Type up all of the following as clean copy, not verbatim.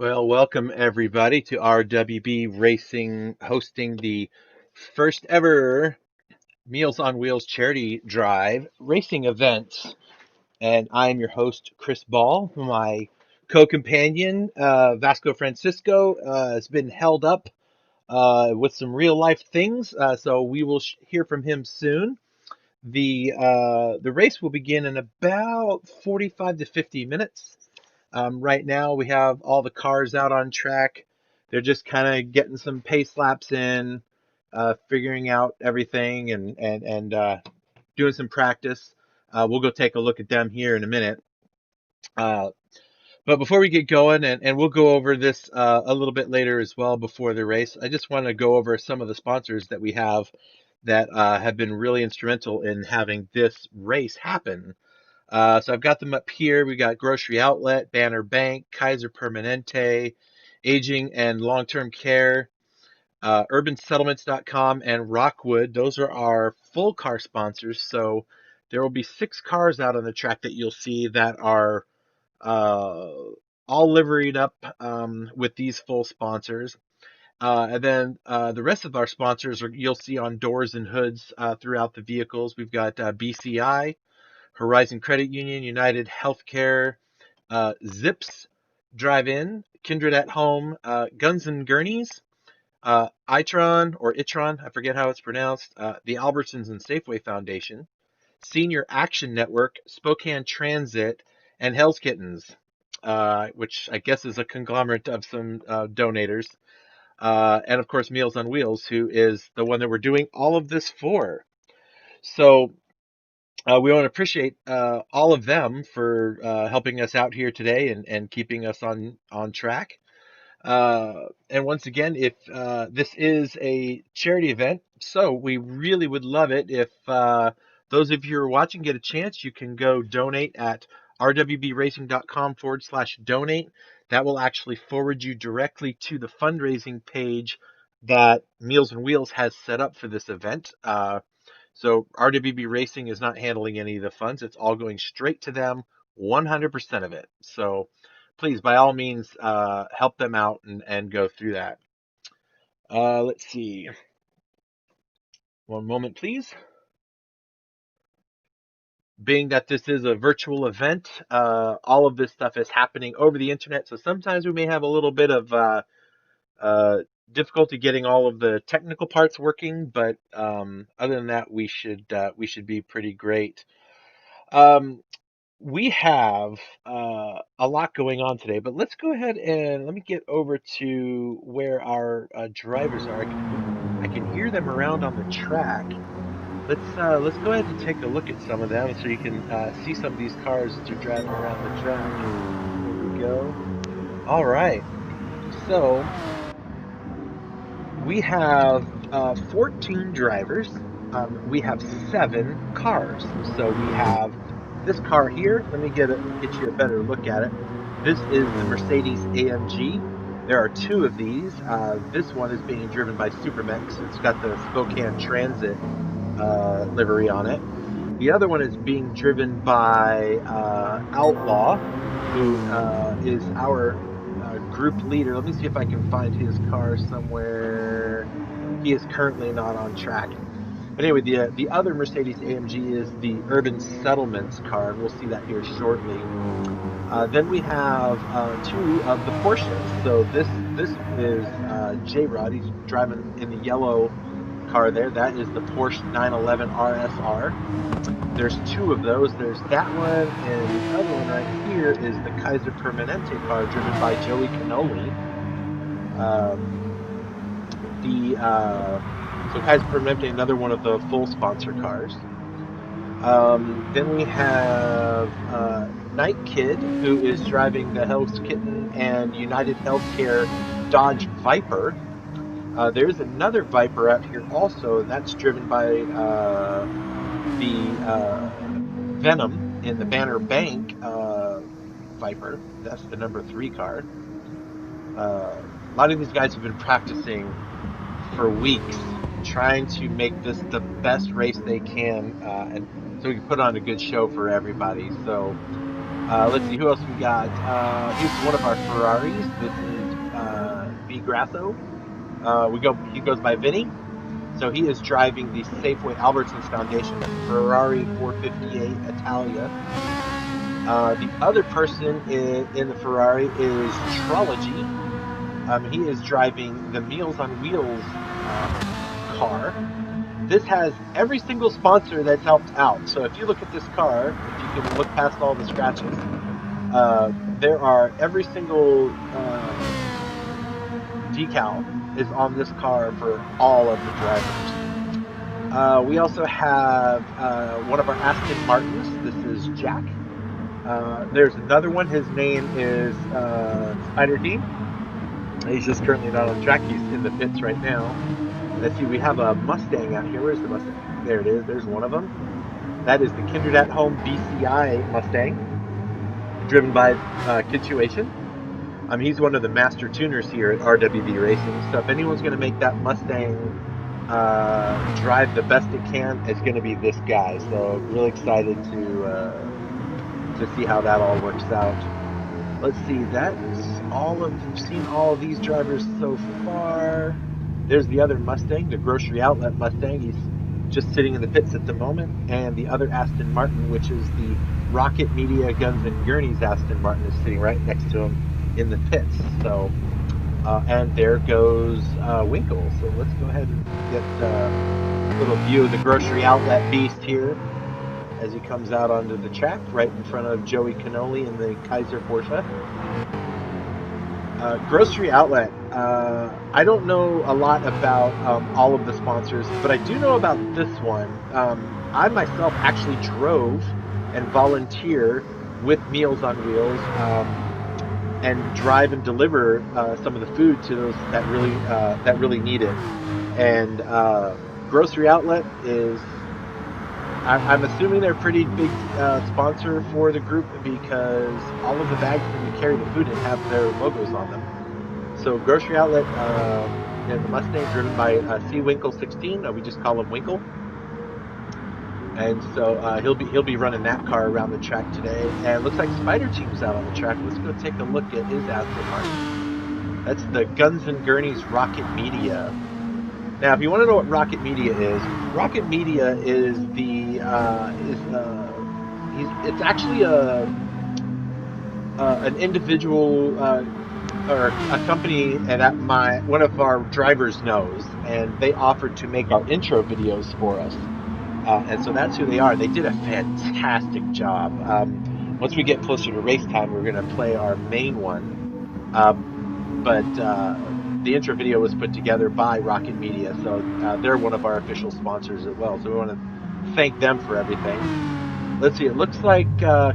Well, welcome everybody to RWB Racing hosting the first ever Meals on Wheels charity drive racing event. And I'm your host, Chris Ball. My co-companion, Vasco Francisco, has been held up with some real life things. So we will hear from him soon. The race will begin in about 45 to 50 minutes. Right now, we have all the cars out on track. They're just kind of getting some pace laps in, figuring out everything, and doing some practice. We'll go take a look at them here in a minute. Uh, but before we get going, and we'll go over this a little bit later as well before the race, I just want to go over some of the sponsors that we have that have been really instrumental in having this race happen. So I've got them up here. We got Grocery Outlet, Banner Bank, Kaiser Permanente, Aging and Long-Term Care, UrbanSettlements.com, and Rockwood. Those are our full car sponsors. So there will be 6 cars out on the track that you'll see that are uh, all liveried up with these full sponsors. And then the rest of our sponsors you'll see on doors and hoods throughout the vehicles. We've got BCI, Horizon Credit Union, United Healthcare, Zips Drive-In, Kindred at Home, Guns and Gurneys, Itron, I forget how it's pronounced, the Albertsons and Safeway Foundation, Senior Action Network, Spokane Transit, and Hell's Kittens, which I guess is a conglomerate of some donators. And of course, Meals on Wheels, who is the one that we're doing all of this for. So we want to appreciate all of them for helping us out here today and keeping us on track. And once again, if this is a charity event, so we really would love it if those of you who are watching get a chance, you can go donate at rwbracing.com/donate. That will actually forward you directly to the fundraising page that Meals on Wheels has set up for this event. So RWB Racing is not handling any of the funds. It's all going straight to them, 100% of it. So please, by all means, help them out and go through that. Let's see. One moment, please. Being that this is a virtual event, all of this stuff is happening over the internet. So sometimes we may have a little bit of uh, difficulty getting all of the technical parts working, but other than that, we should be pretty great. Um, we have a lot going on today, but let's go ahead and let me get over to where our drivers are. I can hear them around on the track. Let's go ahead and take a look at some of them so you can see some of these cars that are driving around the track. Here we go. All right. So we have 14 drivers. We have 7 cars. So we have this car here. Let me get you a better look at it. This is the Mercedes AMG. There are 2 of these. This one is being driven by Supermex. It's got the Spokane Transit livery on it. The other one is being driven by Outlaw, who is our group leader. Let me see if I can find his car somewhere. He is currently not on track. But anyway, the other Mercedes AMG is the Urban Settlements car, and we'll see that here shortly. Then we have 2 of the Porsches. So this is J-Rod. He's driving in the yellow car there. That is the Porsche 911 RSR. There's 2 of those. There's that one, and the other one right here is the Kaiser Permanente car driven by Joey Canoli. So Kaiser Permanente, another one of the full sponsor cars. Then we have Night Kid, who is driving the Hell's Kitten and United Healthcare Dodge Viper. There's another Viper out here also, and that's driven by the Venom in the Banner Bank Viper. That's the number 3 car. A lot of these guys have been practicing for weeks, trying to make this the best race they can, and so we can put on a good show for everybody. So Let's see who else we got. Here's one of our Ferraris. This is V Grasso. He goes by Vinny. So he is driving the Safeway Albertsons Foundation Ferrari 458 Italia. The other person in the Ferrari is Trology. He is driving the Meals on Wheels car. This has every single sponsor that's helped out. So if you look at this car, if you can look past all the scratches, there are every single decal is on this car for all of the drivers. We also have one of our Aston Martins. This is Jack. There's another one. His name is Spider Dean. He's just currently not on track. He's in the pits right now. Let's see, we have a Mustang out here. Where's the Mustang? There it is. There's one of them. That is the Kindred at Home BCI Mustang, driven by Kituation. He's one of the master tuners here at RWB Racing. So if anyone's going to make that Mustang drive the best it can, it's going to be this guy. So really excited to see how that all works out. Let's see, that's all of, we've seen all of these drivers so far. There's the other Mustang, the Grocery Outlet Mustang. He's just sitting in the pits at the moment. And the other Aston Martin, which is the Rocket Media Guns and Gurneys Aston Martin, is sitting right next to him in the pits. So, and there goes Winkle. So let's go ahead and get a little view of the Grocery Outlet beast here as he comes out onto the track right in front of Joey Cannoli in the Kaiser Porsche. Grocery Outlet. I don't know a lot about all of the sponsors, but I do know about this one. I myself actually drove and volunteer with Meals on Wheels and drive and deliver some of the food to those that really need it. And Grocery Outlet is, I'm assuming they're a pretty big sponsor for the group because all of the bags that we carry the food in have their logos on them. So Grocery Outlet and the Mustang, driven by C Winkle 16. We just call him Winkle. And so he'll be running that car around the track today. And it looks like Spider Team's out on the track. Let's go take a look at his Aston Martin. That's the Guns and Gurneys Rocket Media. Now, if you want to know what Rocket Media is the it's actually an individual or a company that one of our drivers knows, and they offered to make our intro videos for us. And so that's who they are. They did a fantastic job. Once we get closer to race time, we're going to play our main one. But the intro video was put together by Rocket Media, so they're one of our official sponsors as well. So we want to thank them for everything. Let's see, it looks like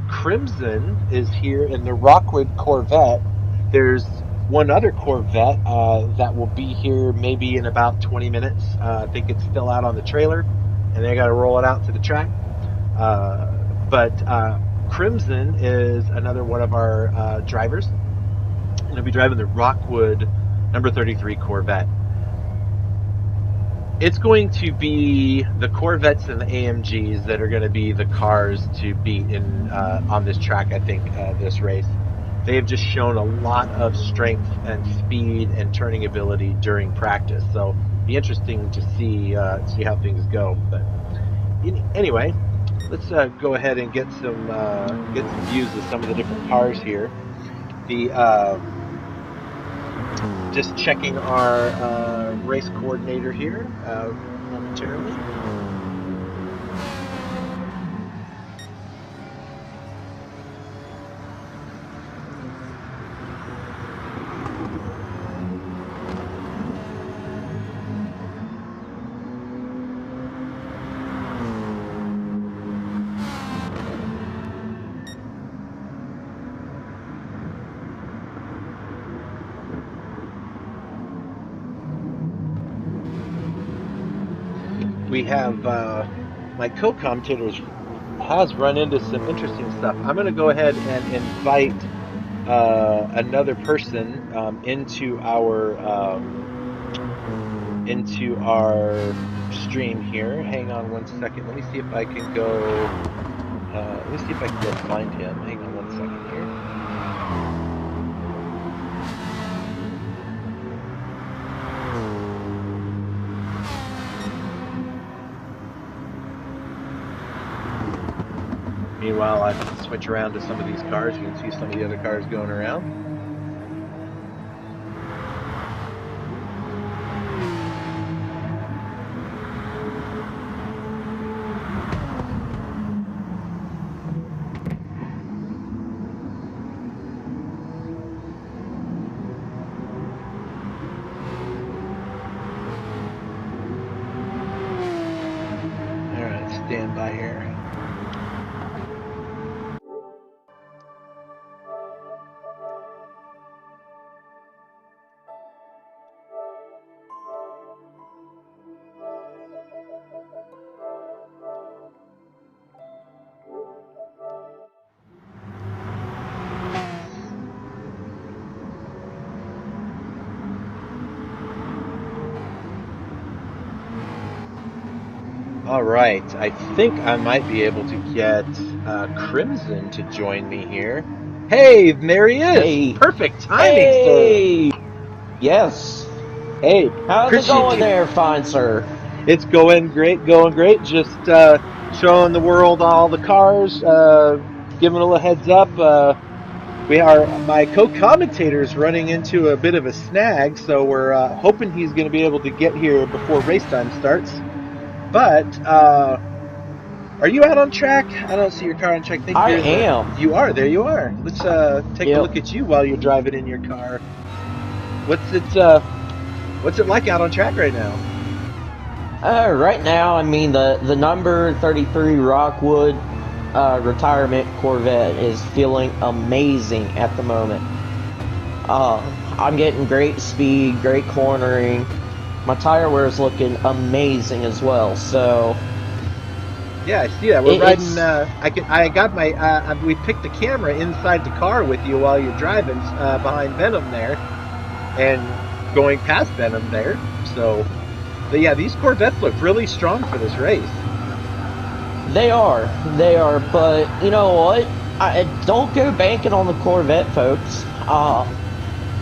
Crimson is here in the Rockwood Corvette. There's one other Corvette that will be here maybe in about 20 minutes. I think it's still out on the trailer, and they got to roll it out to the track. But Crimson is another one of our drivers. And he'll be driving the Rockwood number 33 Corvette. It's going to be the Corvettes and the AMGs that are going to be the cars to beat in on this track, I think, this race. They have just shown a lot of strength and speed and turning ability during practice. So it'll be interesting to see how things go. But anyway, let's go ahead and get some views of some of the different cars here. Just checking our race coordinator here momentarily. We have my co-commentator has run into some interesting stuff. I'm going to go ahead and invite another person into our stream here. Hang on one second. Let me see if I can go Let me see if I can go find him. Hang on 1 second here. Meanwhile, I can switch around to some of these cars. You can see some of the other cars going around. Alright, stand by here. All right, I think I might be able to get Crimson to join me here. Hey, there he is! Hey. Perfect timing, sir! Hey! Yes. Hey, How's it appreciate going you. there, fine sir? It's going great, going great. Just showing the world all the cars, giving a little heads up. My co-commentator's running into a bit of a snag, so we're hoping he's going to be able to get here before race time starts. But are you out on track? I don't see your car on track. I think I you're the. am. You are. There you are. Let's take a Yep. look at you while you're driving in your car. What's it like out on track right now? Right now, I mean, the number 33 Rockwood retirement Corvette is feeling amazing at the moment. I'm getting great speed, great cornering. My tire wear is looking amazing as well. So Yeah, I see that. We're riding. it's We picked the camera inside the car with you while you're driving behind Venom there, and going past Venom there. So, but yeah, these Corvettes look really strong for this race. They are. But you know what? I don't go banking on the Corvette, folks.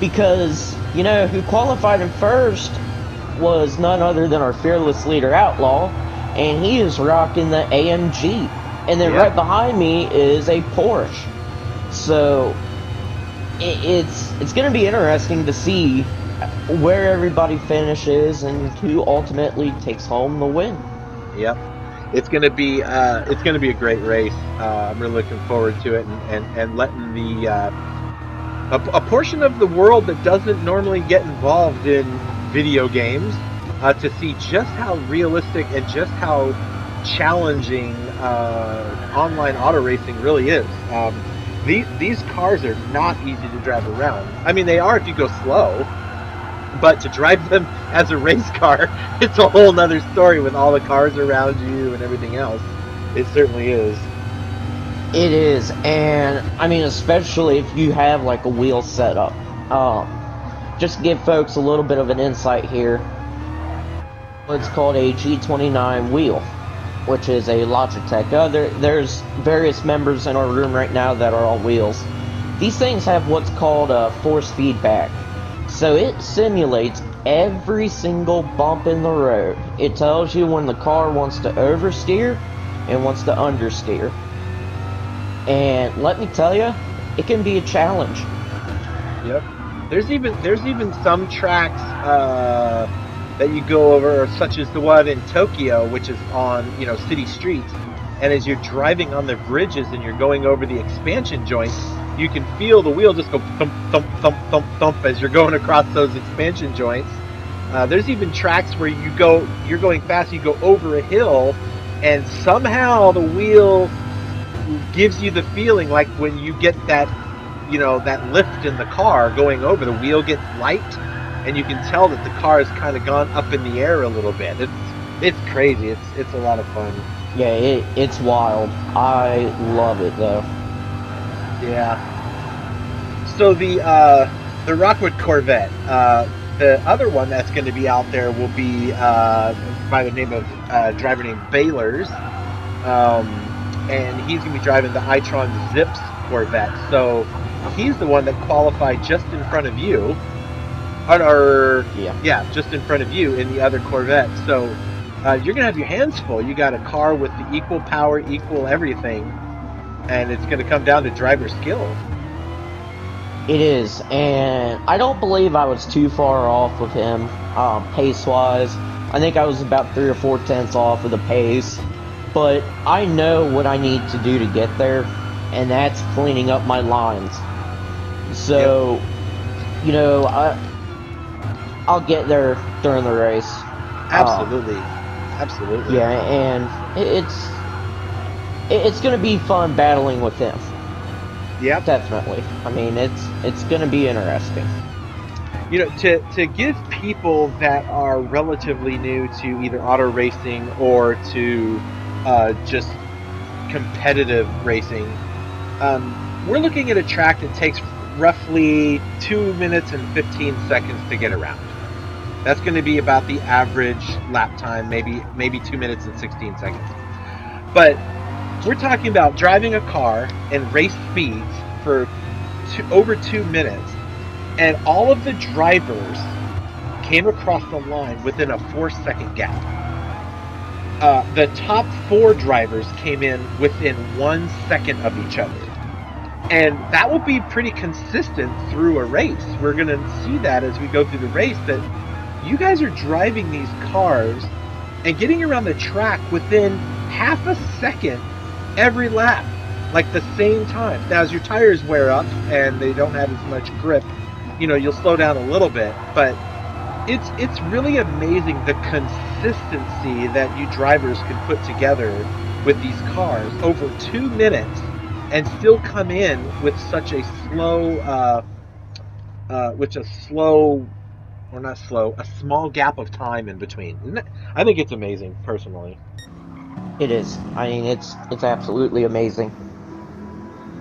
Because you know who qualified in first was none other than our fearless leader Outlaw, and he is rocking the AMG. And then right behind me is a Porsche. So it's going to be interesting to see where everybody finishes and who ultimately takes home the win. Yep. It's gonna be a great race. I'm really looking forward to it, and letting the a portion of the world that doesn't normally get involved in video games to see just how realistic and just how challenging online auto racing really is. These cars are not easy to drive around. I mean, they are if you go slow. But to drive them as a race car, it's a whole nother story with all the cars around you and everything else. It certainly is. It is, and I mean, especially if you have like a wheel setup. Just to give folks a little bit of an insight here. It's called a G29 wheel, which is a Logitech. There's various members in our room right now that are on wheels. These things have what's called a force feedback. So it simulates every single bump in the road. It tells you when the car wants to oversteer and wants to understeer. And let me tell you, it can be a challenge. Yep. There's even some tracks that you go over, such as the one in Tokyo, which is on city streets. And as you're driving on the bridges and you're going over the expansion joints, you can feel the wheel just go thump, thump, thump, thump, thump as you're going across those expansion joints. There's even tracks where you're going fast, you go over a hill, and somehow the wheel gives you the feeling like when you get that, that lift in the car going over, the wheel gets light, and you can tell that the car has kind of gone up in the air a little bit. It's crazy. It's a lot of fun. Yeah, it's wild. I love it though. Yeah. So the Rockwood Corvette, the other one that's going to be out there will be by the name of driver named Baylor's. and he's going to be driving the Itron Zips Corvette. So he's the one that qualified just in front of you, or Yeah. yeah, just in front of you in the other Corvette. So you're going to have your hands full. You got a car with the equal power, equal everything, and it's going to come down to driver skill. It is, and I don't believe I was too far off with him, pace-wise. I think I was about 3 or 4 tenths off of the pace, but I know what I need to do to get there, and that's cleaning up my lines. Yep, So, I'll get there during the race. absolutely, absolutely. Yeah, and it's gonna be fun battling with him. Yep. Definitely. I mean, it's gonna be interesting. To give people that are relatively new to either auto racing or to just competitive racing, we're looking at a track that takes roughly 2 minutes and 15 seconds to get around. That's going to be about the average lap time, maybe 2 minutes and 16 seconds. But we're talking about driving a car and race speeds for over 2 minutes, and all of the drivers came across the line within a 4 second gap. The top 4 drivers came in within 1 second of each other. And that will be pretty consistent through a race. We're going to see that as we go through the race, that you guys are driving these cars and getting around the track within half a second every lap, like the same time. Now, as your tires wear up and they don't have as much grip, you'll slow down a little bit, but it's really amazing the consistency that you drivers can put together with these cars over 2 minutes and still come in with such a a small gap of time in between. I think it's amazing, personally. It is. I mean, it's absolutely amazing.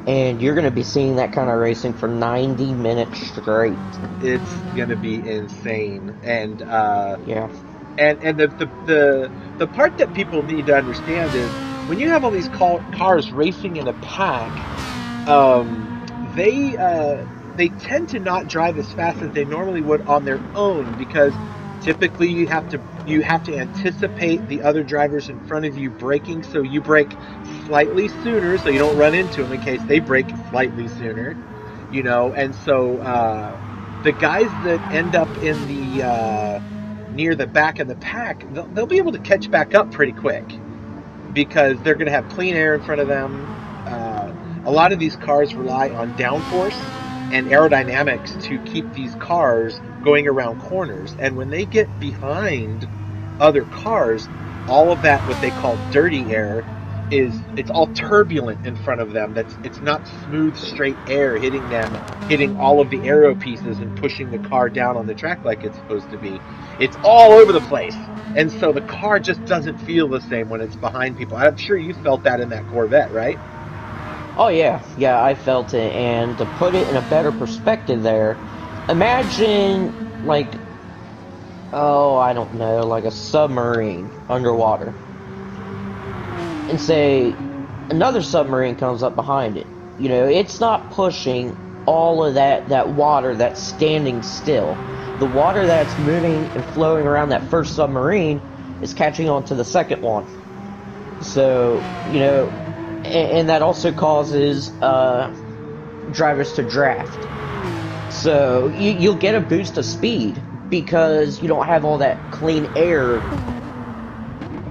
And you're gonna be seeing that kind of racing for 90 minutes straight. It's gonna be insane, and Yeah. the part that people need to understand is when you have all these cars racing in a pack, they tend to not drive as fast as they normally would on their own, because typically you have to anticipate the other drivers in front of you braking, so you brake slightly sooner so you don't run into them in case they brake slightly sooner, and so the guys that end up in the near the back of the pack, they'll be able to catch back up pretty quick because they're going to have clean air in front of them. A lot of these cars rely on downforce and aerodynamics to keep these cars going around corners. And when they get behind other cars, all of that, what they call dirty air, it's all turbulent in front of them. It's not smooth, straight air hitting them, hitting all of the aero pieces and pushing the car down on the track like it's supposed to be. It's all over the place. And so the car just doesn't feel the same when it's behind people. I'm sure you felt that in that Corvette, right? Oh yeah, yeah, I felt it. And to put it in a better perspective there, imagine like, oh, I don't know, like a submarine underwater. And say another submarine comes up behind it. It's not pushing all of that water that's standing still. The water that's moving and flowing around that first submarine is catching on to the second one. So, and that also causes drivers to draft. So you'll get a boost of speed because you don't have all that clean air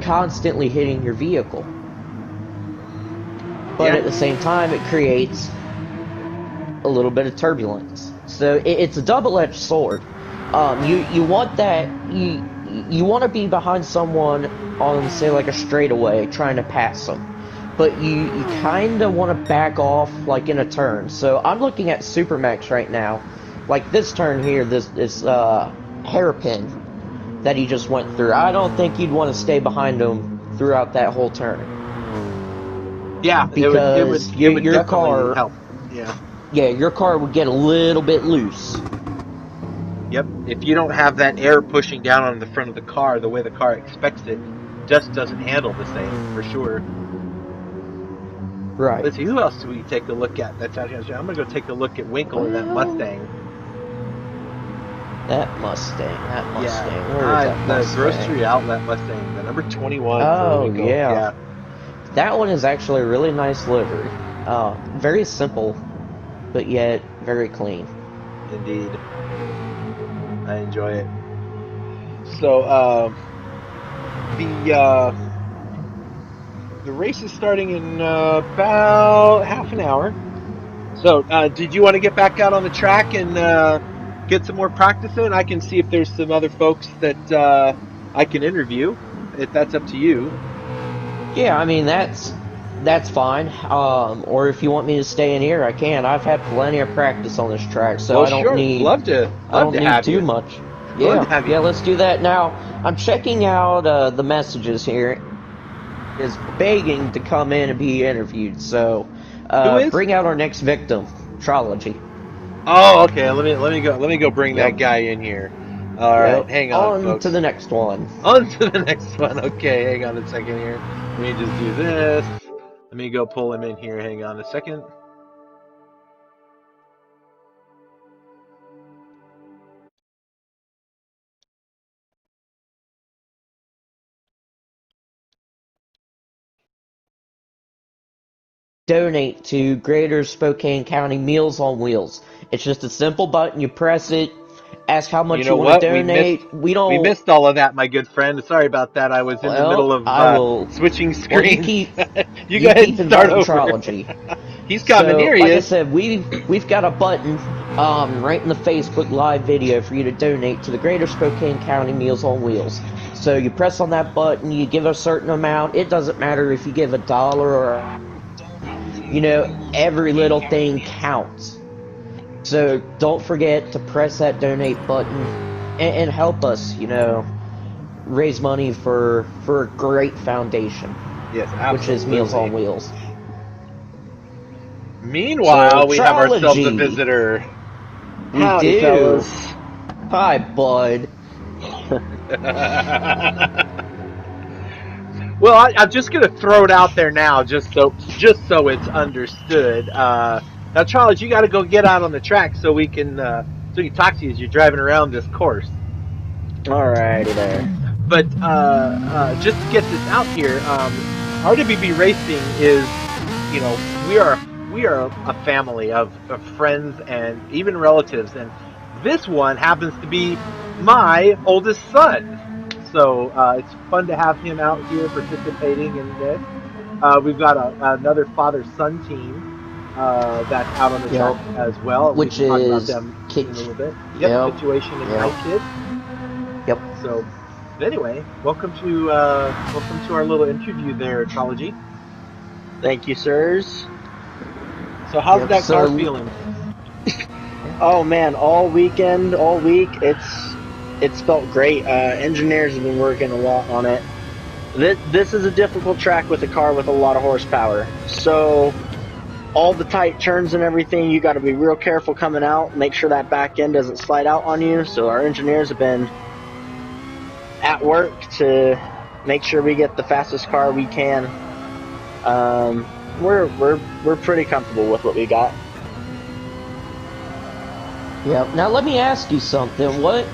constantly hitting your vehicle. But Yeah. at the same time, it creates a little bit of turbulence. So it's a double-edged sword. You want that, you want to be behind someone on, say, like a straightaway trying to pass them, but you kind of want to back off like in a turn. So I'm looking at Supermax right now, like this turn here, this hairpin that he just went through. I don't think you'd want to stay behind him throughout that whole turn, Yeah, because it would your definitely car, help. Yeah. yeah, your car would get a little bit loose. Yep. If you don't have that air pushing down on the front of the car the way the car expects it, just doesn't handle the same, for sure. Right. Let's see, who else do we take a look at? That's out here. I'm gonna go take a look at Winkle in that Well, Mustang. that Mustang. That Yeah, Mustang. Where is that it's the Mustang? grocery outlet Mustang, the number 21 for Oh, Winkle. yeah. Yeah, That one is actually a really nice livery. Very simple, but yet very clean. indeed. I enjoy it. So, the the race is starting in about half an hour. So, did you want to get back out on the track and get some more practice in? I can see if there's some other folks that I can interview, if that's up to you. Yeah, I mean that's fine. Or if you want me to stay in here, I can. I've had plenty of practice on this track, so Well, sure. I Love don't to need have too you. much. Love to Yeah, have you. yeah, let's do that now. I'm checking out the messages here. Is begging to come in and be interviewed. So, Who is? bring out our next victim, Trology. Oh, okay. Let me go bring that Yep, guy in here. All right, yep. hang on, On to folks. the next one. On to the next one. Okay, hang on a second here. Let me just do this. Let me go pull him in here. Hang on a second. Donate to Greater Spokane County Meals on Wheels. It's just a simple button. You press it, ask how You much you know want to what? donate. We We don't. missed all of that, my good friend. Sorry about that. I was in the middle Well, of I will. switching Well, screens. You go you ahead and keep start inviting over. Trology. He's coming. So, Here he like I is. said, we've got a button right in the Facebook Live video for you to donate to the Greater Spokane County Meals on Wheels. So you press on that button, you give a certain amount. It doesn't matter if you give $1 or every little thing counts. So don't forget to press that donate button and help us, raise money for a great foundation, Yes, which is Meals on absolutely. Wheels. So Meanwhile, we have ourselves a Trology, visitor. we Howdy, do. fellas. Hi, bud. Well, I'm just gonna throw it out there now, just so it's understood. Now, Charles, you got to go get out on the track so we can talk to you as you're driving around this course. Alrighty there. But just to get this out here, RWB Racing is, we are a family of friends and even relatives, and this one happens to be my oldest son. So it's fun to have him out here participating in this. We've got another father-son team that's out on the Yep. track as well. We Which can talk about is them in a Kitch. little bit. Yep, Yep. Situation and Yep. Night Kid. Yep. So, but anyway, welcome to our little interview there, Trology. Thank you, sirs. So, how's Yep. that car So feeling? Oh man, all weekend, all week, it's felt great. Engineers have been working a lot on it. This is a difficult track with a car with a lot of horsepower. So all the tight turns and everything, you got to be real careful coming out. Make sure that back end doesn't slide out on you. So our engineers have been at work to make sure we get the fastest car we can. We're pretty comfortable with what we got. Yep. Now let me ask you something. What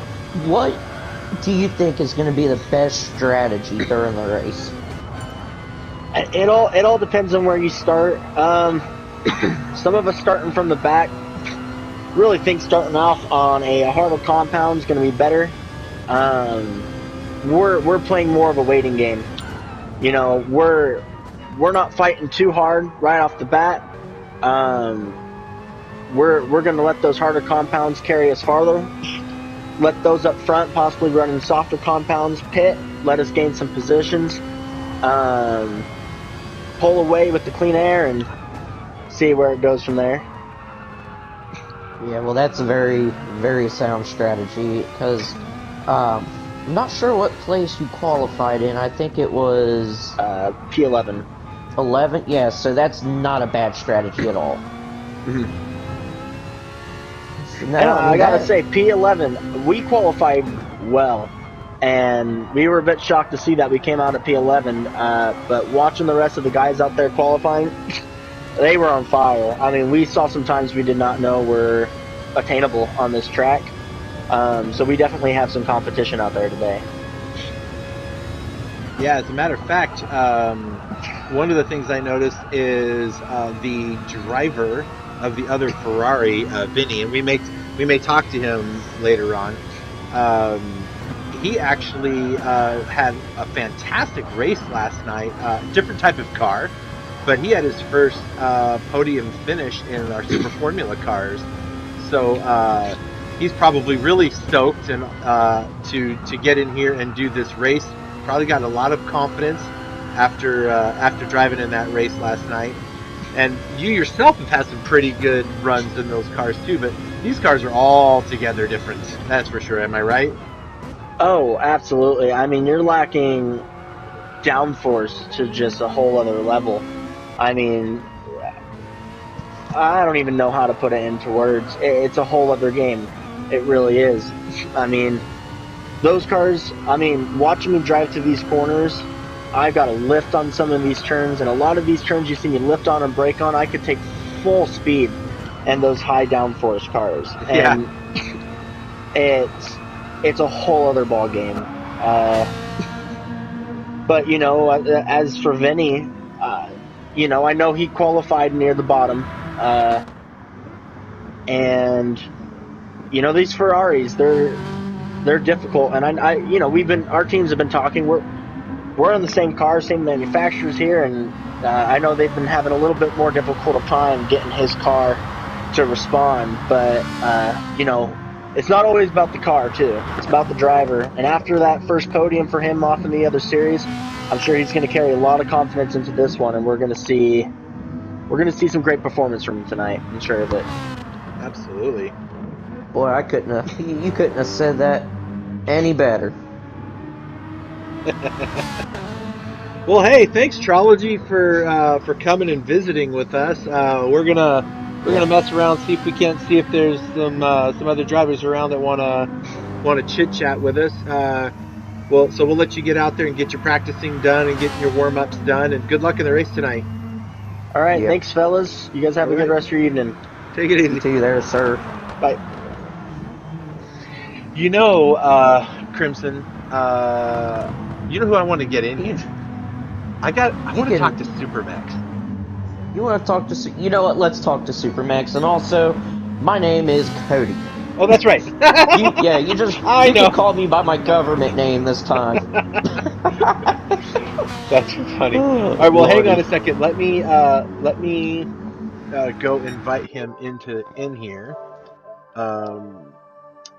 do you think is going to be the best strategy during the race? It all depends on where you start. Some of us starting from the back really think starting off on a harder compound is going to be better. We're playing more of a waiting game. We're not fighting too hard right off the bat. We're going to let those harder compounds carry us farther. Let those up front possibly run in softer compounds pit. Let us gain some positions. Pull away with the clean air and see where it goes from there. Yeah, well, that's a very, very sound strategy because I'm not sure what place you qualified in. I think it was P11. 11. Yeah, so that's not a bad strategy at all. Mm-hmm. Now, I gotta say, P11, we qualified well, and we were a bit shocked to see that we came out at P11. But watching the rest of the guys out there qualifying, They were on fire. I mean, we saw some times we did not know were attainable on this track. So we definitely have some competition out there today. Yeah, as a matter of fact, one of the things I noticed is the driver of the other Ferrari, Vinny, and we may talk to him later on. He actually had a fantastic race last night. Different type of car, but he had his first podium finish in our Super Formula cars. So he's probably really stoked and to get in here and do this race. Probably got a lot of confidence after driving in that race last night. And you yourself have had some pretty good runs in those cars too, but these cars are all together different. That's for sure. Am I right? Oh, absolutely. I mean, you're lacking downforce to just a whole other level. I mean, I don't even know how to put it into words. It's a whole other game. It really is. I mean, those cars, I mean, watching me drive to these corners, I've got to lift on some of these turns, and a lot of these turns you see me lift on and brake on, I could take full speed in those high downforce cars. And it's a whole other ball game. But, you know, as for Vinny, you know, I know he qualified near the bottom. And, you know, these Ferraris, they're difficult, and I you know, our teams have been talking. We're on the same car, same manufacturers here, and I know they've been having a little bit more difficult of time getting his car to respond. But you know, it's not always about the car too. It's about the driver. And after that first podium for him off in the other series, I'm sure he's going to carry a lot of confidence into this one, and we're going to see some great performance from him tonight. I'm sure of it. Absolutely. Boy, you couldn't have said that any better. Well, hey, thanks Trology for coming and visiting with us. We're gonna mess around, see if there's some other drivers around that wanna chit chat with us. We'll let you get out there and get your practicing done and get your warm ups done, and good luck in the race tonight. All right, thanks fellas. You guys have a good rest of your evening. Take it easy. To you there, sir. Bye. You know, Crimson, you know who I want to get in here? I want to talk to Supermax. You want to talk to... You know what? Let's talk to Supermax. And also, my name is Cody. Oh, that's right. You can call me by my government name this time. That's funny. All right, well, hang on a second. Let me go invite him in here.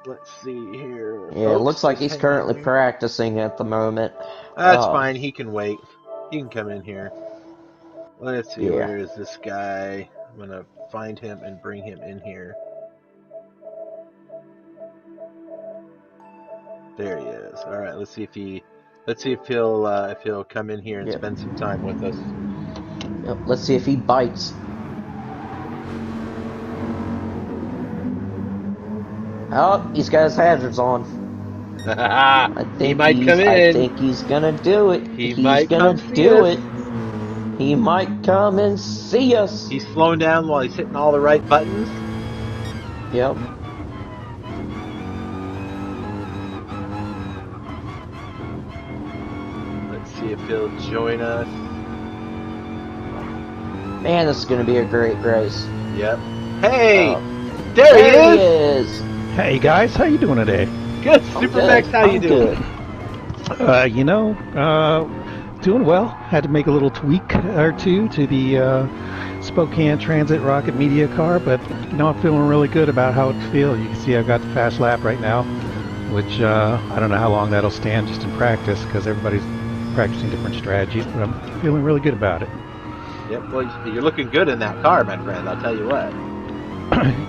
Let's see here. Yeah, it looks like he's currently practicing at the moment. That's fine. He can wait. He can come in here. Let's see. Where is this guy? I'm gonna find him and bring him in here. There he is. All right. Let's see if he'll come in here and spend some time with us. Yep, let's see if he bites. Oh, he's got his hazards on. He might come in. I think he's gonna do it. He's gonna do it. He might come and see us. He's slowing down while he's hitting all the right buttons. Yep. Let's see if he'll join us. Man, this is gonna be a great race. Yep. Hey! There he is! Hey guys, how you doing today? Good. Supermax, how you doing? You know, doing well. Had to make a little tweak or two to the Spokane Transit Rocket Media car, but you know, I'm feeling really good about how it feels. You can see I've got the fast lap right now, which I don't know how long that'll stand just in practice because everybody's practicing different strategies, but I'm feeling really good about it. Yep, well, you're looking good in that car, my friend, I'll tell you what.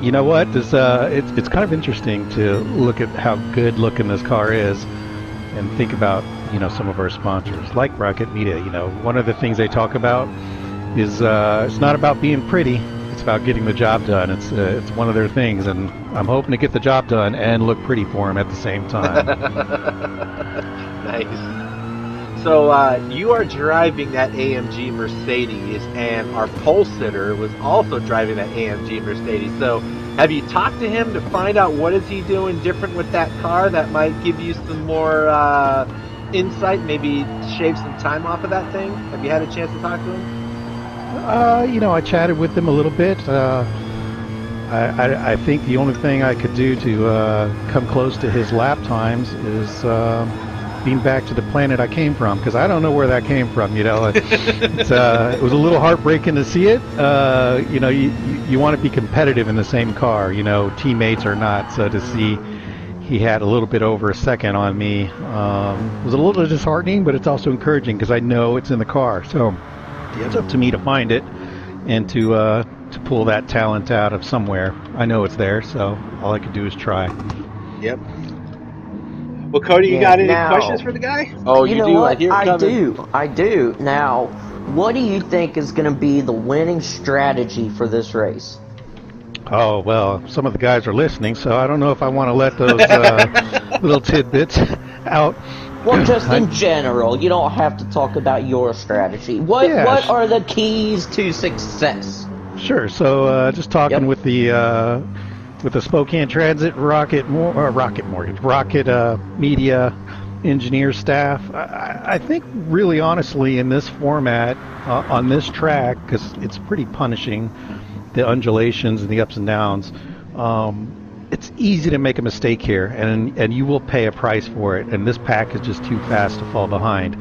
You know what? It's kind of interesting to look at how good looking this car is and think about, you know, some of our sponsors like Rocket Media. You know, one of the things they talk about is it's not about being pretty, it's about getting the job done. It's one of their things, and I'm hoping to get the job done and look pretty for them at the same time. Nice. So you are driving that AMG Mercedes, and our pole sitter was also driving that AMG Mercedes. So have you talked to him to find out what is he doing different with that car that might give you some more insight, maybe shave some time off of that thing? Have you had a chance to talk to him? I chatted with him a little bit. I think the only thing I could do to come close to his lap times is being back to the planet I came from, because I don't know where that came from. It was a little heartbreaking to see it. You want to be competitive in the same car, teammates or not. So to see he had a little bit over a second on me was a little disheartening, but it's also encouraging because I know it's in the car. So it's up to me to find it and to pull that talent out of somewhere. I know it's there, so all I can do is try. Yep. Well, Cody, you got any questions for the guy? Oh, you do? What? I do. Now, what do you think is going to be the winning strategy for this race? Oh, well, some of the guys are listening, so I don't know if I want to let those little tidbits out. Well, just in general, you don't have to talk about your strategy. What are the keys to success? Sure. So, just talking with the Spokane Transit Rocket Media engineer staff, I think really honestly in this format on this track, because it's pretty punishing, the undulations and the ups and downs. It's easy to make a mistake here, and you will pay a price for it. And this pack is just too fast to fall behind.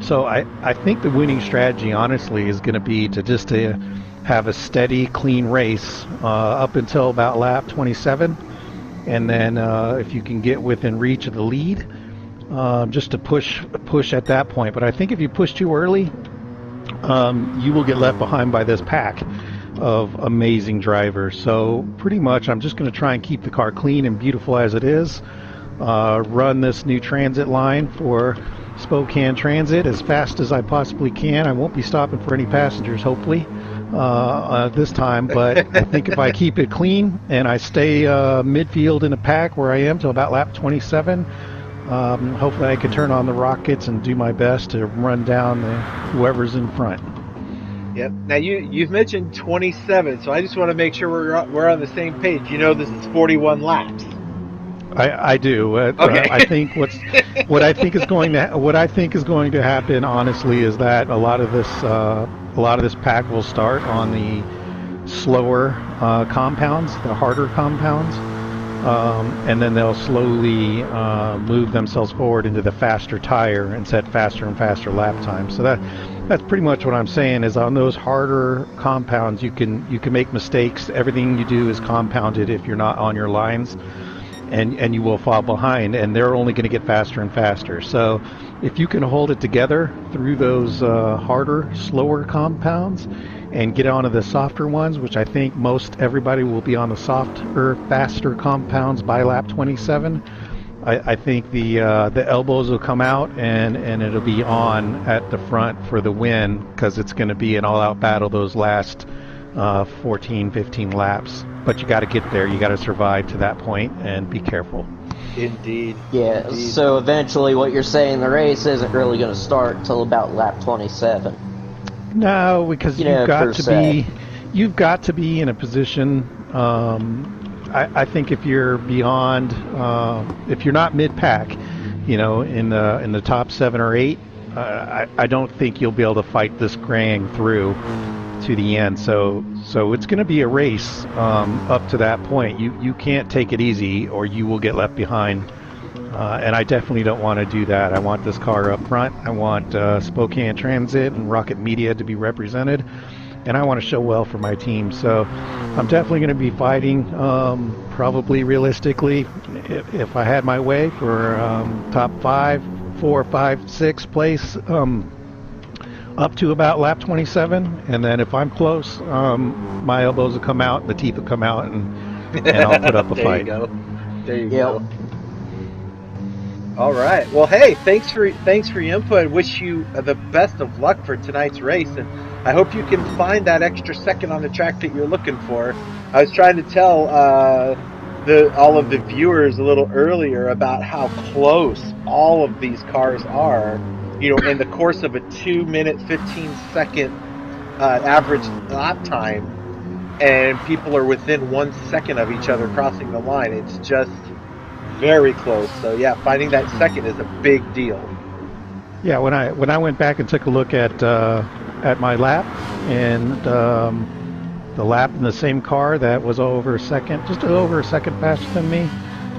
So I think the winning strategy, honestly, is going to be to have a steady, clean race up until about lap 27, and then if you can get within reach of the lead, just to push at that point. But I think if you push too early, you will get left behind by this pack of amazing drivers. So pretty much I'm just going to try and keep the car clean and beautiful as it is, run this new transit line for Spokane Transit as fast as I possibly can. I won't be stopping for any passengers, hopefully, this time, but I think if I keep it clean and I stay midfield in the pack where I am till about lap 27, hopefully I can turn on the rockets and do my best to run down whoever's in front. Yep. Now you've mentioned 27, so I just want to make sure we're on the same page. This is 41 laps. I do. Okay. I think what I think is going to happen, honestly, is that a lot of this pack will start on the slower compounds, the harder compounds, and then they'll slowly move themselves forward into the faster tire and set faster and faster lap times. So that's pretty much what I'm saying. Is on those harder compounds, you can make mistakes. Everything you do is compounded if you're not on your lines. And you will fall behind, and they're only going to get faster and faster. So if you can hold it together through those harder, slower compounds and get onto the softer ones, which I think most everybody will be on the softer, faster compounds by lap 27, I think the elbows will come out and it'll be on at the front for the win, because it's going to be an all-out battle those last 14, 15 laps. But you got to get there. You got to survive to that point and be careful. Indeed. Yeah. Indeed. So eventually, what you're saying, the race isn't really going to start until about lap 27. No, because you've got to be in a position. I think if you're beyond, if you're not mid-pack, in the top 7 or 8, I don't think you'll be able to fight this gang through to the end. So it's going to be a race up to that point. You can't take it easy, or you will get left behind. And I definitely don't want to do that. I want this car up front. I want Spokane Transit and Rocket Media to be represented, and I want to show well for my team. So I'm definitely going to be fighting, probably realistically, if I had my way, for top 4, 5, 6 place up to about lap 27. And then if I'm close, my elbows will come out, the teeth will come out, and I'll put up a fight. There you go. All right. Well, hey, thanks for your input. I wish you the best of luck for tonight's race, and I hope you can find that extra second on the track that you're looking for. I was trying to tell all of the viewers a little earlier about how close all of these cars are in the course of a 2-minute, 15-second average lap time, and people are within 1 second of each other crossing the line. It's just very close. So yeah, finding that second is a big deal. Yeah, when I went back and took a look at my lap, and the lap in the same car that was just over a second faster than me,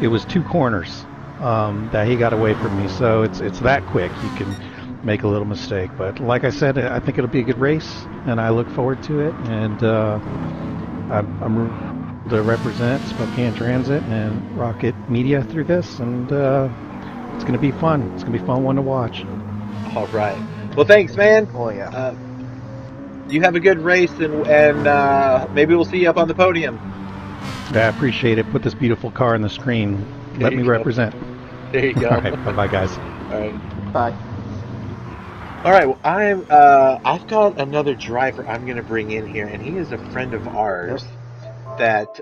it was 2 corners that he got away from me. So it's that quick. You can make a little mistake, but like I said, I think it'll be a good race, and I look forward to it. And I'm to represent Spokane Transit and Rocket Media through this, and it's going to be fun. It's going to be a fun one to watch. All right. Well, thanks, man. Oh yeah. You have a good race, and maybe we'll see you up on the podium. I appreciate it. Put this beautiful car on the screen. Let me represent. There you go. All right. Bye-bye, guys. All right. Bye. All right. Well, I've got another driver I'm going to bring in here, and he is a friend of ours that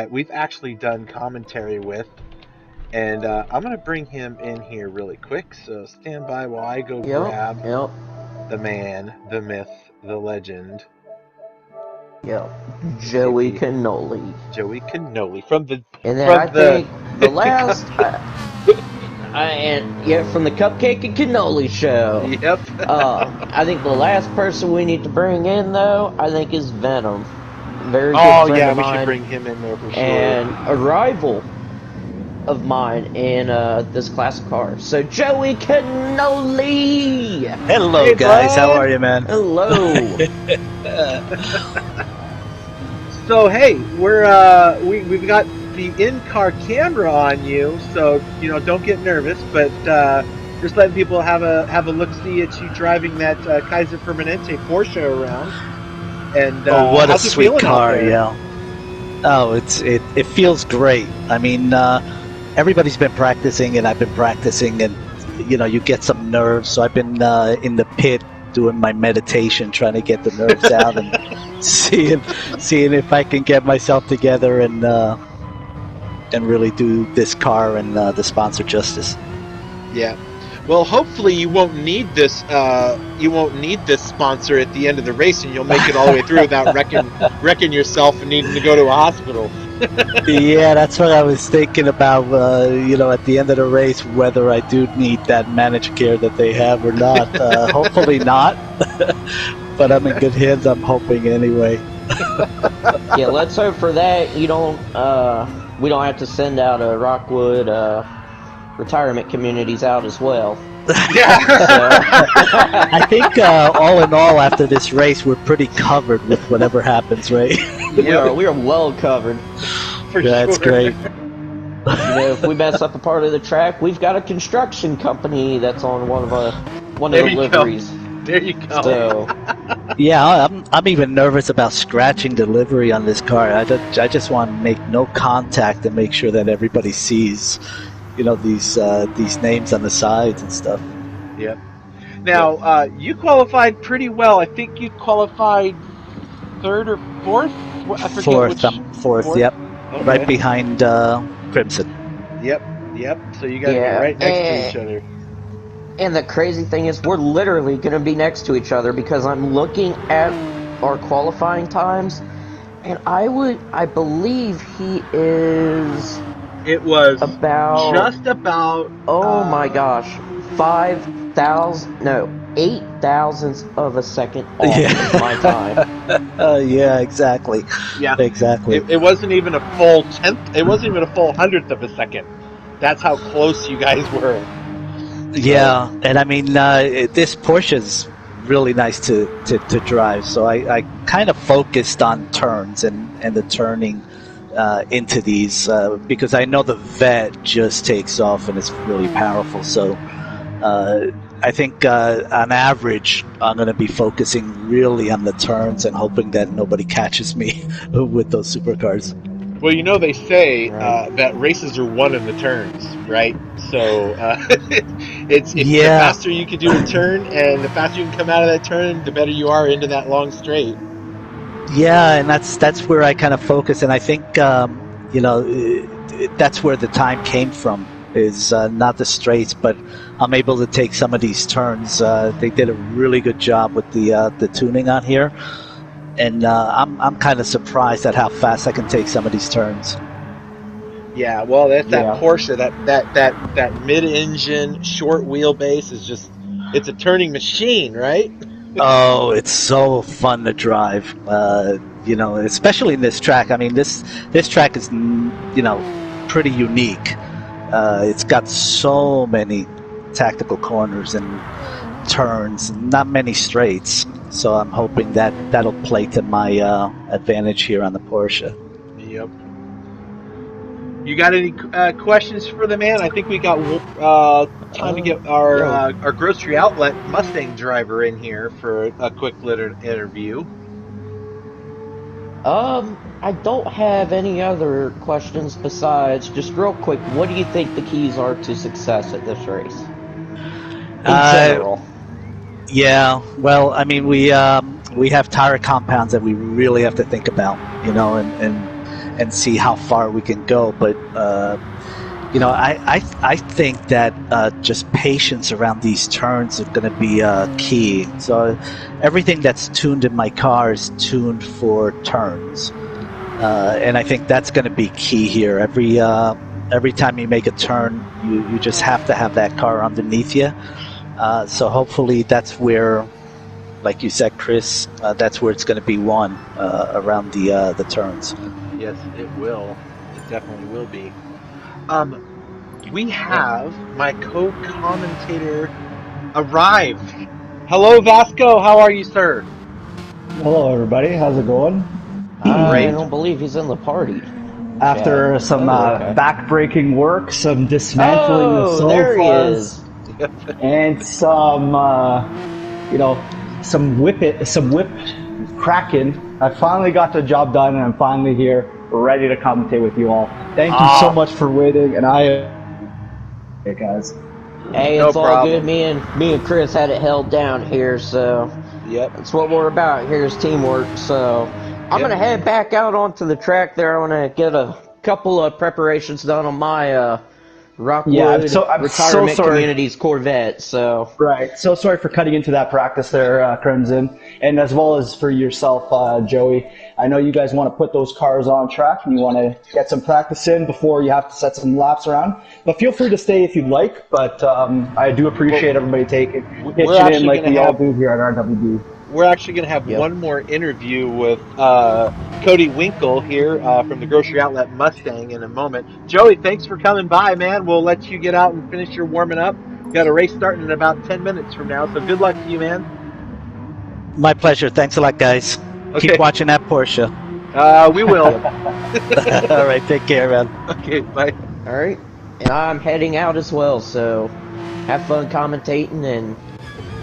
we've actually done commentary with, and I'm going to bring him in here really quick. So stand by while I go grab the man, the myth, the legend. Yep. Joey Cannoli. Joey Cannoli from the. And then I think the last. From the Cupcake and Cannoli show. Yep. I think the last person we need to bring in, though, I think is Venom. Very good friend of mine. We should bring him in there for sure. And a rival of mine in this classic car. So, Joey Cannoli! Hello, hey, guys. bud. How are you, man? Hello! So, hey, we've got the in-car camera on you, so don't get nervous, but just letting people have a look-see at you driving that Kaiser Permanente Porsche around. And what a sweet car! Yeah. Oh, it feels great. I mean, everybody's been practicing, and I've been practicing, and you get some nerves. So I've been in the pit doing my meditation, trying to get the nerves out, and seeing if I can get myself together and really do this car and the sponsor justice. Yeah. Well, hopefully you won't need this. You won't need this sponsor at the end of the race, and you'll make it all the way through without wrecking yourself and needing to go to a hospital. Yeah, that's what I was thinking about. At the end of the race, whether I do need that managed care that they have or not. Hopefully not, but I'm in good hands. I'm hoping anyway. Yeah, let's hope for that. We don't have to send out a Rockwood retirement communities out as well. Yeah. I think all in all, after this race, we're pretty covered with whatever happens, right? We are well covered. That's great. If we mess up a part of the track, we've got a construction company that's on one of the deliveries. There you go. So, yeah, I'm even nervous about scratching delivery on this car. I just want to make no contact and make sure that everybody sees, these names on the sides and stuff. Yep. Now, you qualified pretty well. I think you qualified third or fourth. I forget fourth. Which, fourth. Yep. Okay. Right behind Crimson. Yep. So you guys are right next to each other. And the crazy thing is, we're literally going to be next to each other because I'm looking at our qualifying times, and I believe he is. It was about just about. Oh my gosh, 8 thousandths of a second off my time. Yeah, exactly. Yeah, exactly. It wasn't even a full tenth. It wasn't even a full hundredth of a second. That's how close you guys were. Yeah, and I mean, this Porsche is really nice to drive. So I kind of focused on turns and the turning into these because I know the Vet just takes off and it's really powerful. So I think on average, I'm going to be focusing really on the turns and hoping that nobody catches me with those supercars. Well, they say that races are won in the turns, right? So it's the faster you can do a turn, and the faster you can come out of that turn, the better you are into that long straight. Yeah, and that's where I kind of focus, and I think that's where the time came from is not the straights, but I'm able to take some of these turns. They did a really good job with the tuning on here, and I'm kind of surprised at how fast I can take some of these turns. Yeah, well, that's that Yeah. Porsche, that mid-engine short wheelbase is just, it's a turning machine, right? Oh, it's so fun to drive. Especially in this track. I mean, this track is pretty unique. It's got so many tactical corners and turns, not many straights. So I'm hoping that that'll play to my advantage here on the Porsche. Yep. You got any questions for the man? I think we got time to get Yo. our grocery outlet Mustang driver in here for a quick little interview. I don't have any other questions besides just real quick. What do you think the keys are to success at this race in general? Yeah, well, I mean, we have tire compounds that we really have to think about, and see how far we can go. But I think that just patience around these turns is going to be key. So everything that's tuned in my car is tuned for turns, and I think that's going to be key here. Every time you make a turn, you just have to have that car underneath you. So hopefully that's where, like you said, Chris, that's where it's going to be won around the turns. Yes, it will. It definitely will be. We have my co-commentator arrived. Hello, Vasco. How are you, sir? Hello, everybody. How's it going? I don't believe he's in the party. After some okay. back-breaking work, some dismantling of sofas, there he is. and some, some whip cracking. I finally got the job done, and I'm finally here, ready to commentate with you all. Thank you so much for waiting, and hey guys. Hey, No it's all problem. good. Me and Chris had it held down here, so Yep. that's what we're about. Here's teamwork. So I'm gonna head back out onto the track there. I want to get a couple of preparations done on my Rockwood I'm so Retirement sorry. Communities Corvette. So Right. So sorry for cutting into that practice there, Crimson, and as well as for yourself, Joey. I know you guys want to put those cars on track and you want to get some practice in before you have to set some laps around. But feel free to stay if you'd like. But I do appreciate everybody pitching in like we all do here at RWB. We're actually going to have one more interview with Cody Winkle here from the Grocery Outlet Mustang in a moment. Joey, thanks for coming by, man. We'll let you get out and finish your warming up. Got a race starting in about 10 minutes from now, so good luck to you, man. My pleasure. Thanks a lot, guys. Okay. Keep watching that Porsche. We will. All right, take care, man. Okay, bye. all right, and I'm heading out as well. So have fun commentating and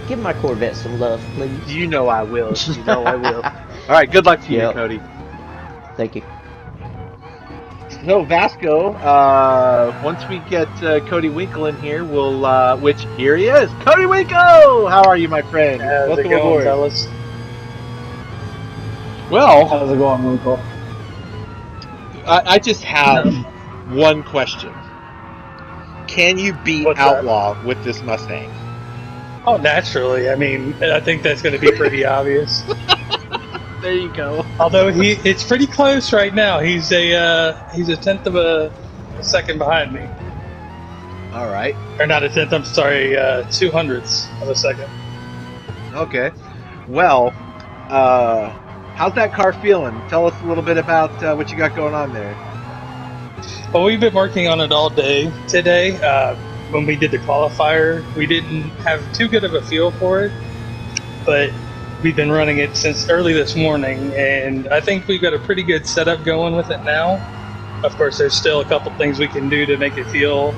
give my Corvette some love, please. You know I will. You know I will. All right, good luck to you, Cody. Thank you. So Vasco, once we get Cody Winkle in here, we'll which here he is, Cody Winkle. How are you, my friend? How's it going, fellas? Well, How's it going, Winkle? I just have one question. Can you beat What's Outlaw with this Mustang? Oh, naturally. I mean, I think that's going to be pretty obvious. There you go. Although it's pretty close right now. He's a tenth of a second behind me. All right. Or not a tenth. I'm sorry, 200ths of a second. Okay. Well, how's that car feeling? Tell us a little bit about what you got going on there. Well, we've been working on it all day today. When we did the qualifier, we didn't have too good of a feel for it, but we've been running it since early this morning, and I think we've got a pretty good setup going with it now. Of course, there's still a couple things we can do to make it feel,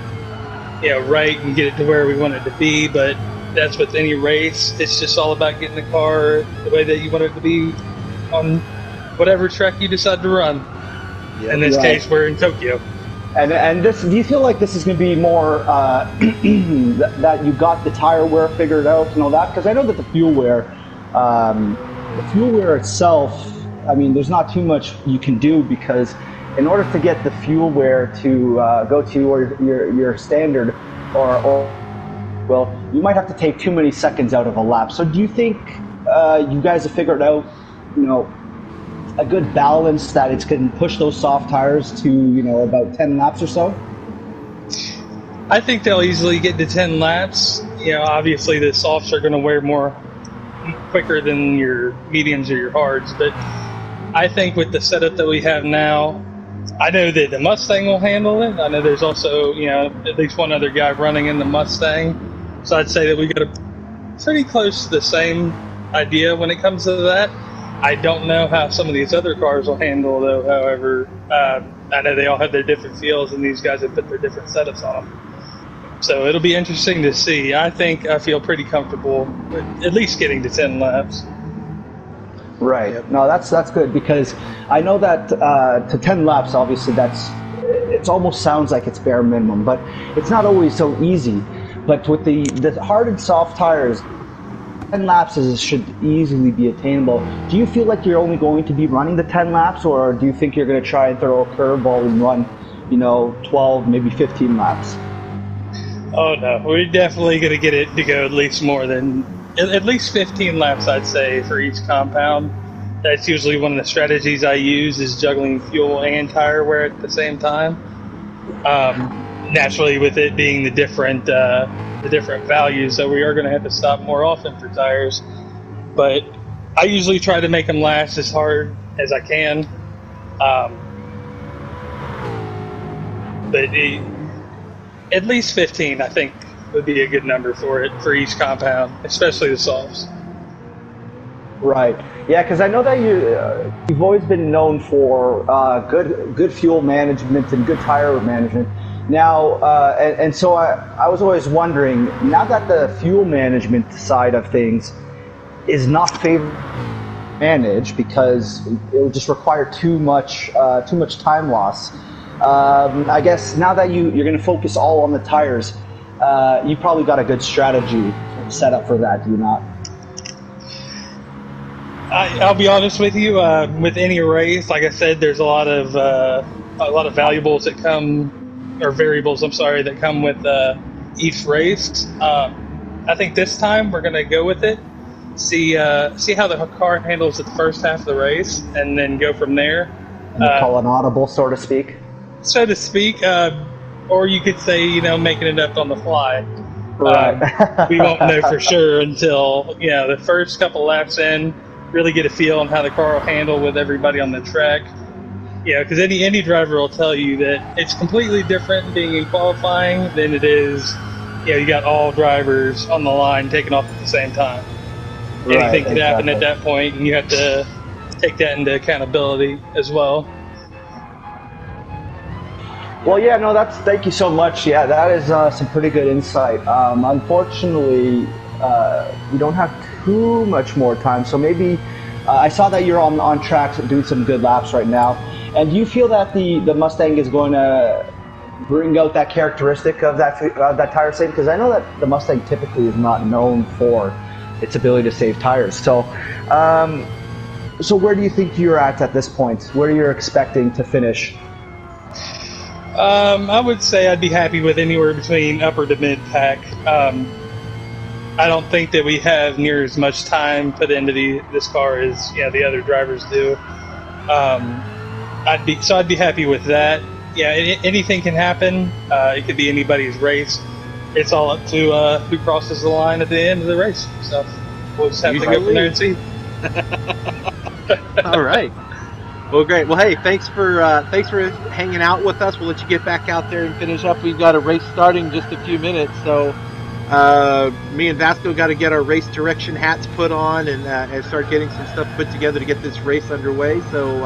right and get it to where we want it to be, but that's with any race. It's just all about getting the car the way that you want it to be on whatever track you decide to run. Yeah, in this case, we're in Tokyo. And this, do you feel like this is going to be more that you got the tire wear figured out and all that? Because I know that the fuel wear itself, I mean, there's not too much you can do because in order to get the fuel wear to go to your standard, or well, you might have to take too many seconds out of a lap. So do you think you guys have figured out, a good balance that it's going to push those soft tires to, about 10 laps or so? I think they'll easily get to 10 laps. Obviously the softs are going to wear more quicker than your mediums or your hards, but I think with the setup that we have now, I know that the Mustang will handle it. I know there's also, at least one other guy running in the Mustang. So I'd say that we got a pretty close to the same idea when it comes to that. I don't know how some of these other cars will handle, though. However, I know they all have their different feels, and these guys have put their different setups on them. So it'll be interesting to see. I feel pretty comfortable with at least getting to 10 laps. Right. Yep. No, that's good, because I know that to 10 laps, obviously, it almost sounds like it's bare minimum, but it's not always so easy. But with the hard and soft tires, 10 laps should easily be attainable. Do you feel like you're only going to be running the 10 laps, or do you think you're going to try and throw a curveball and run, 12, maybe 15 laps? Oh no, we're definitely going to get it to go at least at least 15 laps, I'd say, for each compound. That's usually one of the strategies I use, is juggling fuel and tire wear at the same time. Naturally, with it being the different values, so we are going to have to stop more often for tires. But I usually try to make them last as hard as I can. But at least 15, I think, would be a good number for each compound, especially the softs. Right. Yeah, because I know that you've always been known for good fuel management and good tire management. Now, and so I was always wondering, now that the fuel management side of things is not managed because it will just require too much time loss. I guess now that you're going to focus all on the tires, you probably got a good strategy set up for that, do you not? I'll be honest with you. With any race, like I said, there's a lot of valuables that come, or variables, I'm sorry, that come with each race. I think this time we're going to go with it, see how the car handles the first half of the race, and then go from there. Call an audible, so to speak. So to speak, or you could say, making it up on the fly. Right. We won't know for sure until the first couple laps in, really get a feel on how the car will handle with everybody on the track. Because any driver will tell you that it's completely different being in qualifying than it is, you got all drivers on the line taking off at the same time. Right, anything could happen at that point, and you have to take that into accountability as well. Well, yeah, no, thank you so much. Yeah, that is some pretty good insight. Unfortunately, we don't have too much more time, so maybe I saw that you're on track doing some good laps right now. And do you feel that the Mustang is going to bring out that characteristic of that tire saving? Because I know that the Mustang typically is not known for its ability to save tires. So, so where do you think you're at this point? Where you're expecting to finish? I would say I'd be happy with anywhere between upper to mid pack. I don't think that we have near as much time put into this car as the other drivers do. I'd be happy with that. Yeah, anything can happen. It could be anybody's race. It's all up to who crosses the line at the end of the race. So we'll just have to go from there and see. All right. Well, great. Well, hey, thanks for hanging out with us. We'll let you get back out there and finish up. We've got a race starting in just a few minutes, so me and Vasco got to get our race direction hats put on and start getting some stuff put together to get this race underway. So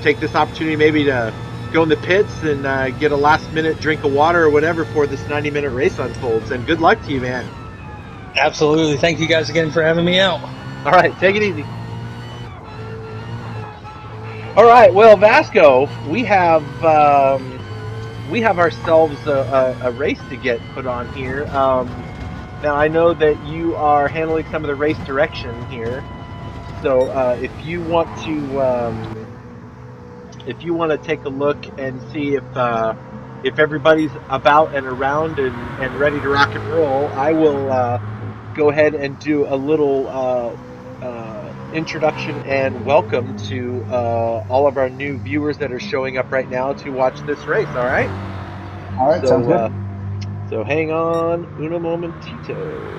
take this opportunity maybe to go in the pits and get a last-minute drink of water or whatever before this 90-minute race unfolds. And good luck to you, man. Absolutely. Thank you guys again for having me out. All right, take it easy. All right, well, Vasco, we have ourselves a race to get put on here. Now, I know that you are handling some of the race direction here, so if you want to if you want to take a look and see if everybody's about and around and ready to rock and roll, I will go ahead and do a little introduction and welcome to all of our new viewers that are showing up right now to watch this race. All right. All right, sounds good. So hang on, uno momentito.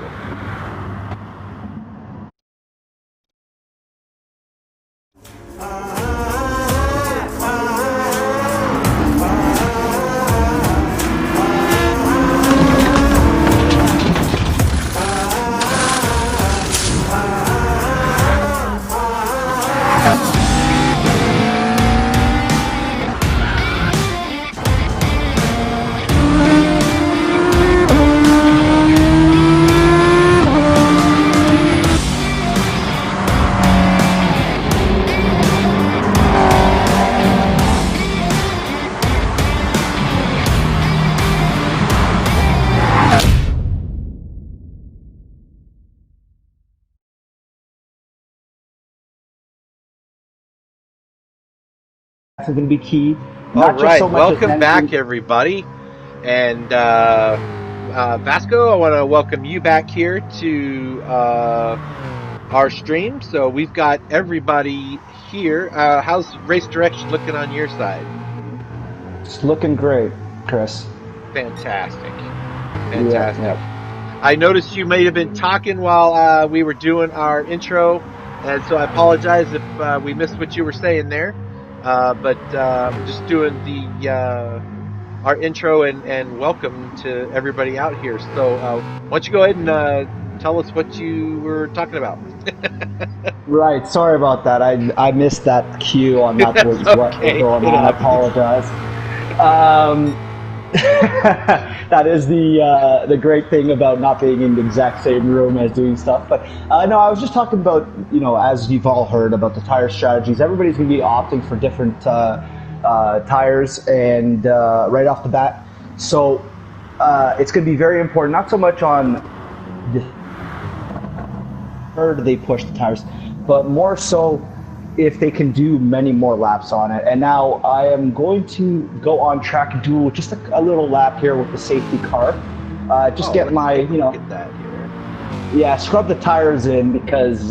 That's going to be key. All Not just right, so much as welcome back, managing. everybody. And Vasco, I want to welcome you back here to our stream. So we've got everybody here. How's race direction looking on your side? It's looking great, Chris. Fantastic. Yeah. I noticed you may have been talking while we were doing our intro, and so I apologize if we missed what you were saying there. But we're just doing our intro and welcome to everybody out here. So why don't you go ahead and tell us what you were talking about? Right. Sorry about that. I missed that cue on that That's was what was okay. going It on. I happens. apologize. That is the great thing about not being in the exact same room as doing stuff. But no, I was just talking about, as you've all heard about the tire strategies. Everybody's going to be opting for different tires, and right off the bat. So it's going to be very important. Not so much on where do they push the tires, but more so if they can do many more laps on it. And now I am going to go on track and do just a little lap here with the safety car. Get my, Get that here. scrub the tires in because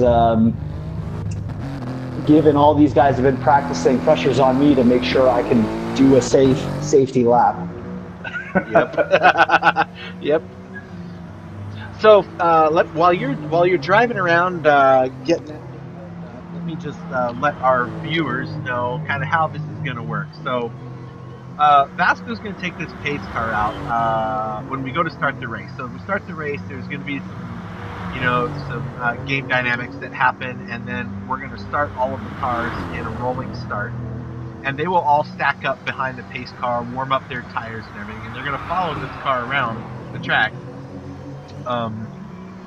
given all these guys have been practicing, pressure's on me to make sure I can do a safety lap. Yep. Yep. So while you're driving around getting that thing warmed up, let me just let our viewers know kind of how this is going to work. So Vasco's going to take this pace car out when we go to start the race. So if we start the race, there's going to be some game dynamics that happen, and then we're going to start all of the cars in a rolling start. And they will all stack up behind the pace car, warm up their tires and everything, and they're going to follow this car around the track.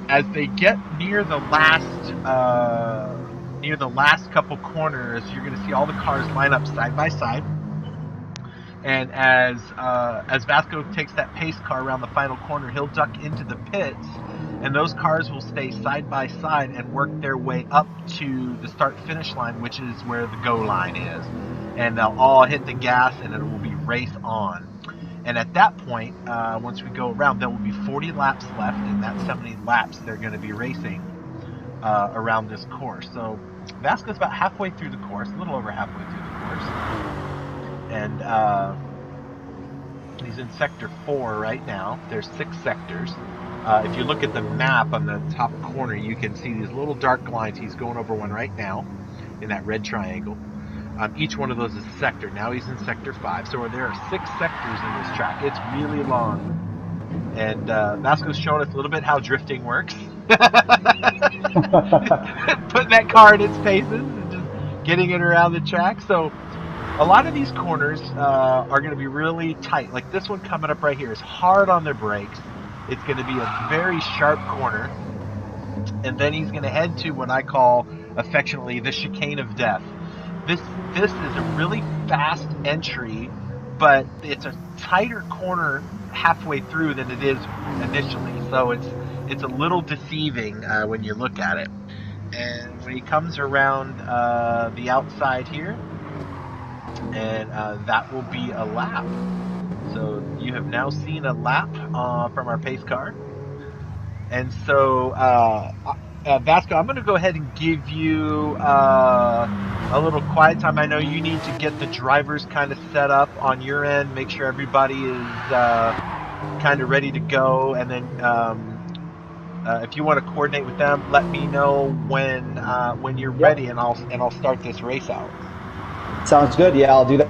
As they get near the last couple corners, you're going to see all the cars line up side by side. And as Vasco takes that pace car around the final corner, he'll duck into the pits, and those cars will stay side by side and work their way up to the start-finish line, which is where the go line is. And they'll all hit the gas, and it will be race on. And at that point, once we go around, there will be 40 laps left, and that's how many laps they're going to be racing around this course. So Vasco's about halfway through the course, a little over halfway through the course. And he's in Sector 4 right now. There's 6 sectors. If you look at the map on the top corner, you can see these little dark lines. He's going over one right now in that red triangle. Each one of those is a sector. Now he's in Sector 5. So there are 6 sectors in this track. It's really long. And Vasco's showing us a little bit how drifting works. Putting that car in its paces and just getting it around the track. So a lot of these corners are going to be really tight. Like this one coming up right here is hard on the brakes. It's going to be a very sharp corner. And then he's going to head to what I call affectionately the chicane of death. This is a really fast entry, but it's a tighter corner halfway through than it is initially. So it's a little deceiving when you look at it. And when he comes around the outside here, and that will be a lap. So you have now seen a lap from our pace car. And so, Vasco, I'm going to go ahead and give you a little quiet time. I know you need to get the drivers kind of set up on your end, make sure everybody is kind of ready to go, and then if you want to coordinate with them, let me know when you're Yep. ready, and I'll start this race out. Sounds good. Yeah, I'll do that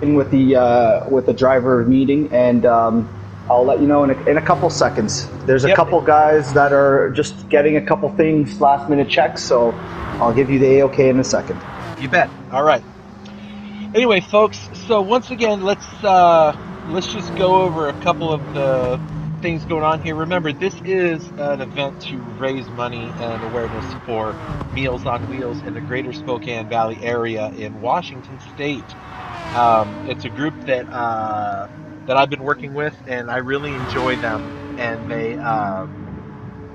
with the driver meeting, and I'll let you know in a couple seconds. There's a Yep. couple guys that are just getting a couple things last minute checks, so I'll give you the A-OK in a second. You bet. All right. Anyway, folks, so once again, let's just go over a couple of the things going on here. Remember, this is an event to raise money and awareness for Meals on Wheels in the greater Spokane Valley area in Washington State. It's a group that I've been working with, and I really enjoy them. And they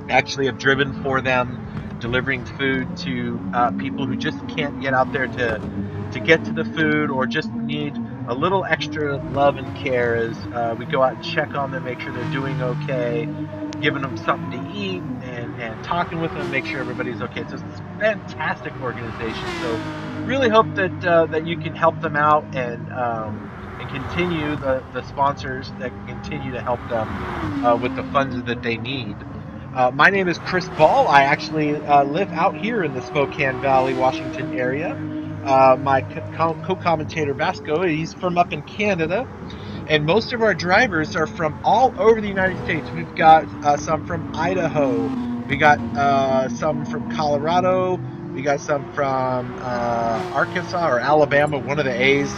actually have driven for them, delivering food to people who just can't get out there to get to the food, or just need a little extra love and care as we go out and check on them, make sure they're doing okay, giving them something to eat, and talking with them, make sure everybody's okay. So it's a fantastic organization. So really hope that you can help them out, and continue the sponsors that continue to help them with the funds that they need. My name is Chris Ball. I actually live out here in the Spokane Valley, Washington area. My co-commentator Vasco, he's from up in Canada, and most of our drivers are from all over the United States. We've got some from Idaho, we got some from Colorado, we got some from Arkansas or Alabama, one of the A's,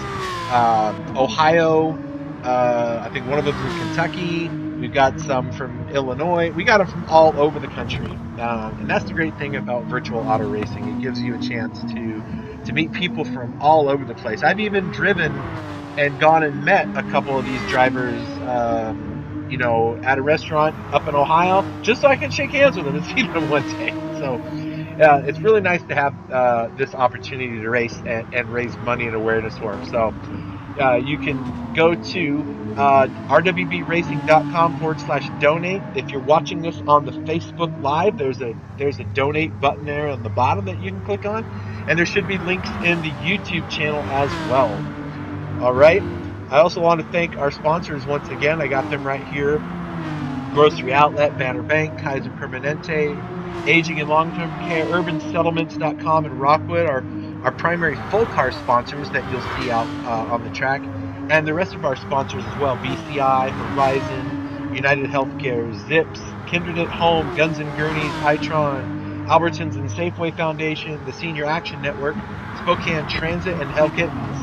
Ohio, I think one of them's in Kentucky. We've got some from Illinois. We got them from all over the country, and that's the great thing about virtual auto racing. It gives you a chance to meet people from all over the place. I've even driven and gone and met a couple of these drivers, at a restaurant up in Ohio, just so I can shake hands with them and see them one day. So it's really nice to have this opportunity to race and raise money and awareness for them. So you can go to rwbracing.com/donate. If you're watching this on the Facebook Live, there's a donate button there on the bottom that you can click on, and there should be links in the YouTube channel as well. All right. I also want to thank our sponsors once again. I got them right here: Grocery Outlet, Banner Bank, Kaiser Permanente, Aging and Long-Term Care, UrbanSettlements.com, and Rockwood are our primary full car sponsors that you'll see out on the track, and the rest of our sponsors as well: BCI, Horizon, United Healthcare, Zips, Kindred at Home, Guns and Gurneys, Itron, Albertsons and Safeway Foundation, the Senior Action Network, Spokane Transit, and Hell Kittens,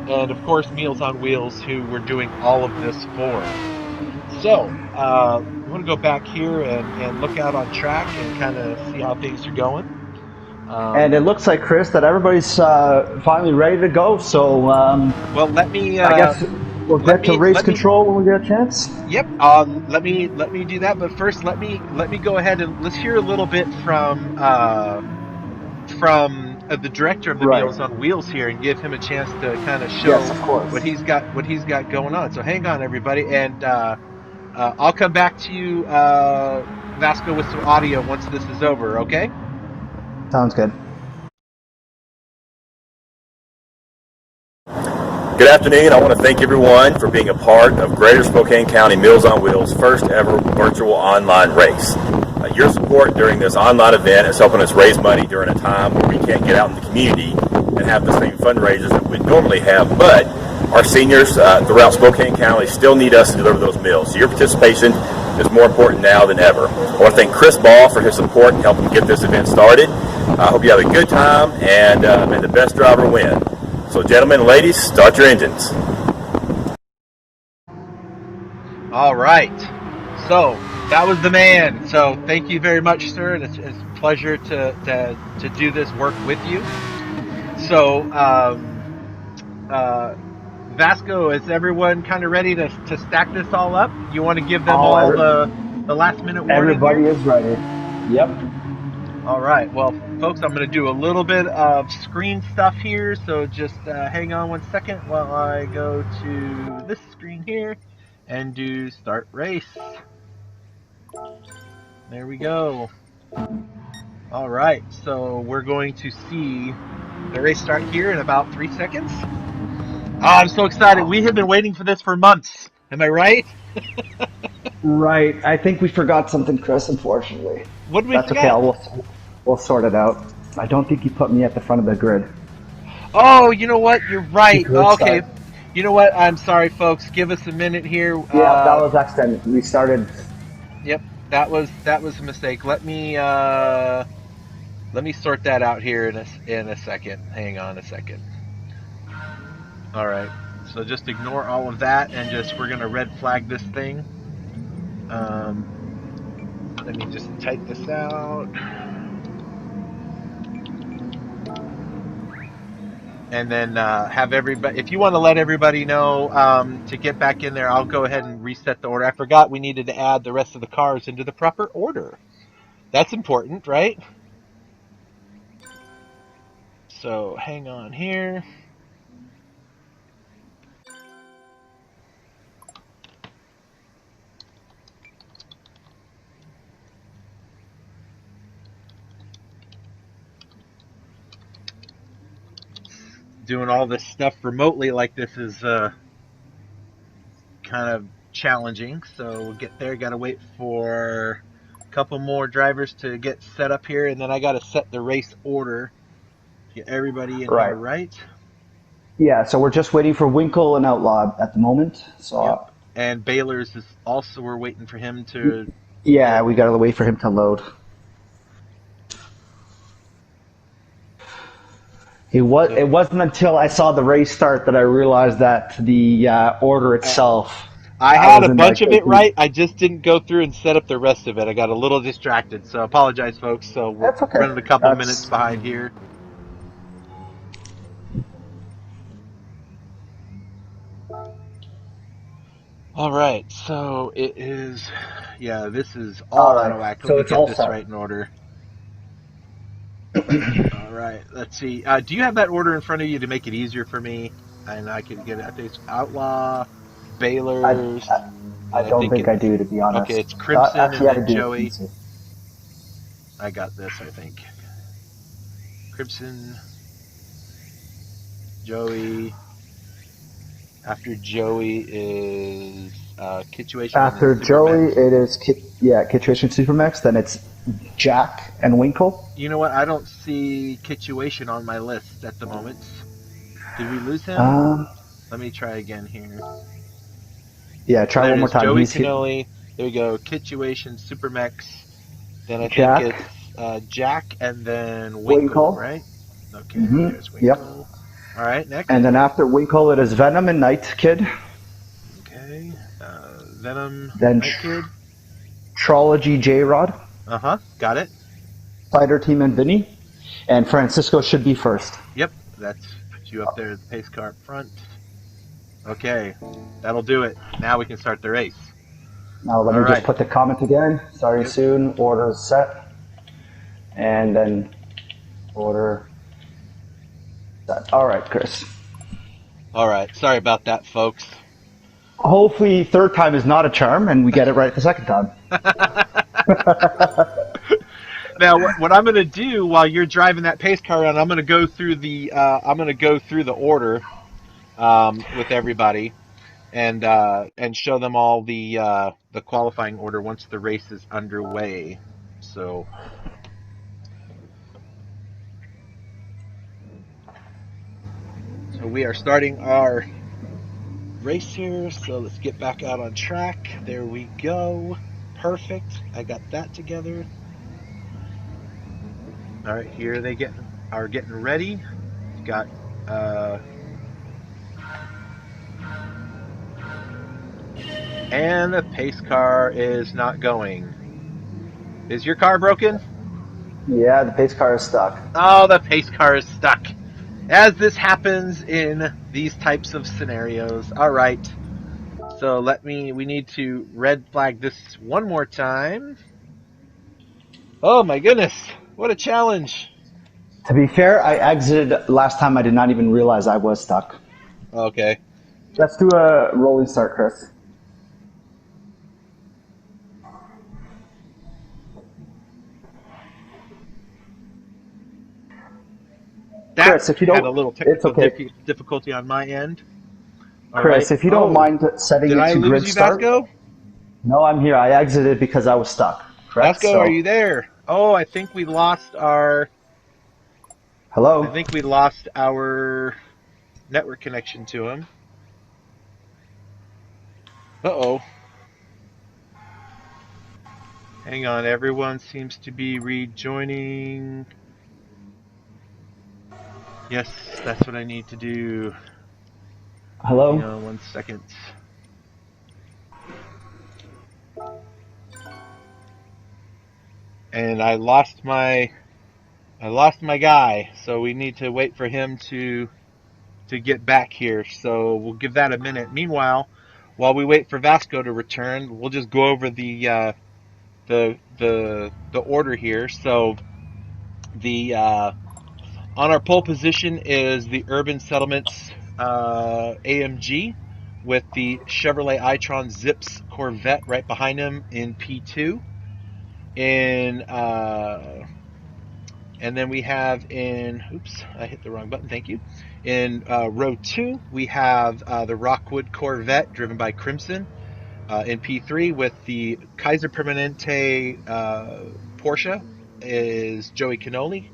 and of course Meals on Wheels, who we're doing all of this for. So we want to go back here and look out on track and kind of see how things are going. And it looks like, Chris, that everybody's finally ready to go. So, well, let me. I guess we'll get to race control when we get a chance. Yep. Let me do that. But first, let me go ahead and let's hear a little bit from the director of the Meals on Wheels here, and give him a chance to kind of show what he's got going on. So hang on, everybody, and I'll come back to you, Vasco, with some audio once this is over. Okay. Sounds good. Good afternoon. I want to thank everyone for being a part of Greater Spokane County Meals on Wheels' first ever virtual online race. Your support during this online event is helping us raise money during a time where we can't get out in the community and have the same fundraisers that we normally have, but our seniors throughout Spokane County still need us to deliver those meals. So your participation is more important now than ever. I want to thank Chris Ball for his support and helping get this event started. I hope you have a good time, and may the best driver win. So gentlemen and ladies, start your engines. All right. So that was the man. So thank you very much, sir. It's a pleasure to do this work with you. So Vasco, is everyone kind of ready to stack this all up? You want to give them all the last minute warning? Everybody is ready. Yep. All right. Well, folks, I'm going to do a little bit of screen stuff here. So just hang on 1 second while I go to this screen here and do start race. There we go. All right. So we're going to see the race start here in about 3 seconds. Oh, I'm so excited. We have been waiting for this for months. Am I right? Right. I think we forgot something, Chris, unfortunately. What did we That's okay. forget? We'll sort it out. I don't think you put me at the front of the grid. Oh, you know what? You're The right. grid Okay. start. You know what? I'm sorry, folks. Give us a minute here. Yeah, that was accident. We started. Yep, that was a mistake. Let me sort that out here in a second. Hang on a second. All right. So just ignore all of that and we're gonna red flag this thing. Let me just type this out. And then have everybody. If you want to let everybody know to get back in there, I'll go ahead and reset the order. I forgot we needed to add the rest of the cars into the proper order. That's important, right? So hang on here. Doing all this stuff remotely like this is kind of challenging. So we'll get there. Got to wait for a couple more drivers to get set up here, and then I got to set the race order. Get everybody in here Right. right. Yeah, so we're just waiting for Winkle and Outlaw at the moment. So. Yep. And Baylor's is also, we're waiting for him to. Yeah, we got to wait for him to load. It wasn't until I saw the race start that I realized that the order itself. I had a bunch of it right. I just didn't go through and set up the rest of it. I got a little distracted, so apologize, folks. So we're okay. running a couple minutes behind here. All right, so it is. Yeah, this is all out of whack. Let me get this right in order. All right, let's see. Do you have that order in front of you to make it easier for me? And I can get it. I think it's Outlaw, Baylor's. I don't think I do, to be honest. Okay, it's Crimson and then Joey. I got this, I think. Crimson, Joey. After Joey is Kittuation. After Joey, it is Kittuation Supermax. Then it's Jack and Winkle. You know what? I don't see Kittuation on my list at the moment. Did we lose him? Let me try again here. Yeah, try one more time. Joey Canoli. There we go. Kittuation Supermax. Then I think it's Jack and then Winkle, right? Okay, there's Winkle. Yep. All right, next. And then after Winkle, it is Venom and Night Kid. Okay. Venom, then Night Kid. Trology J-Rod. Got it. Spider Team and Vinny. And Francisco should be first. Yep, that's you up there, the pace car up front. Okay, that'll do it. Now we can start the race. Now let me just put the comment again. Starting soon, order is set. And then order set. All right, Chris. All right, sorry about that, folks. Hopefully third time is not a charm and we get it right the second time. Now, what I'm going to do while you're driving that pace car around, I'm going to go through the order with everybody and show them all the qualifying order once the race is underway. So we are starting our race here. So let's get back out on track. There we go. Perfect. I got that together. All right, here they are getting ready. Got and the pace car is not going. Is your car broken? Yeah, the pace car is stuck. Oh, the pace car is stuck. As this happens in these types of scenarios. All right. So we need to red flag this one more time. Oh my goodness. What a challenge. To be fair, I exited last time. I did not even realize I was stuck. Okay. Let's do a rolling start, Chris. That Chris, if you had a don't, little it's technical okay. difficulty on my end. All right. Chris, if you don't Oh, mind setting did it I to lose grid you, start. Vasco? No, I'm here. I exited because I was stuck. Correct. Vasco, are So, you there? Oh, I think we lost our. I hello. think we lost our network connection to him. Uh-oh. Hang on, everyone seems to be rejoining. Yes, that's what I need to do. Hang Hello. on 1 second. And I lost my guy, so we need to wait for him to get back here. So we'll give that a minute. Meanwhile, while we wait for Vasco to return, we'll just go over the order here. So the on our pole position is the Urban Settlements AMG with the Chevrolet i-tron Zips Corvette right behind him in P2. In And then we have oops, I hit the wrong button. Thank you. In row 2, we have the Rockwood Corvette driven by Crimson. In P3 with the Kaiser Permanente Porsche is Joey Canoli.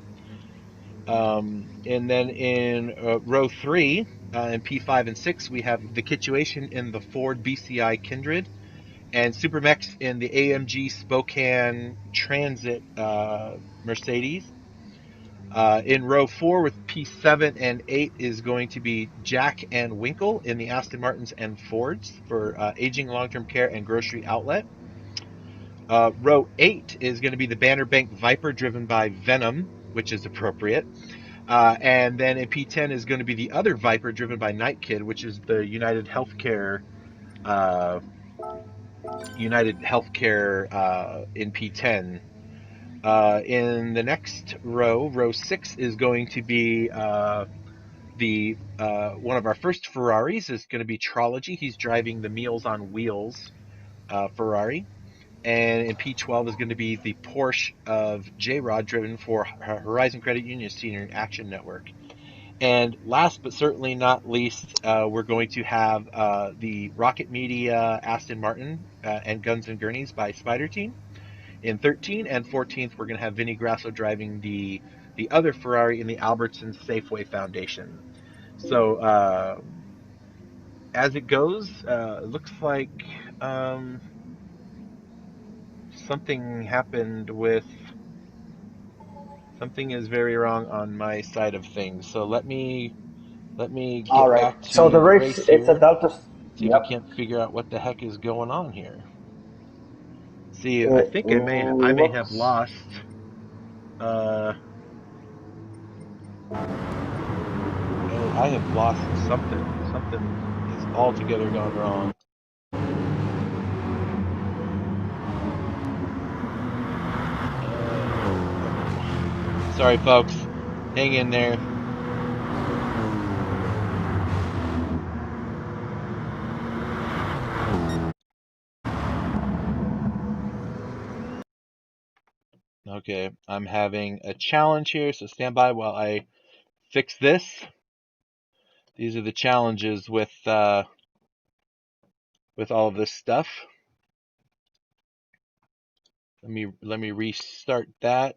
And then in row 3, in P5 and 6, we have the Kituation in the Ford BCI Kindred and Supermex in the AMG Spokane Transit Mercedes. In row 4 with P7 and 8 is going to be Jack and Winkle in the Aston Martins and Fords for aging, long-term care, and grocery outlet. Row 8 is going to be the Banner Bank Viper driven by Venom, which is appropriate. And then in P10 is going to be the other Viper driven by Night Kid, which is the uh, United Healthcare in P10. In the next row 6 is going to be the one of our first Ferraris is going to be Trology. He's driving the Meals on Wheels Ferrari. And in P12 is going to be the Porsche of J-Rod driven for Horizon Credit Union Senior Action Network. And last but certainly not least, we're going to have the Rocket Media Aston Martin and Guns and Gurneys by Spider Team. In 13 and 14th, we're going to have Vinny Grasso driving the other Ferrari in the Albertson Safeway Foundation. So as it goes, it looks like um, something happened with something is very wrong on my side of things. So let me All get right. back So to the the race, race it's here. about to. See if I Yep. can't figure out what the heck is going on here. See, I It think I may have looks. lost. Uh, oh, I have lost something. Something is altogether gone wrong. Oh. Sorry, folks. Hang in there. Okay, I'm having a challenge here, so stand by while I fix this. These are the challenges with all of this stuff. Let me restart that.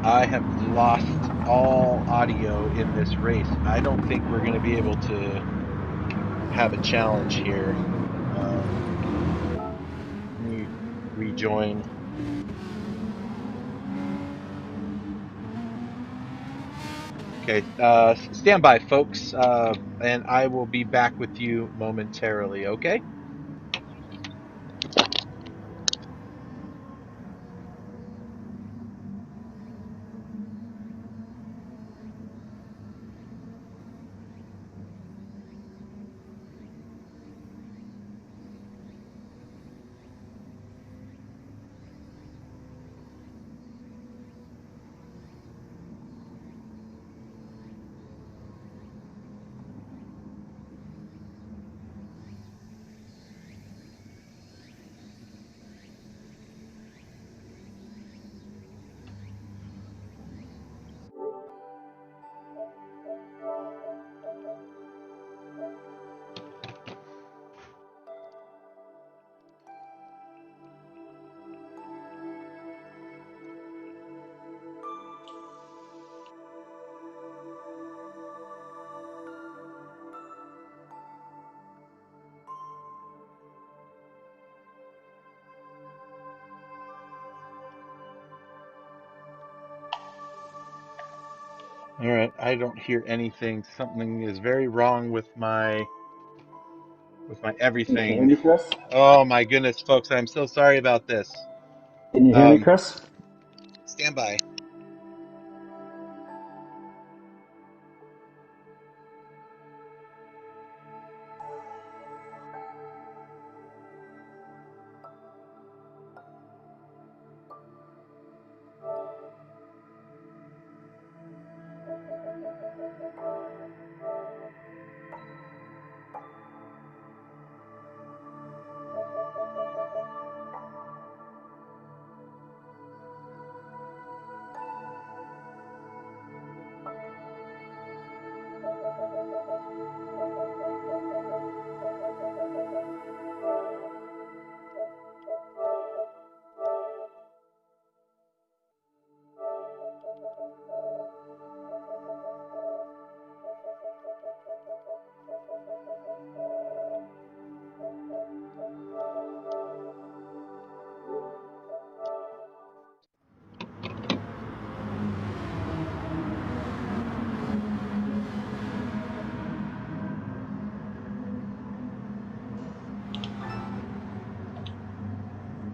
I have lost all audio in this race. I don't think we're going to be able to have a challenge here. Let me rejoin. Okay, stand by, folks, and I will be back with you momentarily, okay? All right, I don't hear anything. Something is very wrong with my Can you hear everything. me, Chris? Oh my goodness, folks, I'm so sorry about this. Can you hear me, Um, Chris? stand by.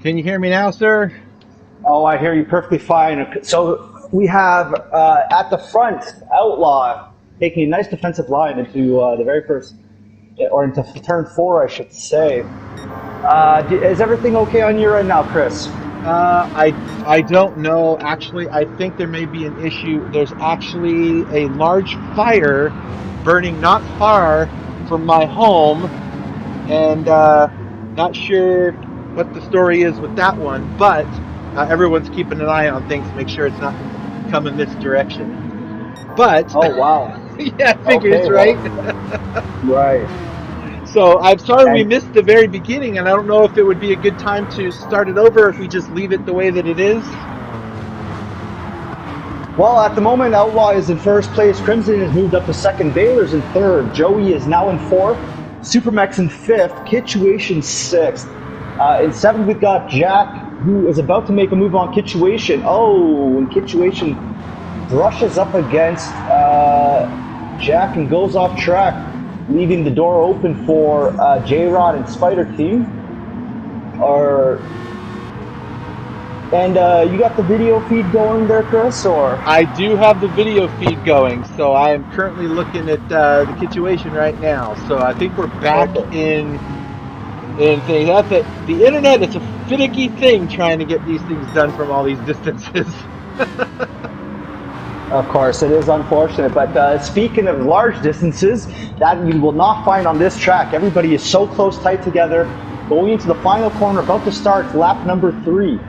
Can you hear me now, sir? Oh, I hear you perfectly fine. So we have at the front Outlaw taking a nice defensive line into the very first, or into turn four, I should say. Is everything okay on your end now, Chris? I don't know. Actually, I think there may be an issue. There's actually a large fire burning not far from my home, and not sure what the story is with that one, but everyone's keeping an eye on things to make sure it's not coming this direction. But Oh, wow. yeah, Okay, figures, well, right? right. So I'm sorry we And missed the very beginning, and I don't know if it would be a good time to start it over if we just leave it the way that it is. well, at the moment, Outlaw is in first place. Crimson has moved up to second. Baylor's in third. Joey is now in fourth. Supermax in fifth. Kituation sixth. In seventh, we've got Jack, who is about to make a move on Kituation. Oh, and Kituation brushes up against Jack and goes off track, leaving the door open for J-Rod and Spider King. And you got the video feed going there, Chris, or? I do have the video feed going, so I am currently looking at the situation right now. So I think we're back Okay. in things. That's it. The internet is a finicky thing trying to get these things done from all these distances. Of course, it is unfortunate, but speaking of large distances, that you will not find on this track. Everybody is so close, tight together. Going into the final corner, about to start lap number 3.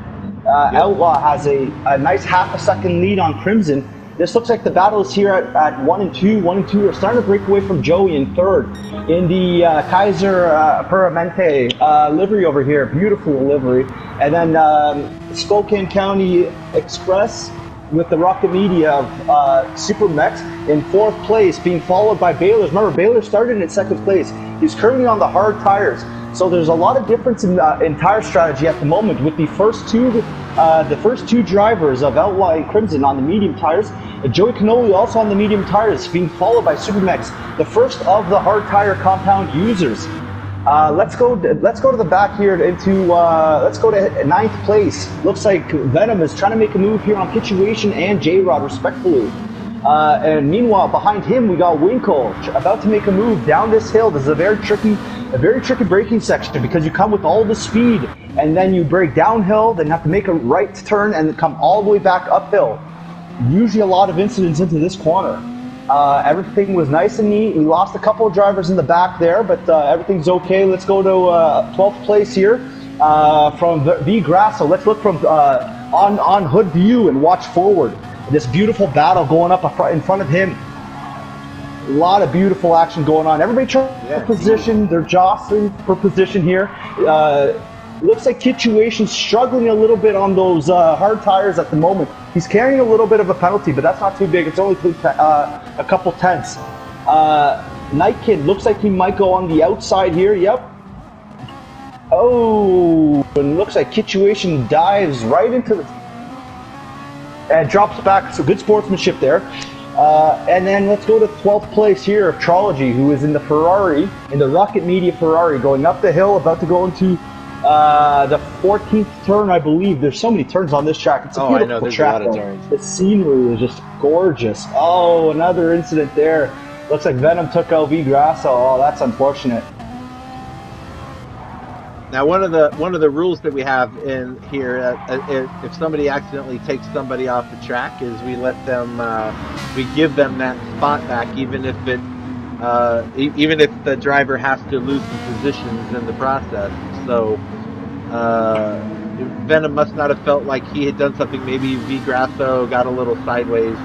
Yep. Outlaw has a nice half a second lead on Crimson. This looks like the battle is here at 1 and 2. 1 and 2 are starting to break away from Joey in third. In the Kaiser Peramente livery over here, beautiful livery. And then Spokane County Express with the Rocket Media of Super Mex in fourth place, being followed by Baylor's. Remember, Baylor started in second place. He's currently on the hard tires. So there's a lot of difference in tire strategy at the moment with the first two drivers of Outlaw and Crimson on the medium tires. Joey Cannoli also on the medium tires, being followed by Supermex, the first of the hard tire compound users. Let's go to the back here let's go to ninth place. Looks like Venom is trying to make a move here on Kituation and J-Rod respectfully. And meanwhile, behind him we got Winkle about to make a move down this hill. This is a very tricky braking section because you come with all the speed and then you brake downhill, then have to make a right turn and come all the way back uphill. Usually a lot of incidents into this corner. Everything was nice and neat. We lost a couple of drivers in the back there, but everything's okay. Let's go to 12th place here from V Grasso. Let's look from on hood view and watch forward. This beautiful battle going up in front of him. A lot of beautiful action going on. Everybody trying for position. They're jostling for position here. Looks like Kituation's struggling a little bit on those hard tires at the moment. He's carrying a little bit of a penalty, but that's not too big. It's only a couple tenths. Night Kid looks like he might go on the outside here. Yep. Oh, and looks like Kituation dives right into the and drops back. So good sportsmanship there. And then let's go to 12th place here of Trology, who is in the Ferrari, in the Rocket Media Ferrari, going up the hill, about to go into the 14th turn, I believe. There's so many turns on this track. It's a beautiful I know, there's track. a lot of turns. The scenery is just gorgeous. Oh, another incident there. Looks like Venom took out V Grasso. Oh, that's unfortunate. Now, one of the rules that we have in here, if somebody accidentally takes somebody off the track, is we let them, we give them that spot back, even if the driver has to lose some positions in the process. So, Venom must not have felt like he had done something. Maybe V Grasso got a little sideways.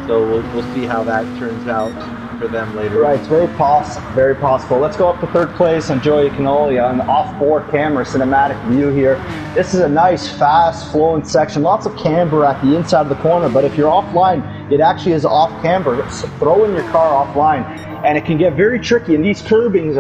So we'll see how that turns out for them later. Right, it's very possible. Let's go up to 3rd place on Joey Cannoli on the off-board camera cinematic view here. This is a nice, fast, flowing section. Lots of camber at the inside of the corner, but if you're offline, it actually is off camber. So throw in your car offline, and it can get very tricky. And these curbings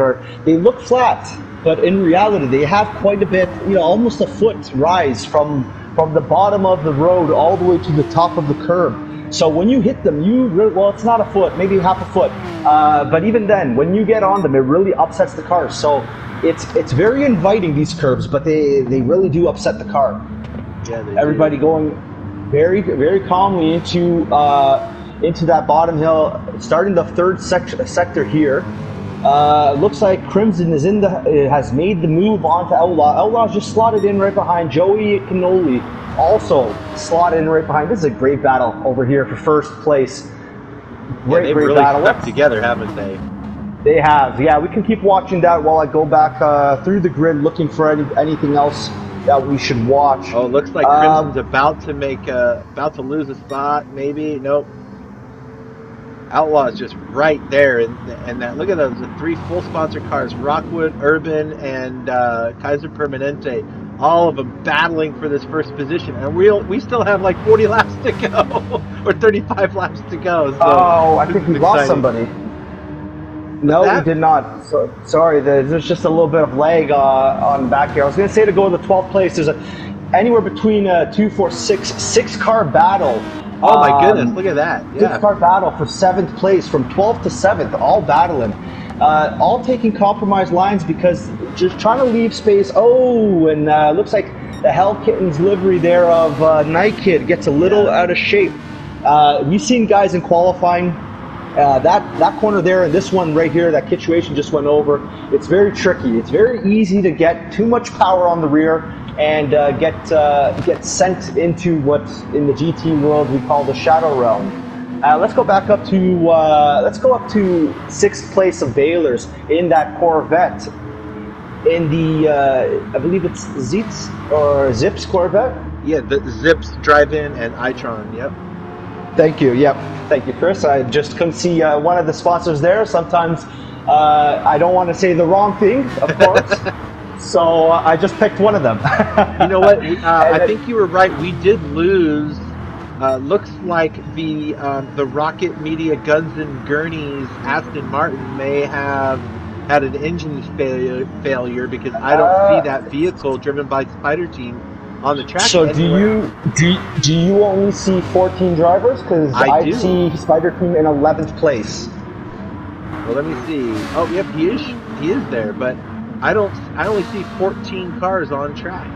they look flat, but in reality, they have quite a bit, almost a foot rise from the bottom of the road all the way to the top of the curb. So when you hit them, it's not a foot, maybe half a foot. But even then, when you get on them, it really upsets the car. So it's very inviting, these curbs, but they really do upset the car. Yeah, everybody going very, very calmly into that bottom hill, starting the 3rd sector here. Looks like Crimson has made the move onto Outlaw. Outlaw's just slotted in right behind Joey Cannoli. Also slotted in right behind. This is a great battle over here for 1st place. They've really battle. Stuck together, haven't they? They have. Yeah, we can keep watching that while I go back through the grid looking for anything else that we should watch. Oh, it looks like Crimson's about to lose a spot. Maybe. Nope. Outlaw is just right there, and that, look at those, the 3 full sponsor cars: Rockwood, Urban, and Kaiser Permanente. All of them battling for this 1st position, and we still have like 40 laps to go, or 35 laps to go. So I think we lost somebody. No, we did not. So, sorry, there's just a little bit of lag on back here. I was going to say, to go to the 12th place, there's anywhere between 2, 4, 6-car battle. Oh my goodness, look at that. Yeah. 6-car battle for 7th place, from 12th to 7th, all battling. All taking compromised lines because just trying to leave space. Oh, and looks like the Hell Kittens livery there of Night Kid gets a little out of shape. We've seen guys in qualifying, that corner there and this one right here, that situation just went over. It's very tricky. It's very easy to get too much power on the rear and get sent into what in the GT world we call the shadow realm. Let's go back up to 6th place of Baylor's in that Corvette, in the I believe it's Zips Corvette. Yeah, the Zips drive-in and iTron. Yep. Thank you. Yep. Thank you, Chris. I just couldn't see one of the sponsors there. Sometimes I don't want to say the wrong thing, of course. So I just picked one of them. You know what? I think you were right. We did lose. Looks like the Rocket Media Guns and Gurneys Aston Martin may have had an engine failure because I don't see that vehicle driven by Spider Team on the track. So anywhere. do you only see 14 drivers? Because I see Spider Team in 11th place. Well, let me see. Oh, yep, he is there, but I only see 14 cars on track.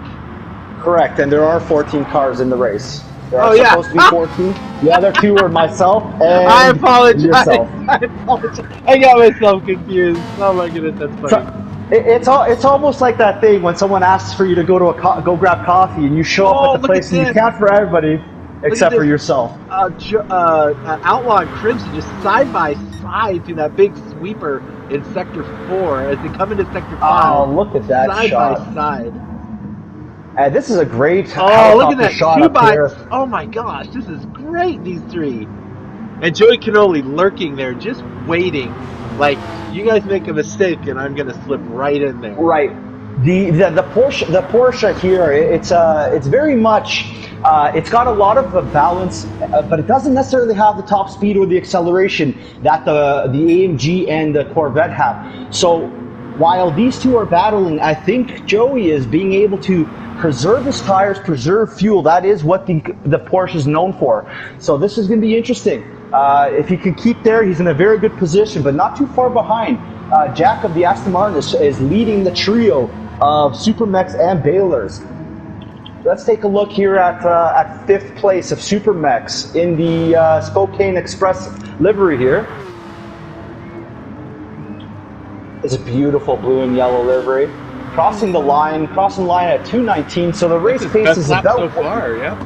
Correct, and there are 14 cars in the race. There are yeah. supposed to be 14. The other 2 are myself and I apologize. yourself. I got myself confused. Oh my goodness, that's funny. So, it's almost like that thing when someone asks for you to go to go grab coffee and you show up at the place and you count for everybody except for yourself. Outlaw and Crimson just side by side through that big sweeper in Sector 4 as they come into Sector 5. Oh, look at that shot. Side by side. This is a great look at that shot 2 up here. Oh my gosh, this is great, these 3. And Joey Cannoli lurking there, just waiting. Like, you guys make a mistake and I'm going to slip right in there. Right. The Porsche here, it's very much, it's got a lot of balance, but it doesn't necessarily have the top speed or the acceleration that the AMG and the Corvette have. So while these 2 are battling, I think Joey is being able to preserve his tires, preserve fuel. That is what the Porsche is known for. So this is going to be interesting. If he can keep there, he's in a very good position, but not too far behind. Jack of the Aston Martin is leading the trio of Supermex and Baylors. Let's take a look here at fifth place of Supermex in the Spokane Express livery here. It's a beautiful blue and yellow livery. Crossing line at 2:19. So the race pace is about so far. Yep.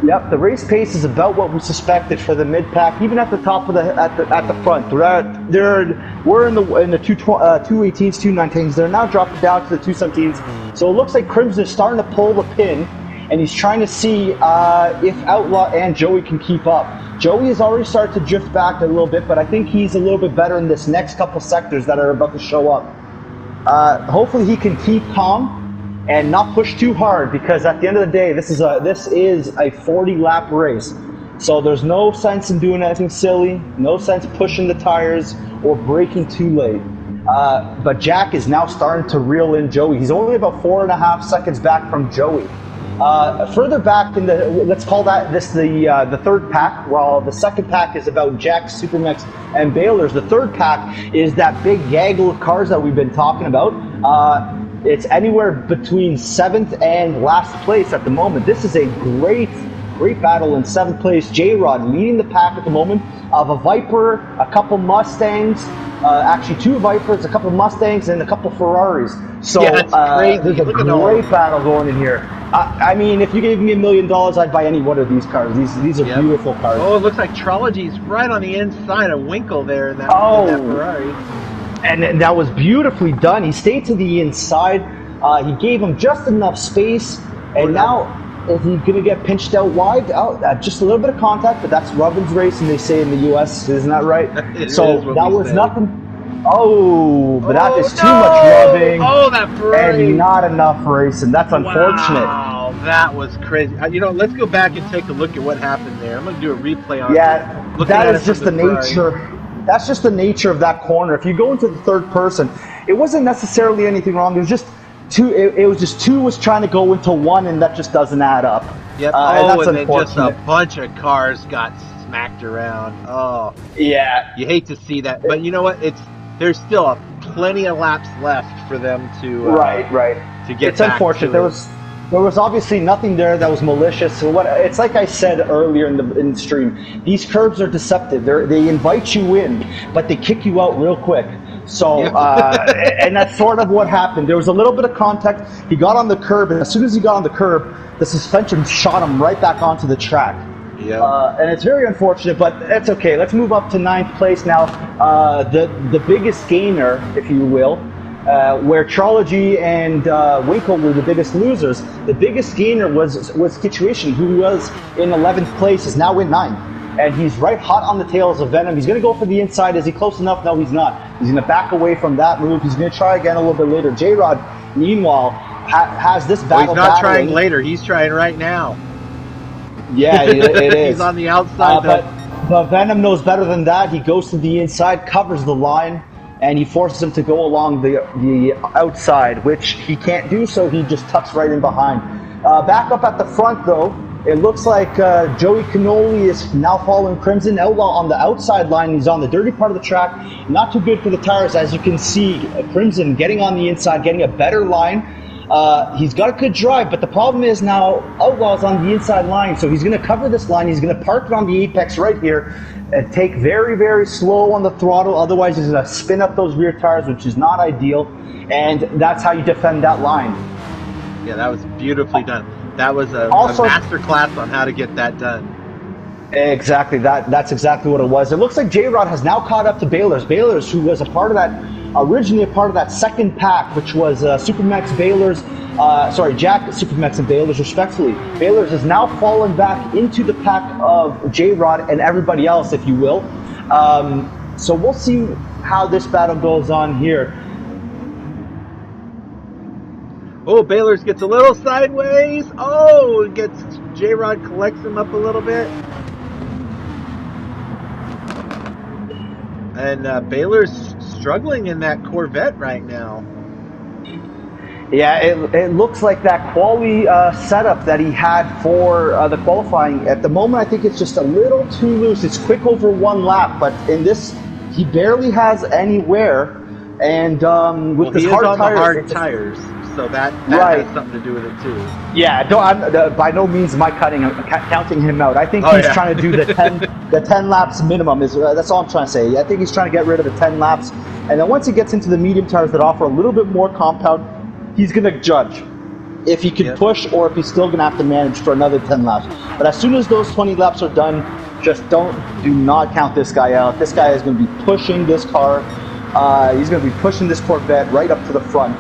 Yep, the race pace is about what we suspected for the mid pack, even at the top of at the front. We're in the 218s, 219s. They're now dropping down to the 217s. So it looks like Crimson is starting to pull the pin, and he's trying to see if Outlaw and Joey can keep up. Joey has already started to drift back a little bit, but I think he's a little bit better in this next couple sectors that are about to show up. Hopefully he can keep calm and not push too hard, because at the end of the day, this is a 40-lap race. So there's no sense in doing anything silly, no sense pushing the tires or braking too late. But Jack is now starting to reel in Joey. He's only about 4.5 seconds back from Joey. Further back in let's call the third pack. While the second pack is about Jack, Supermex, and Baylors, the third pack is that big gaggle of cars that we've been talking about. It's anywhere between 7th and last place at the moment. This is a great battle in 7th place. J-Rod leading the pack at the moment of a Viper, a couple Mustangs, actually 2 Vipers, a couple Mustangs, and a couple Ferraris. So yeah, it's crazy. There's a great battle going in here. I mean, if you gave me $1 million, I'd buy any one of these cars. These are beautiful cars. Oh, it looks like Trology's right on the inside of Winkle there in that Ferrari. And that was beautifully done. He stayed to the inside. He gave him just enough space. And now, is he going to get pinched out wide? Just a little bit of contact, but that's Robin's racing, they say in the U.S. Isn't that right? So that was nothing. Oh, but that is too much rubbing. Oh, that Ferrari. And not enough racing. That's unfortunate. Wow, that was crazy. Let's go back and take a look at what happened there. I'm going to do a replay on it. That is just the nature. That's just the nature of that corner. If you go into the third person, it wasn't necessarily anything wrong. It was just two. It was just two was trying to go into one, and that just doesn't add up. Yep. And then just a bunch of cars got smacked around. Oh. Yeah. You hate to see that, but you know what? There's still plenty of laps left for them to right to get. It's unfortunate. There was obviously nothing there that was malicious. So it's like I said earlier in the stream. These curbs are deceptive. They invite you in, but they kick you out real quick. So and that's sort of what happened. There was a little bit of contact. He got on the curb, and as soon as he got on the curb, the suspension shot him right back onto the track. Yeah. And it's very unfortunate, but that's okay. Let's move up to 9th place now. The biggest gainer, if you will, where Trology and Winkle were the biggest losers. The biggest gainer was Situation, who was in 11th place, is now in 9th. And he's right hot on the tails of Venom. He's going to go for the inside. Is he close enough? No, he's not. He's going to back away from that move. He's going to try again a little bit later. J-Rod, meanwhile, has this battle. He's not trying later. He's trying right now. Yeah, it is. He's on the outside. But Venom knows better than that. He goes to the inside, covers the line, and he forces him to go along the outside, which he can't do, so he just tucks right in behind. Back up at the front, though, it looks like Joey Cannoli is now following Crimson. Outlaw on the outside line. He's on the dirty part of the track. Not too good for the tires, as you can see. Crimson getting on the inside, getting a better line. He's got a good drive, but the problem is now Outlaw's on the inside line, so he's going to cover this line. He's going to park it on the apex right here and take very, very slow on the throttle. Otherwise, he's going to spin up those rear tires, which is not ideal, and that's how you defend that line. Yeah, that was beautifully done. That was a master class on how to get that done. Exactly. That's exactly what it was. It looks like J-Rod has now caught up to Baylors. Baylors, who was originally a part of that second pack, which was Supermex, Baylors, Jack, Supermex, and Baylors, respectfully. Baylors has now fallen back into the pack of J-Rod and everybody else, if you will. So we'll see how this battle goes on here. Oh, Baylors gets a little sideways. Oh, J-Rod collects him up a little bit. And Baylor's struggling in that Corvette right now. Yeah, it looks like that quality setup that he had for the qualifying. At the moment, I think it's just a little too loose. It's quick over one lap, but in this, he barely has any wear. And with this he is hard on tire, the hard tires, so that right. has something to do with it too. Yeah, by no means am I counting him out. I think he's trying to do the 10 laps minimum. That's all I'm trying to say. I think he's trying to get rid of the 10 laps, and then once he gets into the medium tires that offer a little bit more compound, he's going to judge if he can push or if he's still going to have to manage for another 10 laps. But as soon as those 20 laps are done, just do not count this guy out. This guy is going to be pushing this car. He's going to be pushing this Corvette right up to the front.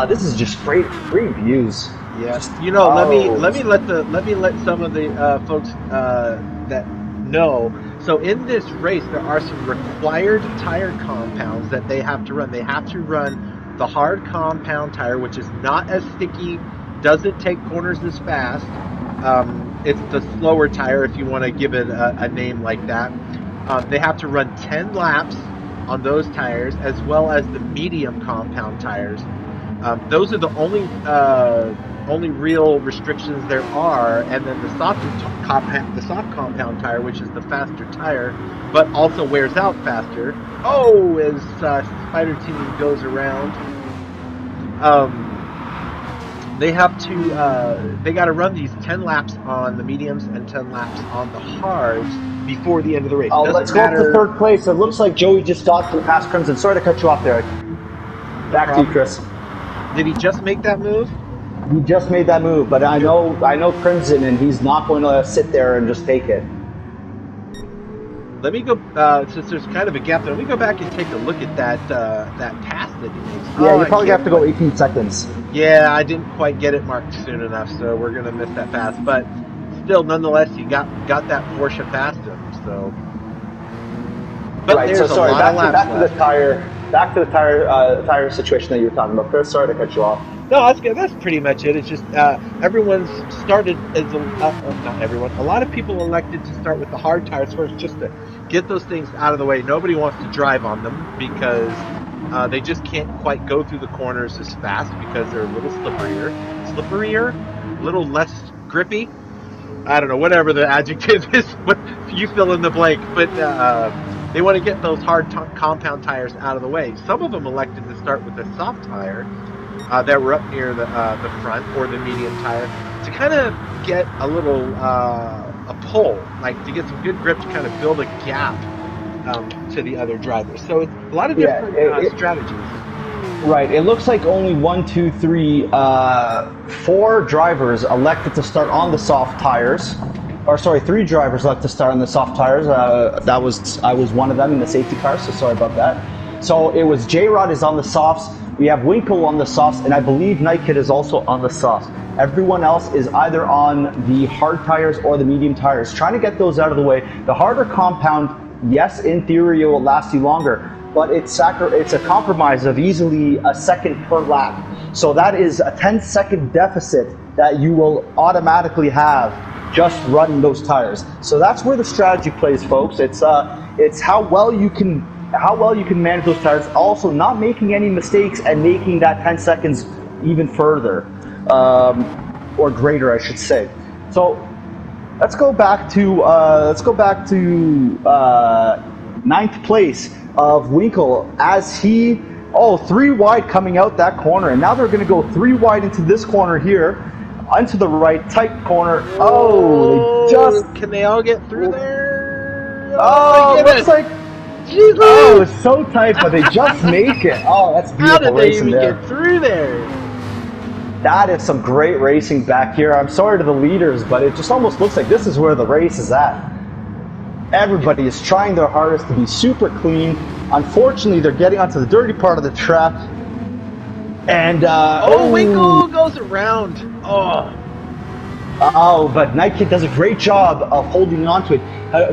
This is just great views. Yes, let me let some of the folks that know. So in this race, there are some required tire compounds that they have to run. They have to run the hard compound tire, which is not as sticky, doesn't take corners as fast. It's the slower tire, if you want to give it a name like that. They have to run 10 laps on those tires, as well as the medium compound tires. Those are the only real restrictions there are. And then the soft compound tire, which is the faster tire, but also wears out faster. Oh, as Spider Team goes around, they have to they got to run these 10 laps on the mediums and 10 laps on the hards before the end of the race. Let's go up to third place. It looks like Joey just got past Crimson. Sorry to cut you off there. Back to you, Chris. Did he just make that move? He just made that move, but I know Crimson, and he's not going to sit there and just take it. Let me go, since there's kind of a gap there, let me go back and take a look at that pass that he makes. Yeah, you probably have to go 18 seconds. Yeah, I didn't quite get it marked soon enough, so we're going to miss that pass. But still, nonetheless, he got that Porsche past him, so. But right, so sorry, back to the tire situation that you were talking about. Chris, sorry to cut you off. No, that's good. That's pretty much it. It's just everyone's started as not everyone. A lot of people elected to start with the hard tires first, just to get those things out of the way. Nobody wants to drive on them because they just can't quite go through the corners as fast because they're a little slipperier, a little less grippy. I don't know, whatever the adjective is, but you fill in the blank. But they want to get those hard compound tires out of the way. Some of them elected to start with a soft tire that were up near the front, or the medium tire, to kind of get a little a pull, like to get some good grip to kind of build a gap to the other drivers. So it's a lot of different strategies. Right. It looks like only 1, 2, 3, 4 drivers elected to start on the soft tires. Or sorry, 3 drivers elected to start on the soft tires. I was one of them in the safety car, so sorry about that. So it was J-Rod is on the softs. We have Winkle on the softs, and I believe Night Kid is also on the softs. Everyone else is either on the hard tires or the medium tires. Trying to get those out of the way. The harder compound, yes, in theory it will last you longer, but it's a compromise of easily a second per lap. So that is a 10-second deficit that you will automatically have just running those tires. So that's where the strategy plays, folks. It's how well you can manage those tires, also not making any mistakes and making that 10 seconds even further, or greater, I should say. So let's go back to 9th place of Winkle as he 3 wide coming out that corner, and now they're going to go 3 wide into this corner here, onto the right tight corner. Can they all get through there? Looks like. Jesus. Oh, it's so tight, but they just make it. Oh, that's beautiful. How did they racing even there. get through there? That is some great racing back here. I'm sorry to the leaders, but it just almost looks like this is where the race is at. Everybody is trying their hardest to be super clean. Unfortunately, they're getting onto the dirty part of the track. And Winkle goes around. But Night Kid does a great job of holding on to it.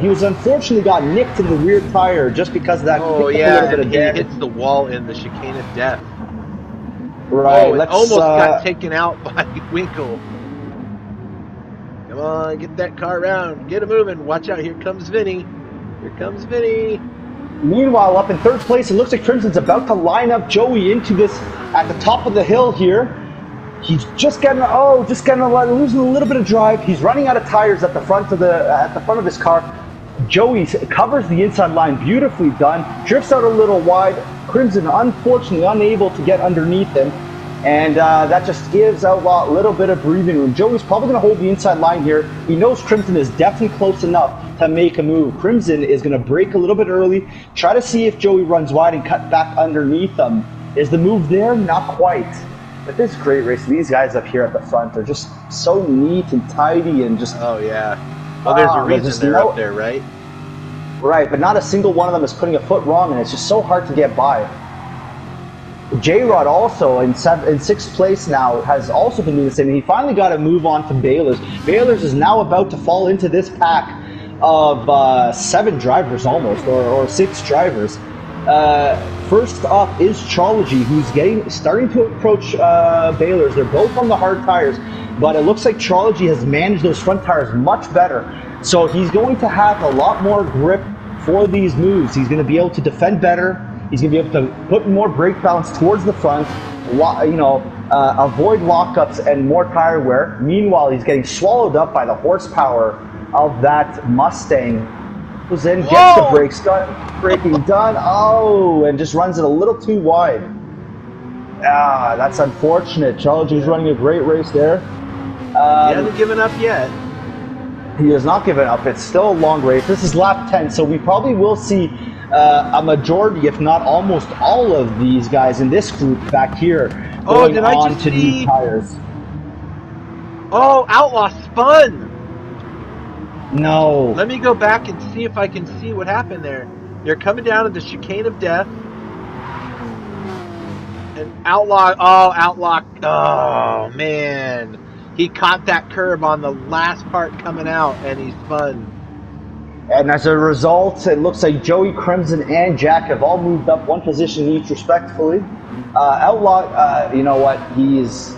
He was unfortunately got nicked in the rear tire just because of that. He hits the wall in the chicane of death. Right. It almost got taken out by Winkle. Come on, get that car around. Get it moving. Watch out. Here comes Vinny. Meanwhile, up in 3rd place, it looks like Crimson's about to line up Joey into this at the top of the hill here. He's just getting losing a little bit of drive. He's running out of tires at the front of his car. Joey covers the inside line, beautifully done. Drifts out a little wide. Crimson, unfortunately, unable to get underneath him, and that just gives Outlaw a little bit of breathing room. Joey's probably going to hold the inside line here. He knows Crimson is definitely close enough to make a move. Crimson is going to brake a little bit early, try to see if Joey runs wide and cut back underneath him. Is the move there? Not quite. But this is great race. These guys up here at the front are just so neat and tidy and just... Oh, yeah. Well, there's a reason they're up there, right? Right, but not a single one of them is putting a foot wrong, and it's just so hard to get by. J-Rod also in 6th place now has also been doing the same. He finally got a move on to Baylor's. Baylor's is now about to fall into this pack of 7 drivers almost, or 6 drivers. First up is Trology, who's starting to approach Baylor's. They're both on the hard tires, but it looks like Trology has managed those front tires much better. So he's going to have a lot more grip for these moves. He's going to be able to defend better. He's going to be able to put more brake balance towards the front, avoid lockups and more tire wear. Meanwhile, he's getting swallowed up by the horsepower of that Mustang. Goes in, gets the brakes done, braking done, and just runs it a little too wide. That's unfortunate. Trology's running a great race there. He hasn't given up yet. He has not given up. It's still a long race. This is lap 10, so we probably will see a majority, if not almost all of these guys in this group back here going on to new tires. Oh, Outlaw spun! No. Let me go back and see if I can see what happened there. They're coming down to the chicane of death. And Outlaw, oh man. He caught that curb on the last part coming out, and he spun. And as a result, it looks like Joey, Crimson, and Jack have all moved up 1 position each, respectively. Outlaw, you know what? He's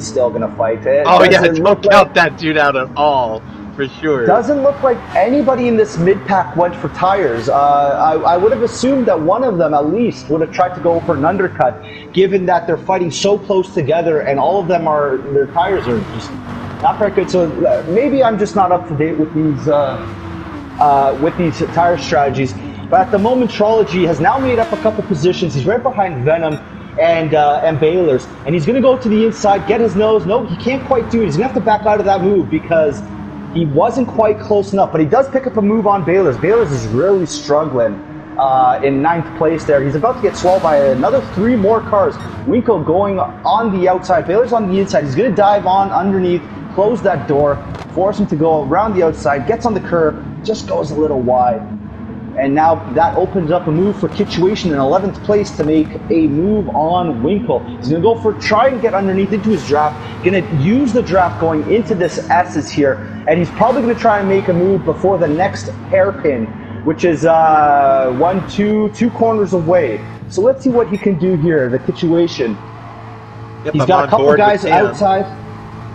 still gonna fight. Don't count that dude out at all, for sure. Doesn't look like anybody in this mid-pack went for tires. I would have assumed that one of them, at least, would have tried to go for an undercut, given that they're fighting so close together, and all of them their tires are just not very good. So maybe I'm just not up to date with these tire strategies. But at the moment, Trology has now made up a couple positions. He's right behind Venom and Baylor's, and he's going to go to the inside, get his nose. No, he can't quite do it. He's going to have to back out of that move because he wasn't quite close enough. But he does pick up a move on Baylor's. Baylor's is really struggling in 9th place there. He's about to get swallowed by another 3 more cars. Winkle going on the outside. Baylor's on the inside. He's going to dive on underneath, close that door, force him to go around the outside, gets on the curb, just goes a little wide. And now that opens up a move for Kitchuation in 11th place to make a move on Winkle. He's going to go for try and get underneath into his draft. Going to use the draft going into this S's here. And he's probably going to try and make a move before the next hairpin, which is 2 corners away. So let's see what he can do here, the Kitchuation. Yep, he's got a couple guys outside.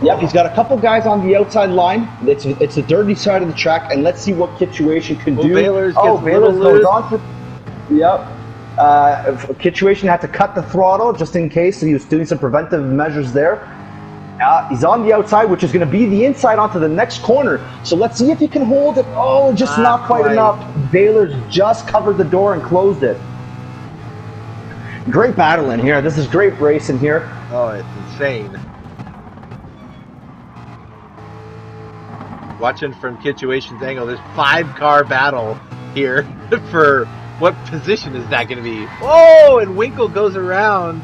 Yep, he's got a couple guys on the outside line. It's the dirty side of the track, and let's see what Kitchuation can do. Baylor's goes on to... Yep. Kitchuation had to cut the throttle just in case, so he was doing some preventive measures there. He's on the outside, which is going to be the inside onto the next corner. So let's see if he can hold it. Oh, just not quite enough. Baylor's just covered the door and closed it. Great battle in here. This is great racing here. Oh, it's insane. Watching from Kitchuation's angle, there's 5-car battle here for what position is that going to be? Oh, and Winkle goes around.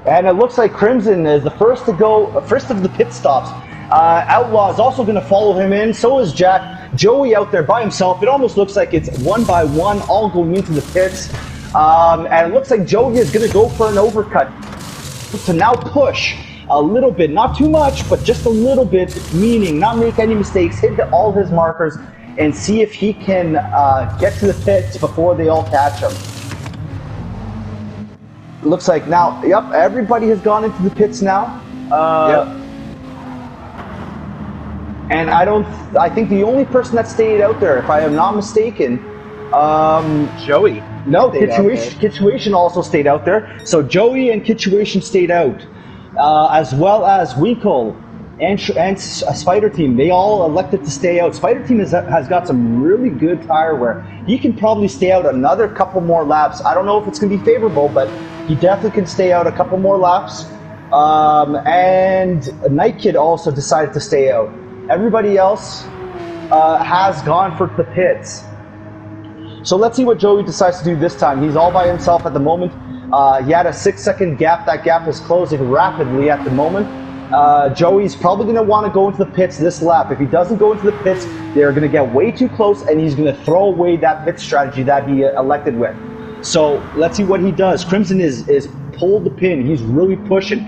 And it looks like Crimson is the first of the pit stops. Outlaw is also going to follow him in. So is Jack. Joey out there by himself. It almost looks like it's 1 by 1, all going into the pits. And it looks like Joey is going to go for an overcut to now push a little bit, not too much, but just a little bit, meaning not make any mistakes, hit all his markers, and see if he can get to the pits before they all catch him. Looks like now, yep, everybody has gone into the pits now. Yep. And I think the only person that stayed out there, if I am not mistaken, Joey. No, Kitchuation also stayed out there. So Joey and Kitchuation stayed out. as well as Winkle and Spider Team. They all elected to stay out. Spider Team has got some really good tire wear. He can probably stay out another couple more laps. I don't know if it's going to be favorable, but he definitely can stay out a couple more laps. And Night Kid also decided to stay out. Everybody else has gone for the pits. So let's see what Joey decides to do this time. He's all by himself at the moment. He had a 6-second gap. That gap is closing rapidly at the moment. Joey's probably going to want to go into the pits this lap. If he doesn't go into the pits, they're going to get way too close, and he's going to throw away that pit strategy that he elected with. So let's see what he does. Crimson is pulled the pin. He's really pushing.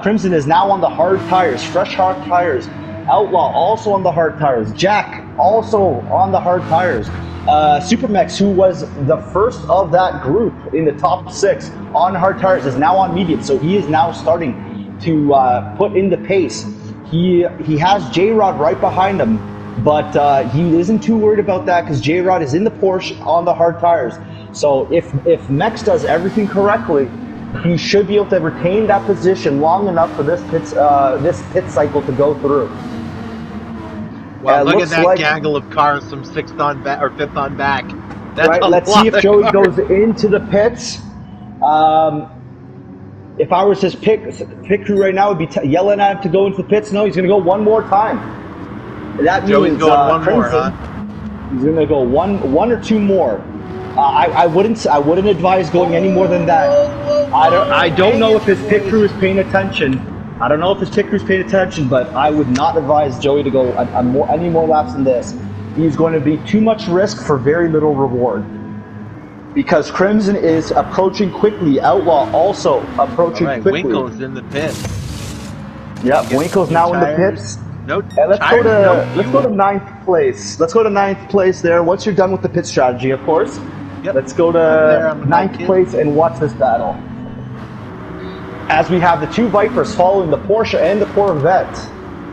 Crimson is now on the hard tires, fresh hard tires. Outlaw also on the hard tires. Jack also on the hard tires. Supermex, who was the first of that group in the top 6 on hard tires, is now on medium. So he is now starting to put in the pace. He has J-Rod right behind him, but he isn't too worried about that because J-Rod is in the Porsche on the hard tires. So if Mex does everything correctly, he should be able to retain that position long enough for this pit cycle to go through. Wow, look at that gaggle of cars from 6th on back or 5th on back. That's right, let's see if Joey goes into the pits. If I was his pit crew right now, would be yelling at him to go into the pits. No, he's going to go one more time. That Joey's means going one Crimson, more, huh? He's going to go one or two more. I wouldn't advise going any more than that. I don't know if his pit crew is paying attention. I don't know if his pit crew is paying attention, but I would not advise Joey to go any more laps than this. He's going to be too much risk for very little reward. Because Crimson is approaching quickly. Outlaw also approaching quickly. Winkle's in the pits. Yep, Winkle's now in the pits. No, and let's go to 9th place. Let's go to 9th place there. Once you're done with the pit strategy, of course. Yep. Let's go to 9th place and watch this battle. As we have the two Vipers following the Porsche and the Corvette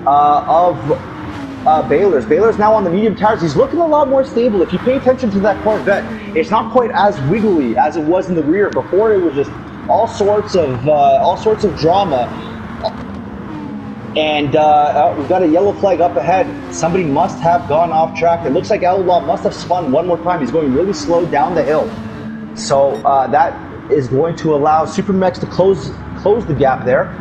of Baylor's. Baylor's now on the medium tires. He's looking a lot more stable. If you pay attention to that Corvette, it's not quite as wiggly as it was in the rear. Before, it was just all sorts of drama. And we've got a yellow flag up ahead. Somebody must have gone off track. It looks like Outlaw must have spun one more time. He's going really slow down the hill. So that is going to allow Supermex to close the gap there.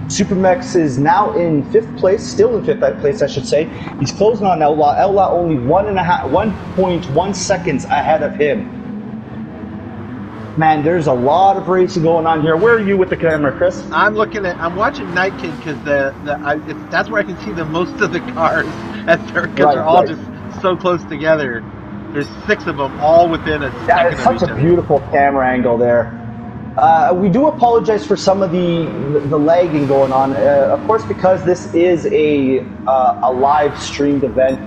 Supermex is now in 5th place, still in 5th place, I should say. He's closing on Outlaw. Outlaw only 1.1 seconds ahead of him. Man, there's a lot of racing going on here. Where are you with the camera, Chris? I'm watching Night Kid because that's where I can see the most of the cars because they're all just so close together. There's 6 of them all within a second. That is such a beautiful camera angle there. We do apologize for some of the lagging going on. Of course, because this is a live streamed event,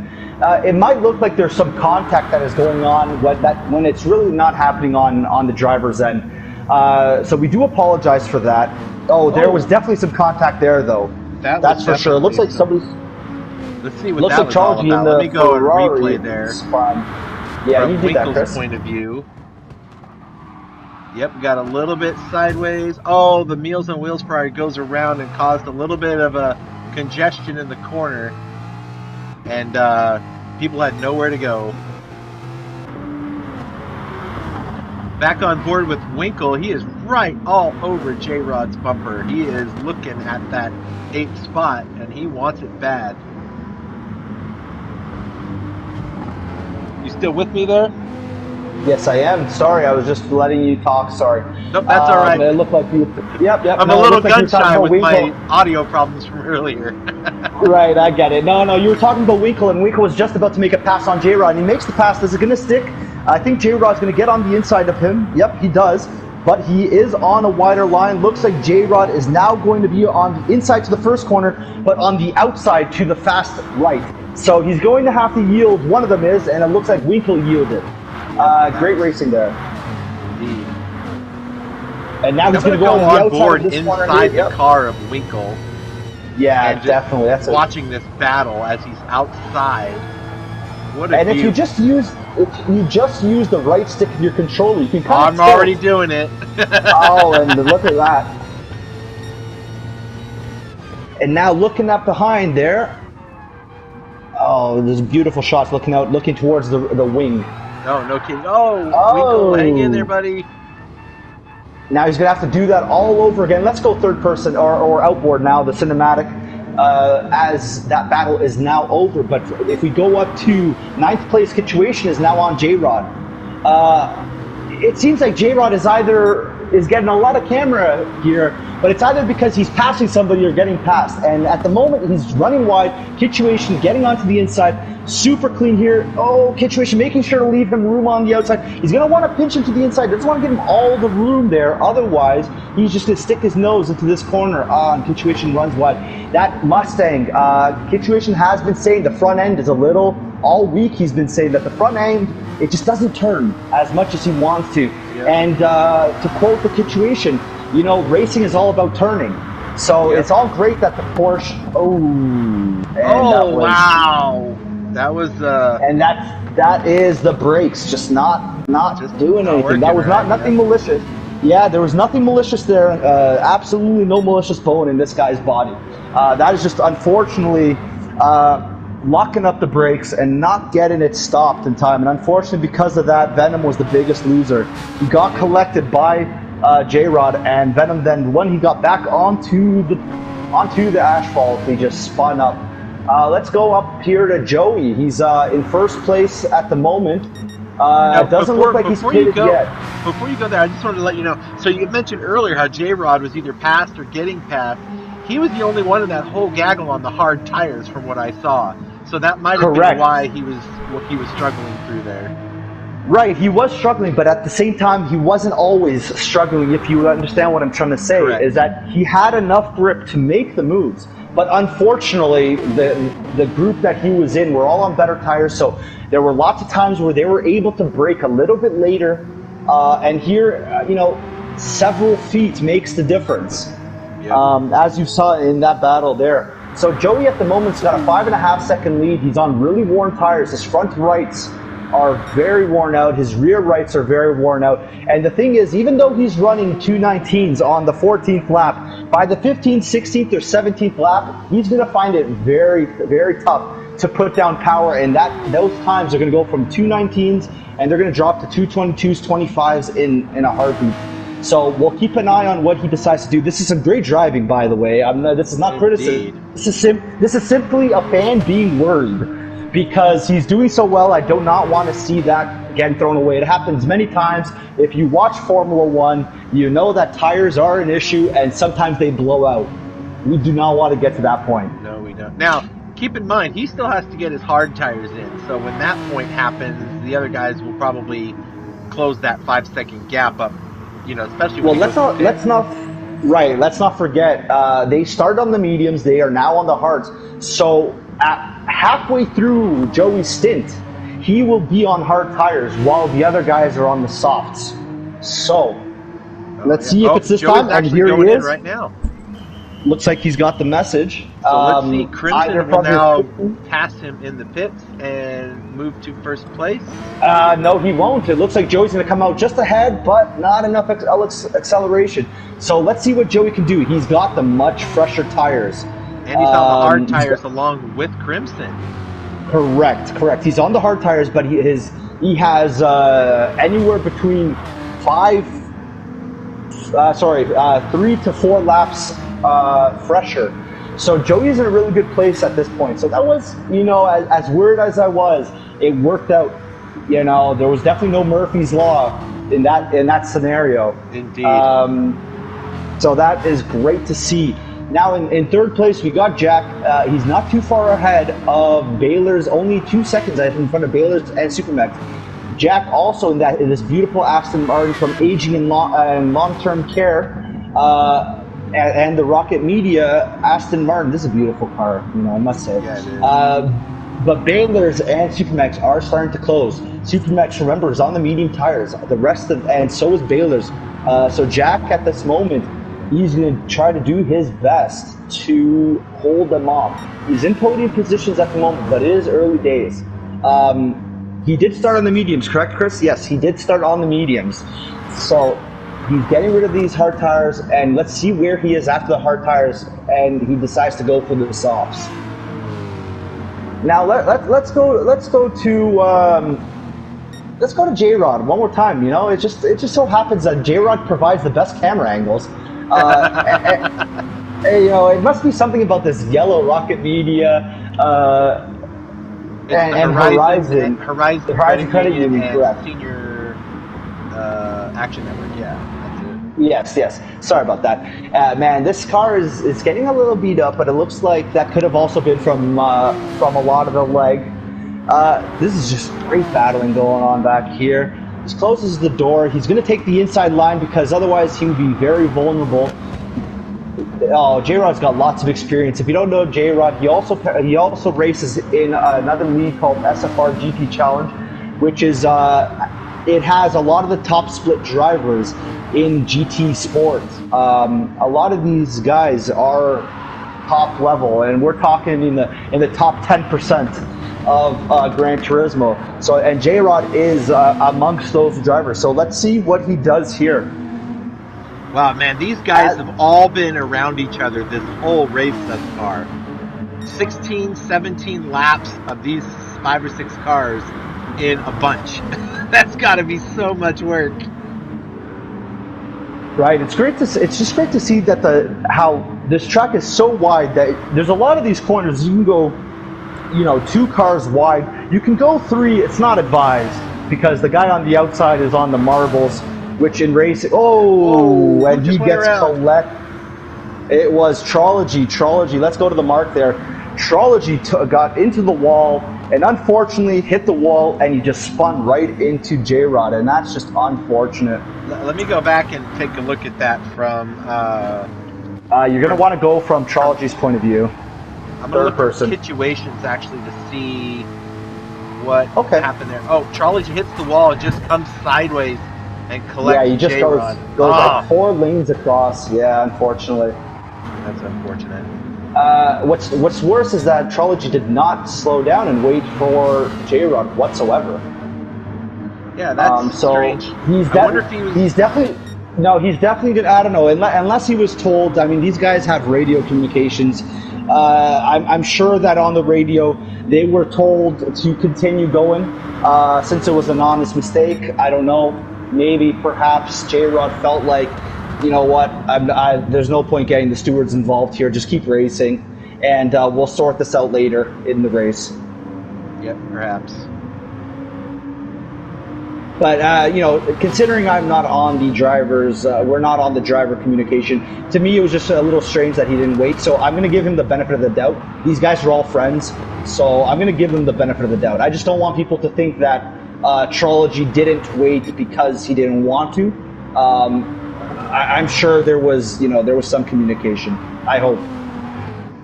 it might look like there's some contact that is going on when it's really not happening on the driver's end. So we do apologize for that. There was definitely some contact there, though. That's for sure. It looks like somebody's. Let's see what that was all about. Let me go and replay there. Yeah, you did that, Chris. Point of view. Yep, got a little bit sideways. Oh, the Meals on Wheels probably goes around and caused a little bit of a congestion in the corner. And people had nowhere to go. Back on board with Winkle. He is right all over J-Rod's bumper. He is looking at that 8th spot, and he wants it bad. You still with me there? Yes, I am. Sorry, I was just letting you talk. Sorry. Nope, that's all right. It looked like you. Yep. I'm a little gun shy with my audio problems from earlier. Right, I get it. No, you were talking about Winkle, and Winkle was just about to make a pass on J-Rod, and he makes the pass. Is it going to stick? I think J-Rod's going to get on the inside of him. Yep, he does. But he is on a wider line. Looks like J-Rod is now going to be on the inside to the first corner, but on the outside to the fast right. So he's going to have to yield. One of them is, and it looks like Winkle yielded. Great racing there. Indeed. And now he's going to go on board inside the car of Winkle. Yeah, definitely. That's watching this battle as he's outside What a And view. if you just use the right stick of your controller, you can kind of I'm already doing it. Oh, and look at that. And now looking up behind there. Oh, there's beautiful shots looking towards the wing. No kidding. Oh, Oh. Winkle, hang in there, buddy. Now he's going to have to do that all over again. Let's go third person or outboard now, the cinematic, as that battle is now over. But if we go up to ninth place, situation is now on J-Rod. It seems like J-Rod is getting a lot of camera here, but it's either because he's passing somebody or getting passed. And at the moment, he's running wide. Situation getting onto the inside. Super clean here. Oh, Situation making sure to leave him room on the outside. He's going to want to pinch him to the inside. Doesn't want to give him all the room there. Otherwise, he's just going to stick his nose into this corner. And Situation runs wide. That Mustang, Situation has been saying the front end is a little, all week he's been saying that the front end, it just doesn't turn as much as he wants to. Yep. And to quote the Situation, you know, racing is all about turning. So it's all great that the Porsche. Wow, that was. And that is the brakes, just not doing anything. That was nothing malicious. Yeah, there was nothing malicious there. Absolutely no malicious bone in this guy's body. That is just unfortunately locking up the brakes and not getting it stopped in time. And unfortunately, because of that, Venom was the biggest loser. He got collected by J-Rod, and Venom then, when he got back onto the asphalt, he just spun up. Let's go up here to Joey. He's in first place at the moment. It doesn't look like he's pitted yet. Before you go there, I just wanted to let you know. So you mentioned earlier how J-Rod was either passed or getting passed. He was the only one in that whole gaggle on the hard tires, from what I saw. So that might have been why he was struggling through there. Right, he was struggling, but at the same time, he wasn't always struggling, if you understand what I'm trying to say. Correct. Is that he had enough grip to make the moves. But unfortunately, the group that he was in were all on better tires, so there were lots of times where they were able to brake a little bit later. And here, several feet makes the difference, as you saw in that battle there. So Joey at the moment's got a 5.5 second lead. He's on really worn tires. His front rights are very worn out. His rear rights are very worn out. And the thing is, even though he's running 2:19s on the 14th lap, by the 15th, 16th, or 17th lap, he's going to find it very, very tough to put down power. And those times are going to go from 2:19s and they're going to drop to 2:22s, 25s in a heartbeat. So we'll keep an eye on what he decides to do. This is some great driving, by the way. This is not criticism. This is simply a fan being worried, because he's doing so well. I do not want to see that again thrown away. It happens many times. If you watch Formula One, you know that tires are an issue and sometimes they blow out. We do not want to get to that point. No, we don't. Now, keep in mind, he still has to get his hard tires in. So when that point happens, the other guys will probably close that 5-second gap up. Especially when let's not forget, they start on the mediums. They are now on the hards. So halfway through Joey's stint, he will be on hard tires while the other guys are on the softs. So let's see if it's this Joey's time. And here he is right now. Looks like he's got the message. So let's see. Crimson will now pass him in the pits and move to first place. No, he won't. It looks like Joey's going to come out just ahead, but not enough acceleration. So let's see what Joey can do. He's got the much fresher tires. And he's on the hard tires along with Crimson. Correct. He's on the hard tires, but he has anywhere between 3 to 4 laps fresher. So Joey's in a really good place at this point. So that was, as weird as I was, it worked out. There was definitely no Murphy's Law in that scenario. Indeed. So that is great to see. Now in third place, we got Jack. He's not too far ahead of Baylor's, only 2 seconds in front of Baylor's and Supermax. Jack also in this beautiful Aston Martin from Aging and Long-Term Care and the Rocket Media Aston Martin. This is a beautiful car, I must say. Yeah, it is. But Baylor's and Supermax are starting to close. Supermax, remember, is on the medium tires. And so is Baylor's. So Jack at this moment, he's going to try to do his best to hold them off. He's in podium positions at the moment, but it is early days. He did start on the mediums, correct, Chris? Yes, he did start on the mediums. So he's getting rid of these hard tires, and let's see where he is after the hard tires, and he decides to go for the softs. Now let's go to J-Rod one more time. You know, it just so happens that J-Rod provides the best camera angles. And, you know, it must be something about this yellow Rocket Media and Horizon Credit Union, correct? Senior Action Network. Yeah, that's it. Yes. Sorry about that. Man, this car is getting a little beat up, but it looks like that could have also been from a lot of the leg. This is just great battling going on back here. He closes the door. He's going to take the inside line because otherwise he would be very vulnerable. Oh, J-Rod's got lots of experience. If you don't know J-Rod, he also races in another league called SFR GT Challenge, which is it has a lot of the top split drivers in GT sports. A lot of these guys are top level, and we're talking in the top 10% of Gran Turismo. So, and J-Rod is amongst those drivers. So let's see what he does here. Wow, man, these guys have all been around each other this whole race thus far. 16, 17 laps of these 5 or 6 cars in a bunch. That's got to be so much work. Right, it's just great to see that how this track is so wide that there's a lot of these corners you can go, you know, 2 cars wide. You can go 3. It's not advised because the guy on the outside is on the marbles, which in racing, and he gets collect. It was Trology. Let's go to the mark there. Trology got into the wall and unfortunately hit the wall, and he just spun right into J-Rod, and that's just unfortunate. Let me go back and take a look at that from. You're going to want to go from Trology's point of view. I'm going to look at situations actually to see what happened there. Oh, Trology hits the wall and just comes sideways and collects. Yeah, he just goes like 4 lanes across. Yeah, unfortunately. That's unfortunate. What's worse is that Trology did not slow down and wait for J-Rod whatsoever. Yeah, that's strange. He's definitely gonna. I don't know, unless he was told. I mean, these guys have radio communications. I'm sure that on the radio they were told to continue going since it was an honest mistake. I don't know. Maybe perhaps J-Rod felt like, you know what, there's no point getting the stewards involved here. Just keep racing, and we'll sort this out later in the race. Yep, perhaps. But, you know, considering I'm not on the drivers, we're not on the driver communication, to me it was just a little strange that he didn't wait. So I'm going to give him the benefit of the doubt. These guys are all friends, so I'm going to give them the benefit of the doubt. I just don't want people to think that Trology didn't wait because he didn't want to. I'm sure there was some communication. I hope.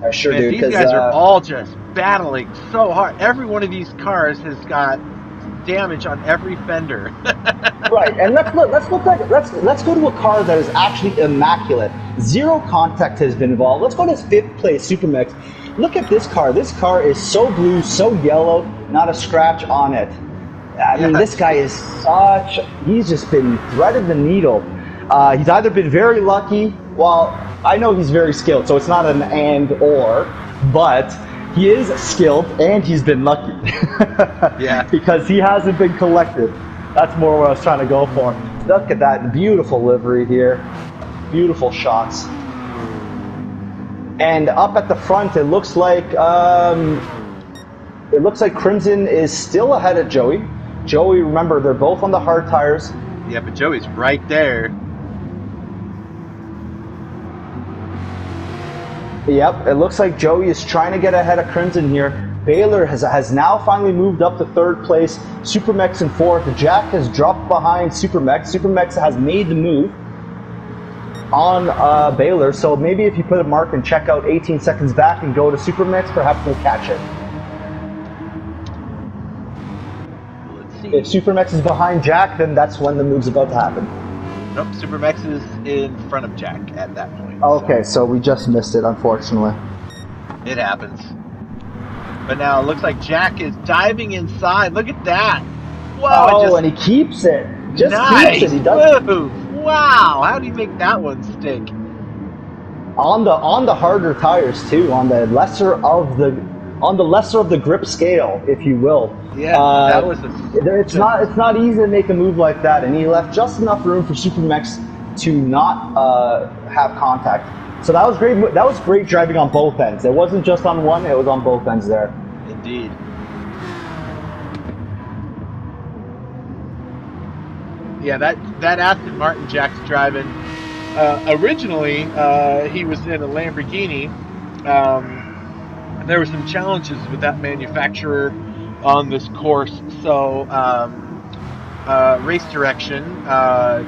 I sure do. These guys are all just battling so hard. Every one of these cars has got damage on every fender. Right, and let's go to a car that is actually immaculate. 0 contact has been involved. Let's go to his 5th place Supermix. Look at this car. This car is so blue, so yellow, not a scratch on it. I mean, this guy is he's just been threaded the needle. He's either been very lucky, well, I know he's very skilled, so it's not an and or, but he is skilled and he's been lucky. Yeah. Because he hasn't been collected. That's more what I was trying to go for. Look at that beautiful livery here. Beautiful shots. And up at the front, it looks like Crimson is still ahead of Joey. Joey, remember, they're both on the hard tires. Yeah, but Joey's right there. Yep, it looks like Joey is trying to get ahead of Crimson here. Baylor has now finally moved up to 3rd place. Supermex in 4th. Jack has dropped behind Supermex. Supermex has made the move on Baylor, so maybe if you put a mark and check out 18 seconds back and go to Supermex, perhaps we'll catch it. If Supermex is behind Jack, then that's when the move's about to happen. Nope, Supermex is in front of Jack at that point. Okay, so we just missed it, unfortunately. It happens. But now it looks like Jack is diving inside. Look at that. Whoa, Oh, and he keeps it. Just keeps it. nice He does move. Wow, how do you make that one stick? on the harder tires too, on the lesser of the grip scale, if you will. Yeah, that was it's not easy to make a move like that, and he left just enough room for Supermex to not have contact. So that was great. That was great driving on both ends. It wasn't just on one; it was on both ends there. Indeed. Yeah, that Aston Martin Jack's driving. Originally, he was in a Lamborghini. There were some challenges with that manufacturer on this course, so Race Direction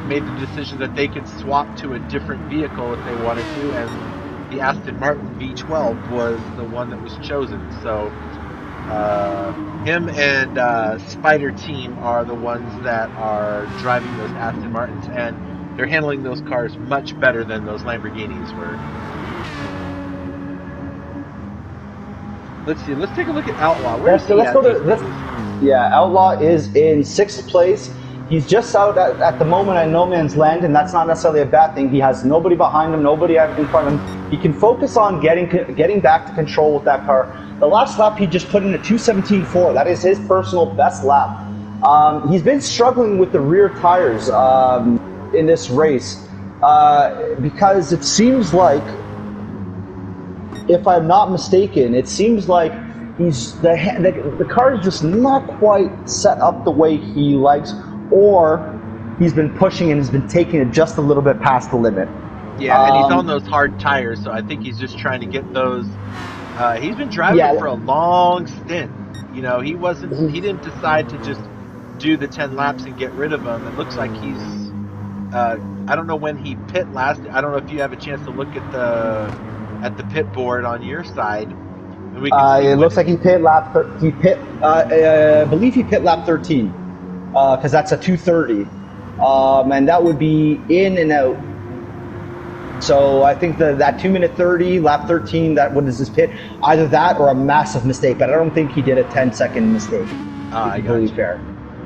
made the decision that they could swap to a different vehicle if they wanted to, and the Aston Martin V12 was the one that was chosen. So him and Spider Team are the ones that are driving those Aston Martins, and they're handling those cars much better than those Lamborghinis were. Let's see. Let's take a look at Outlaw. Outlaw is in 6th place. He's just out at the moment at no man's land, and that's not necessarily a bad thing. He has nobody behind him, nobody in front of him. He can focus on getting back to control with that car. The last lap he just put in a 2:17.4. That is his personal best lap. He's been struggling with the rear tires in this race because it seems like, if I'm not mistaken, it seems like the car is just not quite set up the way he likes, or he's been pushing and has been taking it just a little bit past the limit. Yeah, and he's on those hard tires, so I think he's just trying to get those. He's been driving for a long stint. You know, he didn't decide to just do the 10 laps and get rid of them. It looks like he's I don't know when he pit last. I don't know if you have a chance to look at the pit board on your side. And we can see it looks like he pit lap. I believe he pit lap 13, because that's a 2:30, and that would be in and out. So I think that 2:30, lap 13, that what is his pit? Either that or a massive mistake, but I don't think he did a 10-second mistake. I got really you. Fair.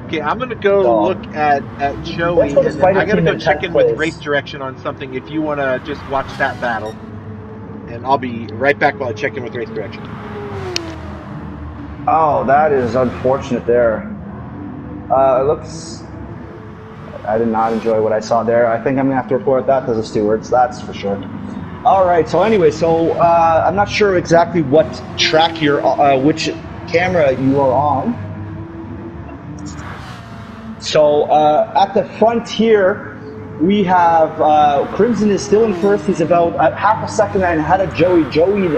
Okay, I'm gonna go look at Joey, and then I gotta go check in with Race Direction on something. If you want to just watch that battle, and I'll be right back while I check in with Race Direction. Oh, that is unfortunate there. It looks. I did not enjoy what I saw there. I think I'm gonna have to report that to the stewards. That's for sure. All right. So anyway, I'm not sure exactly what track which camera you are on. So at the front here, we have Crimson is still in first. He's about half a second ahead of Joey. Joey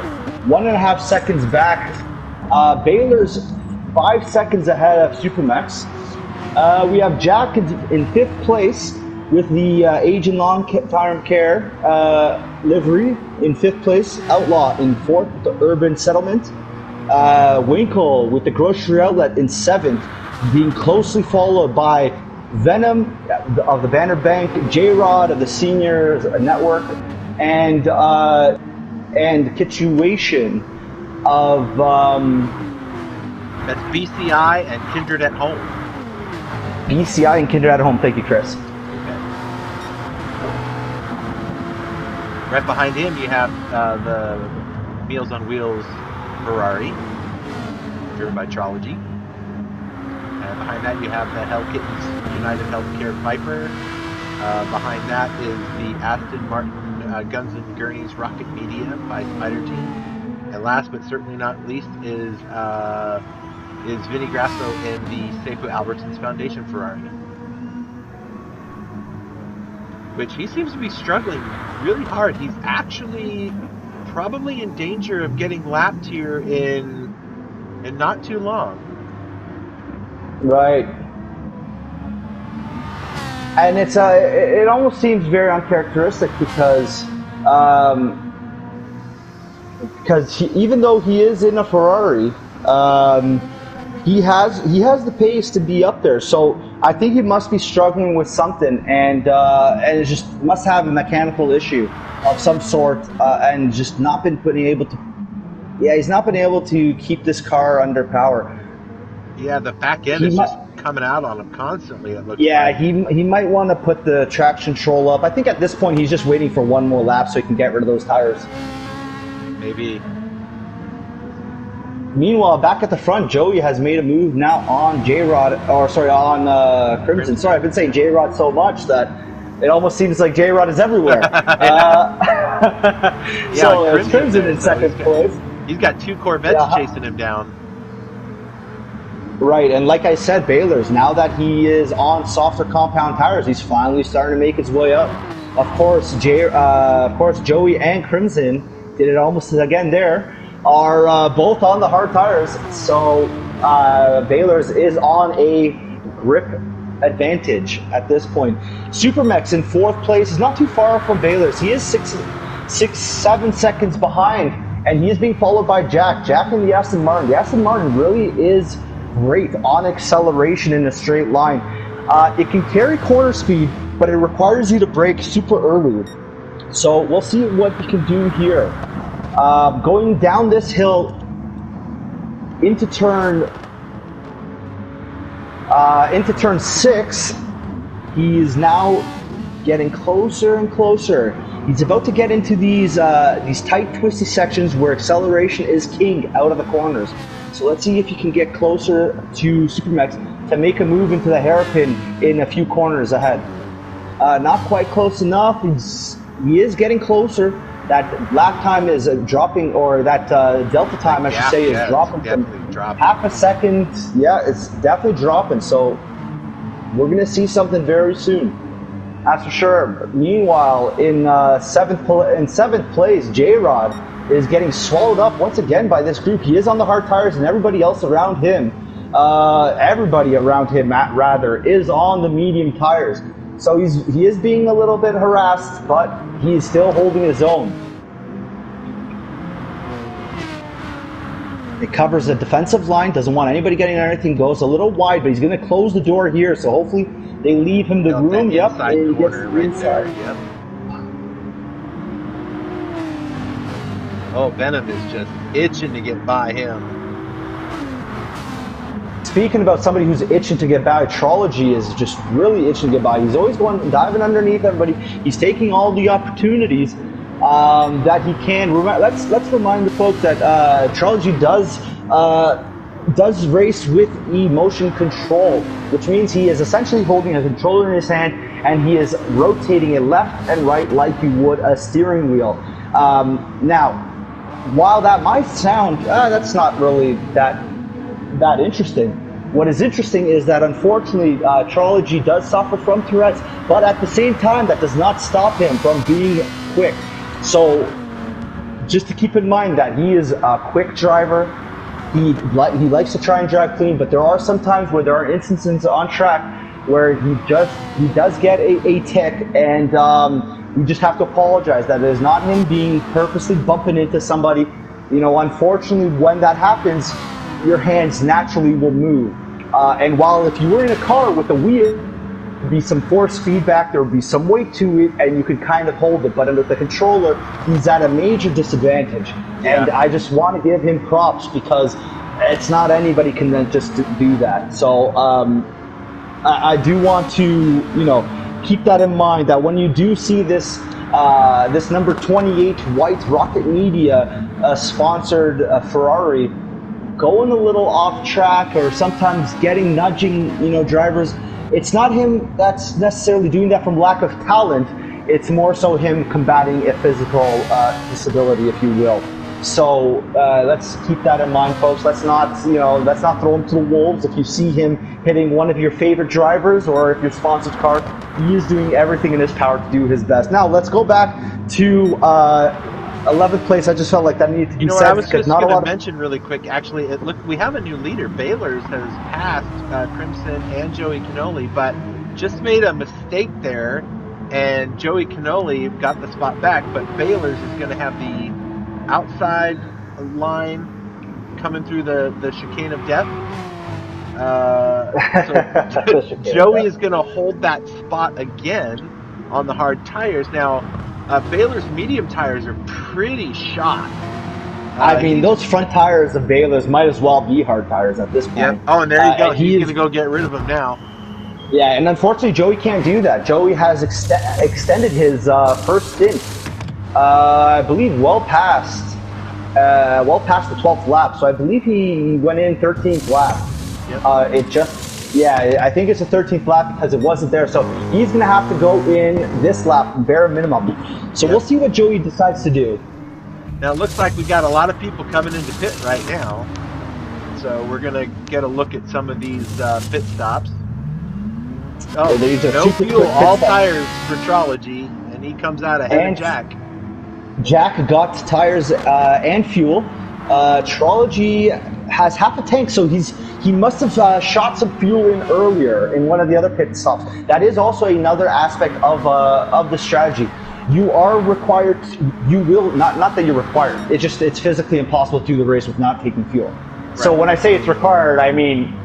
1.5 seconds back. Baylor's 5 seconds ahead of Supermex. We have Jack in 5th place with the Age and Long-Term Care livery in 5th place. Outlaw in 4th with the Urban Settlement. Winkle with the Grocery Outlet in 7th, being closely followed by Venom of the Banner Bank, J-Rod of the Seniors Network, and Kituation of that's BCI and Kindred at Home. BCI and Kindred at Home. Thank you, Chris. Okay. Right behind him, you have the Meals on Wheels Ferrari, driven by Trology. And behind that, you have the Hell Kittens United Healthcare Viper. Behind that is the Aston Martin Guns and Gurney's Rocket Media by Spider Team. And last but certainly not least is Vinny Grasso in the Seifu Albertsons Foundation Ferrari, which he seems to be struggling really hard. He's actually probably in danger of getting lapped here in not too long. Right. And it's it almost seems very uncharacteristic because even though he is in a Ferrari, he has the pace to be up there. So I think he must be struggling with something, and it just must have a mechanical issue of some sort, and just not been able to Yeah, he's not been able to keep this car under power. Yeah, the back end He is might, just coming out on him constantly, it looks yeah, like. he might want to put the traction control up. I think at this point he's just waiting for one more lap so he can get rid of those tires. Maybe. Meanwhile, back at the front, Joey has made a move now on J-Rod, or sorry, on Crimson. Sorry, I've been saying J-Rod so much that it almost seems like J-Rod is everywhere. So it's Crimson in second place. He's got 2 Corvettes chasing him down. Right, and like I said, Baylor's, now that he is on softer compound tires, he's finally starting to make his way up. Of course, Joey and Crimson did it almost again there, are both on the hard tires. So Baylor's is on a grip advantage at this point. Supermex in 4th place. He's not too far from Baylor's. He is 7 seconds behind, and he is being followed by Jack in the Aston Martin. The Aston Martin really is great on acceleration in a straight line. It can carry corner speed, but it requires you to brake super early. So we'll see what he can do here. Going down this hill into turn 6, he is now getting closer and closer. He's about to get into these tight, twisty sections where acceleration is king out of the corners. So let's see if he can get closer to Supermex to make a move into the hairpin in a few corners ahead. Not quite close enough. He is getting closer. That lap time is dropping, or that delta time, I should say, is dropping from half a second. Yeah, it's definitely dropping. So we're going to see something very soon. That's for sure. Meanwhile, in seventh place, J-Rod is getting swallowed up once again by this group. He is on the hard tires, and everybody else around him, rather, is on the medium tires. So he is being a little bit harassed, but he's still holding his own. It covers the defensive line, doesn't want anybody getting on anything, goes a little wide, but he's going to close the door here, so hopefully they leave him the room. Yep, and he gets the inside. Yep. Oh, Venom is just itching to get by him. Speaking about somebody who's itching to get by, Trology is just really itching to get by. He's always diving underneath everybody. He's taking all the opportunities that he can. Let's remind the folks that Trology does race with motion control, which means he is essentially holding a controller in his hand and he is rotating it left and right like you would a steering wheel. Now, while that might sound that's not really that interesting. What is interesting is that unfortunately Trology does suffer from Tourette's, but at the same time that does not stop him from being quick. So just to keep in mind that he is a quick driver. He likes to try and drive clean, but there are some times where there are instances on track where he does get a tick, and you just have to apologize that it is not him being purposely bumping into somebody. You know, unfortunately, when that happens, your hands naturally will move. And while if you were in a car with a wheel, there'd be some force feedback, there would be some weight to it, and you could kind of hold it. But under the controller, he's at a major disadvantage. Yeah. And I just want to give him props because it's not anybody can then just do that. So I do want to, keep that in mind, that when you do see this this number 28 white Rocket Media sponsored Ferrari going a little off track, or sometimes nudging drivers, it's not him that's necessarily doing that from lack of talent. It's more so him combating a physical disability, if you will. So let's keep that in mind, folks. Let's not throw him to the wolves. If you see him hitting one of your favorite drivers, or if your sponsored car, he is doing everything in his power to do his best. Now let's go back to 11th place. I just felt like that needed to be said. I was just going to mention really quick. Actually, we have a new leader. Baylor's has passed Crimson and Joey Cannoli, but just made a mistake there, and Joey Cannoli got the spot back. But Baylor's is going to have the outside line coming through the chicane of death. So Joey is going to hold that spot again on the hard tires. Now, Baylor's medium tires are pretty shot. I mean, those front tires of Baylor's might as well be hard tires at this point. Yep. Oh, and there you go. He's going to go. go get rid of them now. Yeah, and unfortunately, Joey can't do that. Joey has extended his first stint, I believe, well past the 12th lap. So I believe he went in 13th lap. Yep. I think it's the 13th lap because it wasn't there. So he's going to have to go in this lap, bare minimum. So We'll see what Joey decides to do. Now, it looks like we got a lot of people coming into pit right now. So we're going to get a look at some of these pit stops. Oh, no fuel, all tires for Trology, and he comes out ahead of Jack. Jack got tires and fuel. Trology has half a tank, so he must have shot some fuel in earlier in one of the other pit stops. That is also another aspect of the strategy. You are required. You will not that you're required. It's physically impossible to do the race with not taking fuel. Right. So when I say it's required, I mean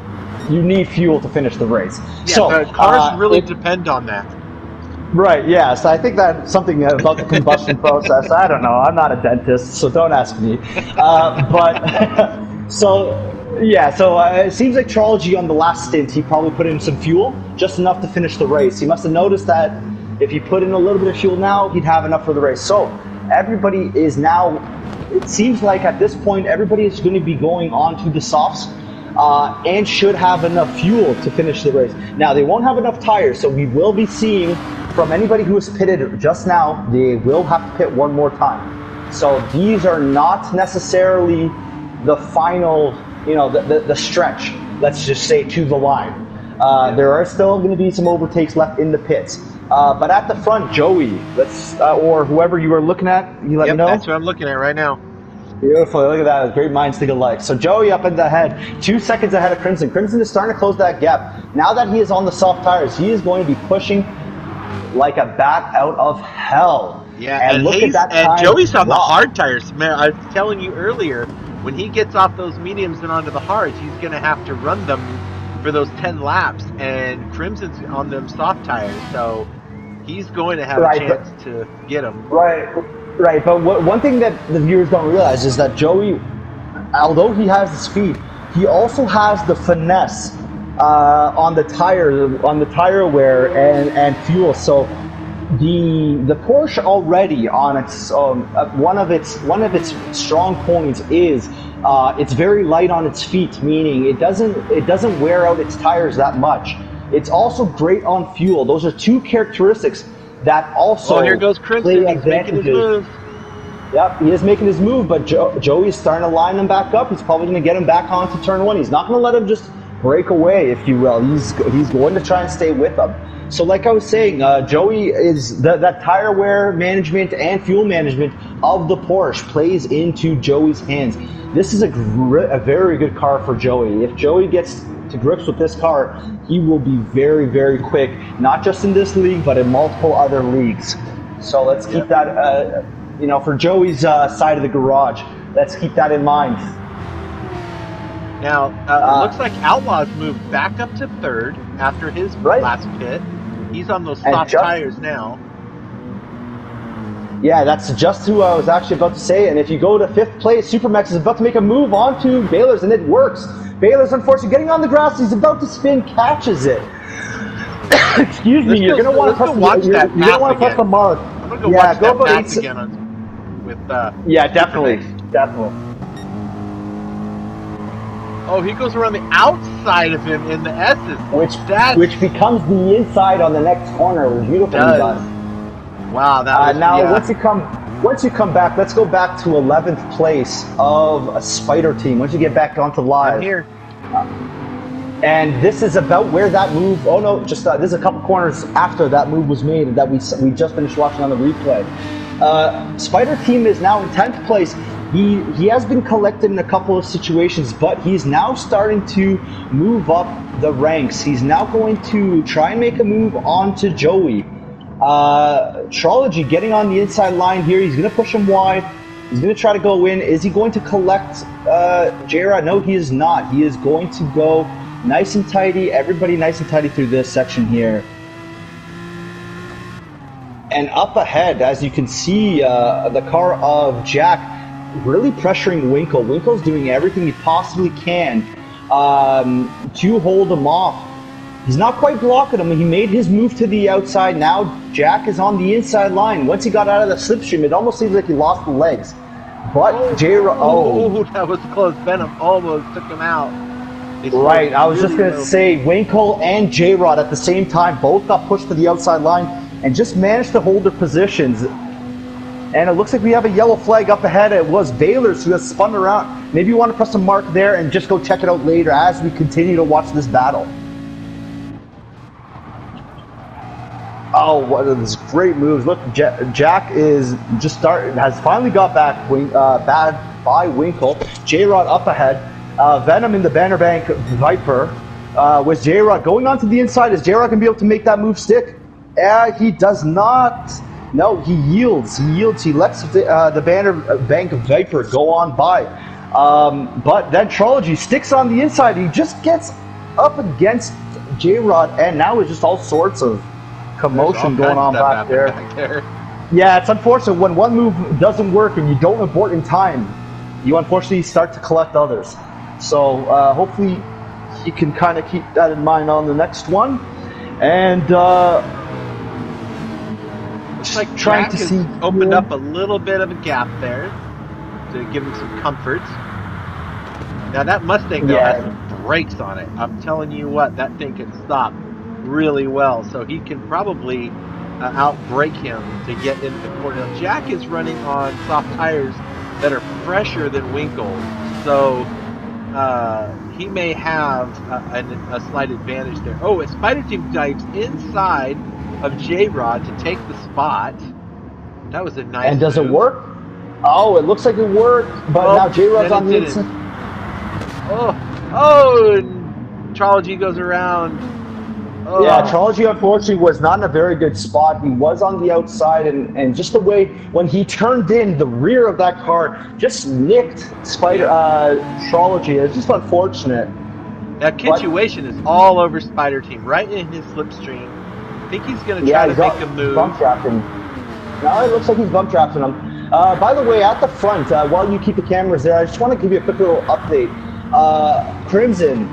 you need fuel to finish the race. Yeah, so cars really depend on that. Right, yeah. So I think that's something about the combustion process. I don't know. I'm not a dentist, so don't ask me. So it seems like Trology on the last stint, he probably put in some fuel, just enough to finish the race. He must have noticed that if he put in a little bit of fuel now, he'd have enough for the race. So everybody is now, it seems like at this point, everybody is going to be going on to the softs. And should have enough fuel to finish the race. Now, they won't have enough tires, so we will be seeing from anybody who was pitted just now, they will have to pit one more time. So these are not necessarily the final, the stretch, let's just say, to the line. There are still going to be some overtakes left in the pits. But at the front, Joey, or whoever you are looking at, you let me know? That's what I'm looking at right now. Beautiful. Look at that. Great minds think alike. So Joey up in the head, 2 seconds ahead of Crimson. Crimson is starting to close that gap. Now that he is on the soft tires, he is going to be pushing like a bat out of hell. Yeah, and look at that time. And Joey's on the hard tires. Man, I was telling you earlier, when he gets off those mediums and onto the hards, he's going to have to run them for those 10 laps. And Crimson's on them soft tires, so he's going to have a chance to get them. Right, but one thing that the viewers don't realize is that Joey, although he has the speed, he also has the finesse on the tire wear and fuel. So the Porsche already on its one of its strong points is it's very light on its feet, meaning it doesn't wear out its tires that much. It's also great on fuel. Those are two characteristics that also here goes Crimson. He's making his move. Yep, he is making his move, but Joey's starting to line him back up. He's probably going to get him back onto turn one. He's not going to let him just break away, if you will. He's going to try and stay with them. So like I was saying, Joey is that tire wear management and fuel management of the Porsche plays into Joey's hands. This is a very good car for Joey. If Joey gets to grips with this car, he will be very, very quick, not just in this league, but in multiple other leagues. So let's keep that, for Joey's side of the garage, let's keep that in mind. Now, it looks like Outlaw's moved back up to third after his last pit. He's on those soft tires now. Yeah, that's just who I was actually about to say. And if you go to fifth place, Supermax is about to make a move onto Baylor's, and it works. Baylor's unfortunately getting on the grass. He's about to spin, catches it. Excuse me. You're going to want to press the mark. I'm going to go watch that pass again with definitely. Oh, he goes around the outside of him in the S's. Which becomes the inside on the next corner. It was beautifully done. Wow, that was, once you come back, let's go back to 11th place of a Spider team. Once you get back onto live. I'm here. And this is about where that move. Oh no, just there's a couple corners after that move was made that we just finished watching on the replay. Spider team is now in 10th place. He has been collected in a couple of situations, but he's now starting to move up the ranks. He's now going to try and make a move onto Joey. Trology getting on the inside line here. He's going to push him wide. He's going to try to go in. Is he going to collect J-Rod? No, he is not. He is going to go nice and tidy. Everybody nice and tidy through this section here. And up ahead, as you can see, the car of Jack really pressuring Winkle. Winkle's doing everything he possibly can to hold him off. He's not quite blocking him. He made his move to the outside. Now Jack is on the inside line. Once he got out of the slipstream, it almost seems like he lost the legs. But that was close. Venom almost took him out. Right, I was just going to say, Winkle and J-Rod at the same time both got pushed to the outside line and just managed to hold their positions. And it looks like we have a yellow flag up ahead. It was Baylor's who has spun around. Maybe you want to press a mark there and just go check it out later as we continue to watch this battle. Oh, what are these great moves. Look, Jack is just has finally got back bad by Winkle. J-Rod up ahead. Venom in the Banner Bank Viper. With J-Rod going onto the inside, is J-Rod going to be able to make that move stick? He does not. No, he yields. He lets the Banner Bank Viper go on by. But then Trology sticks on the inside. He just gets up against J-Rod, and now it's just all sorts of commotion going on back there. Yeah, it's unfortunate when one move doesn't work and you don't abort in time. You unfortunately start to collect others. So hopefully you can kind of keep that in mind on the next one. And it's like trying to see opened up a little bit of a gap there to give him some comfort. Now that Mustang though has some brakes on it. I'm telling you what, that thing can stop really well, so he can probably out-brake him to get into the corner. Now, Jack is running on soft tires that are fresher than Winkle, so he may have a slight advantage there. Oh, a Spider Team dives inside of J-Rod to take the spot. That was a nice And does move. it work? Oh, it looks like it worked, but now J-Rod's on the inside. And Trology goes around. Yeah, Trology unfortunately was not in a very good spot. He was on the outside, and just the way when he turned in, the rear of that car just nicked Trology. It's just unfortunate. That Kitchuation is all over Spider Team, right in his slipstream. I think he's going to try to make a move. Bump trapping. No, it looks like he's bump trapping him. By the way, at the front, while you keep the cameras there, I just want to give you a quick little update. Crimson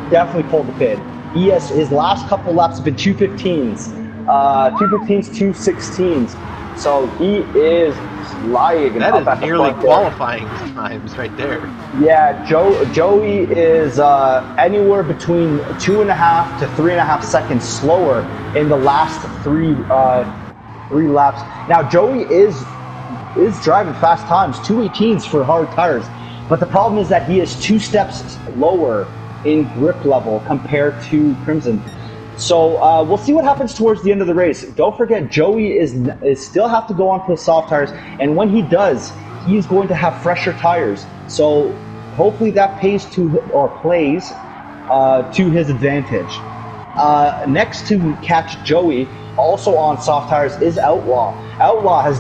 definitely pulled the pin. His last couple laps have been 2:15s, 2:15s, 2:16s. So he is flying. That is nearly qualifying times right there. Yeah, Joey is anywhere between 2.5 to 3.5 seconds slower in the last three laps. Now Joey is driving fast times, 2:18s for hard tires, but the problem is that he is 2 steps lower in grip level compared to Crimson. So we'll see what happens towards the end of the race. Don't forget, Joey is still have to go on to the soft tires, and when he does, he's going to have fresher tires. So hopefully that plays to his advantage. Next to catch Joey, also on soft tires, is Outlaw. Outlaw has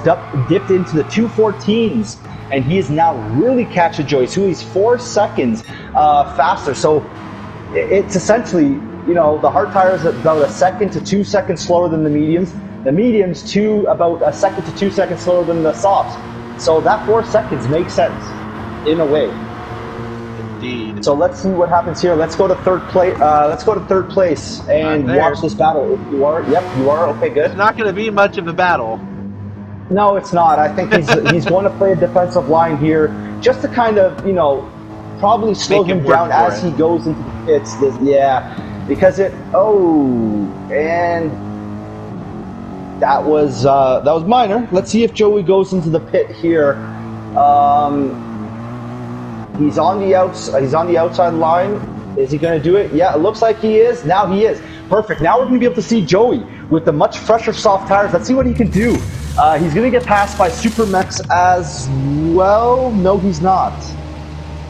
dipped into the 2:14s, and he is now really catching Joey. So he's 4 seconds faster. So it's essentially, the hard tires are about 1 second to 2 seconds slower than the mediums. The mediums about 1 second to 2 seconds slower than the softs. So that 4 seconds makes sense in a way. Indeed. So let's see what happens here. Let's go to third place. And watch this battle. If you are, yep, you are. Okay, good. It's not going to be much of a battle. No, it's not. I think he's going to play a defensive line here, just to kind of, probably slow him down as he goes into the pits. Because and that was minor. Let's see if Joey goes into the pit here. He's on the outside line. Is he going to do it? Yeah, it looks like he is. Now he is. Perfect. Now we're going to be able to see Joey with the much fresher soft tires. Let's see what he can do. He's going to get passed by Supermax as well. No, he's not.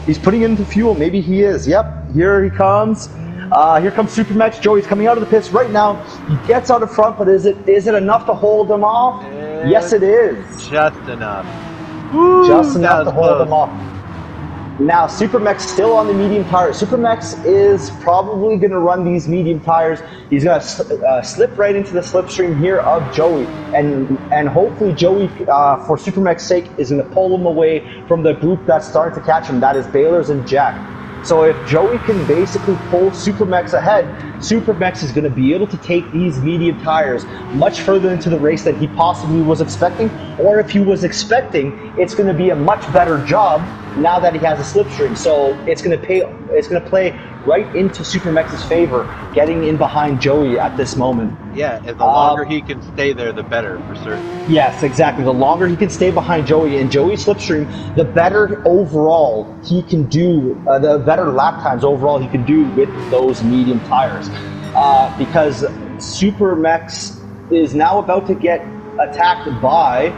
He's putting it into fuel. Maybe he is. Yep, here he comes. Here comes Supermax. Joey's coming out of the pits right now. He gets out in front, but is it enough to hold him off? Yes, it is. Just enough. Just enough to hold him off. Now, Supermex still on the medium tires. Supermex is probably going to run these medium tires. He's going to slip right into the slipstream here of Joey. And hopefully Joey, for Supermex's sake, is going to pull him away from the group that's starting to catch him. That is Baylor's and Jack. So if Joey can basically pull Supermex ahead, Supermex is going to be able to take these medium tires much further into the race than he possibly was expecting. Or if he was expecting, it's going to be a much better job now that he has a slipstream. So it's going to play right into Supermex's favor, getting in behind Joey at this moment. Yeah, and the longer he can stay there, the better, for certain. Yes, exactly. The longer he can stay behind Joey and Joey's slipstream, the better overall he can do, the better lap times overall he can do with those medium tires. Because Supermex is now about to get attacked by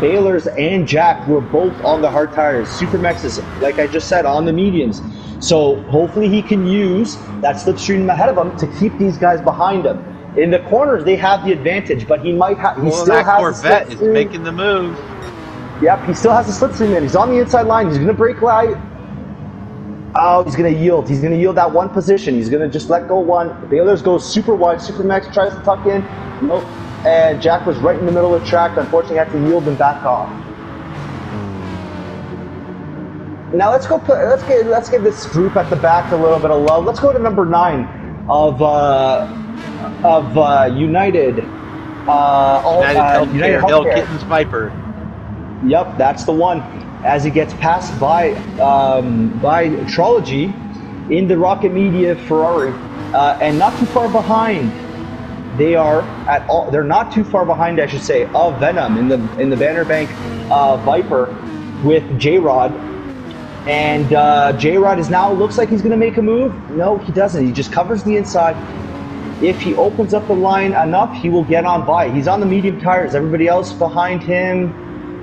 Baylor's and Jack, who are both on the hard tires. Supermex is, like I just said, on the mediums. So hopefully he can use that slipstream ahead of him to keep these guys behind him. In the corners, they have the advantage, but he might have. He still has Corvette is making the move. Yep, he still has a slipstream in. He's on the inside line. He's going to brake light. Oh, he's going to yield. He's going to yield that one position. He's going to just let go one. Baylor's goes super wide. Supermex tries to tuck in. Nope. And Jack was right in the middle of the track. Unfortunately, had to yield and back off. Now let's give this group at the back a little bit of love. Let's go to number 9 of United. United Healthcare, Hill Kittens Viper. Yep, that's the one. As he gets passed by Trology in the Rocket Media Ferrari, and not too far behind. They're not too far behind, I should say, of Venom in the Bannerbank Viper with J-Rod. And J-Rod is now, looks like he's going to make a move. No, he doesn't. He just covers the inside. If he opens up the line enough, he will get on by. He's on the medium tires. Everybody else behind him.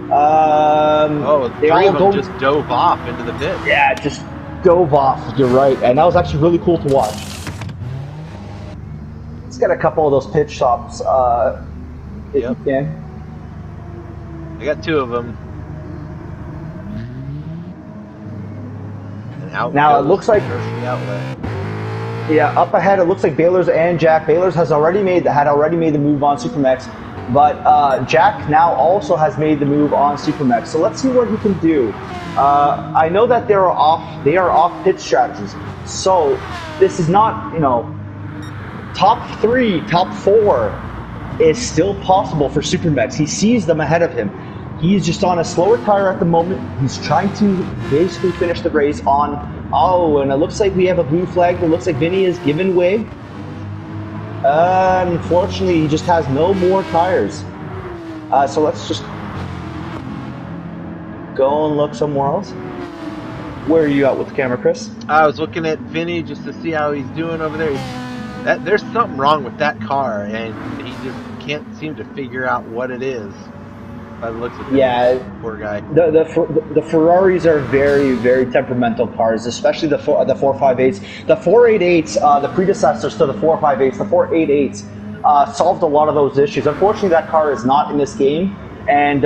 Three of them just dove off into the pit. Yeah, just dove off. You're right. And that was actually really cool to watch. Let's get a couple of those pit stops if you can. I got 2 of them. Now it looks like, up ahead, it looks like Baylor's and Jack. Baylor's had already made the move on Supermex, but Jack now also has made the move on Supermex. So let's see what he can do. I know that they are off pit strategies. So this is not, top 3, top 4 is still possible for Supermex. He sees them ahead of him. He's just on a slower tire at the moment. He's trying to basically finish the race on, and it looks like we have a blue flag. It looks like Vinny is giving way. Unfortunately, he just has no more tires. So let's just go and look somewhere else. Where are you at with the camera, Chris? I was looking at Vinny just to see how he's doing over there. There's something wrong with that car, and he just can't seem to figure out what it is. By the looks of it, yeah, poor guy. The Ferraris are very, very temperamental cars, especially the 458s. The 488s, the predecessors to the 458s, the 488s solved a lot of those issues. Unfortunately, that car is not in this game. And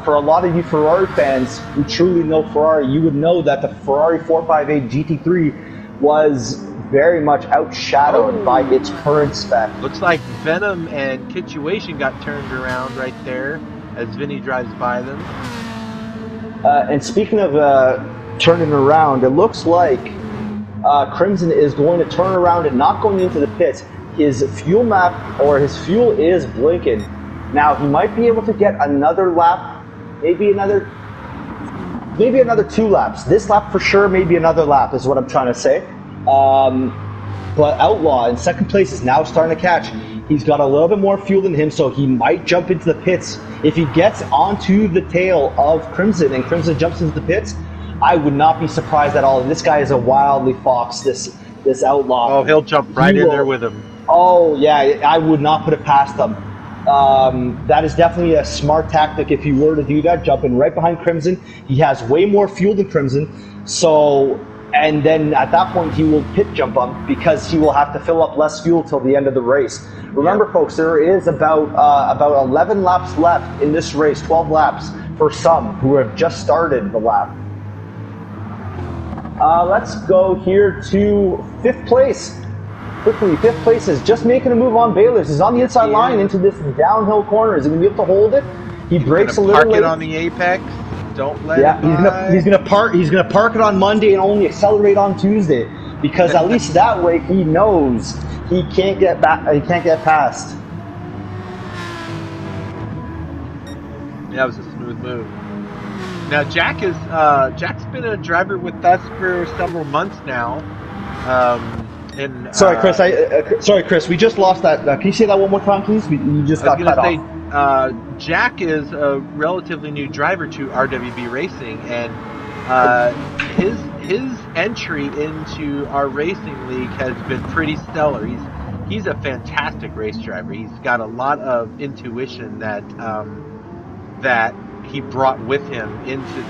for a lot of you Ferrari fans who truly know Ferrari, you would know that the Ferrari 458 GT3 was very much outshadowed by its current spec. Looks like Venom and Kitchuation got turned around right there as Vinny drives by them. And speaking of turning around, it looks like Crimson is going to turn around and not going into the pits. His fuel map, or his fuel, is blinking. Now he might be able to get another lap, maybe another 2 laps. This lap for sure, maybe another lap is what I'm trying to say. But Outlaw in second place is now starting to catch. He's got a little bit more fuel than him, so he might jump into the pits. If he gets onto the tail of Crimson and Crimson jumps into the pits, I would not be surprised at all. And this guy is a wildly fox, this Outlaw. Oh, he'll jump right in there with him. Oh, yeah, I would not put it past him. That is definitely a smart tactic if you were to do that, jumping right behind Crimson. He has way more fuel than Crimson, so... And then at that point, he will pit jump up because he will have to fill up less fuel till the end of the race. Remember, folks, there is about 11 laps left in this race, 12 laps for some who have just started the lap. Let's go here to 5th place. Quickly, 5th place is just making a move on Baylor's. He's on the inside line into this downhill corner. Is he going to be able to hold it? He breaks a little park late. It on the apex. Don't let Yeah, it he's gonna park it on Monday and only accelerate on Tuesday, because at least that way he knows he can't get back. He can't get past. That was a smooth move. Now Jack's been a driver with us for several months now. Sorry, Chris. Sorry, Chris. We just lost that. Can you say that one more time, please? You just got cut off. Jack is a relatively new driver to RWB Racing, and his entry into our racing league has been pretty stellar. He's a fantastic race driver. He's got a lot of intuition that he brought with him into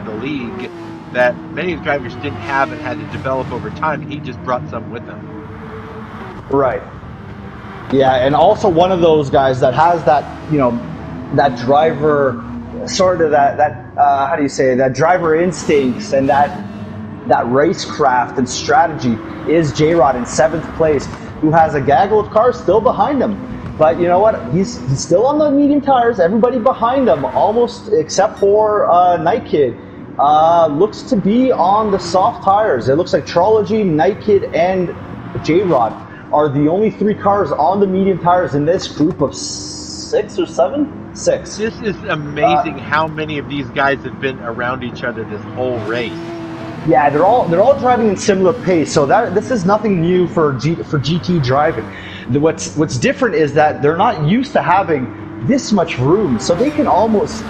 the league that many of the drivers didn't have and had to develop over time. He just brought some with him. Right. Yeah, and also one of those guys that has that, that driver, sort of that how do you say, that driver instincts and that racecraft and strategy is J-Rod in 7th place, who has a gaggle of cars still behind him. But you know what? He's still on the medium tires. Everybody behind him, almost except for Night Kid, looks to be on the soft tires. It looks like Trology, Night Kid, and J-Rod are the only 3 cars on the medium tires in this group of 6 or 7? 6. This is amazing how many of these guys have been around each other this whole race. Yeah, they're all driving in similar pace, so this is nothing new for GT driving. What's different is that they're not used to having this much room, so they can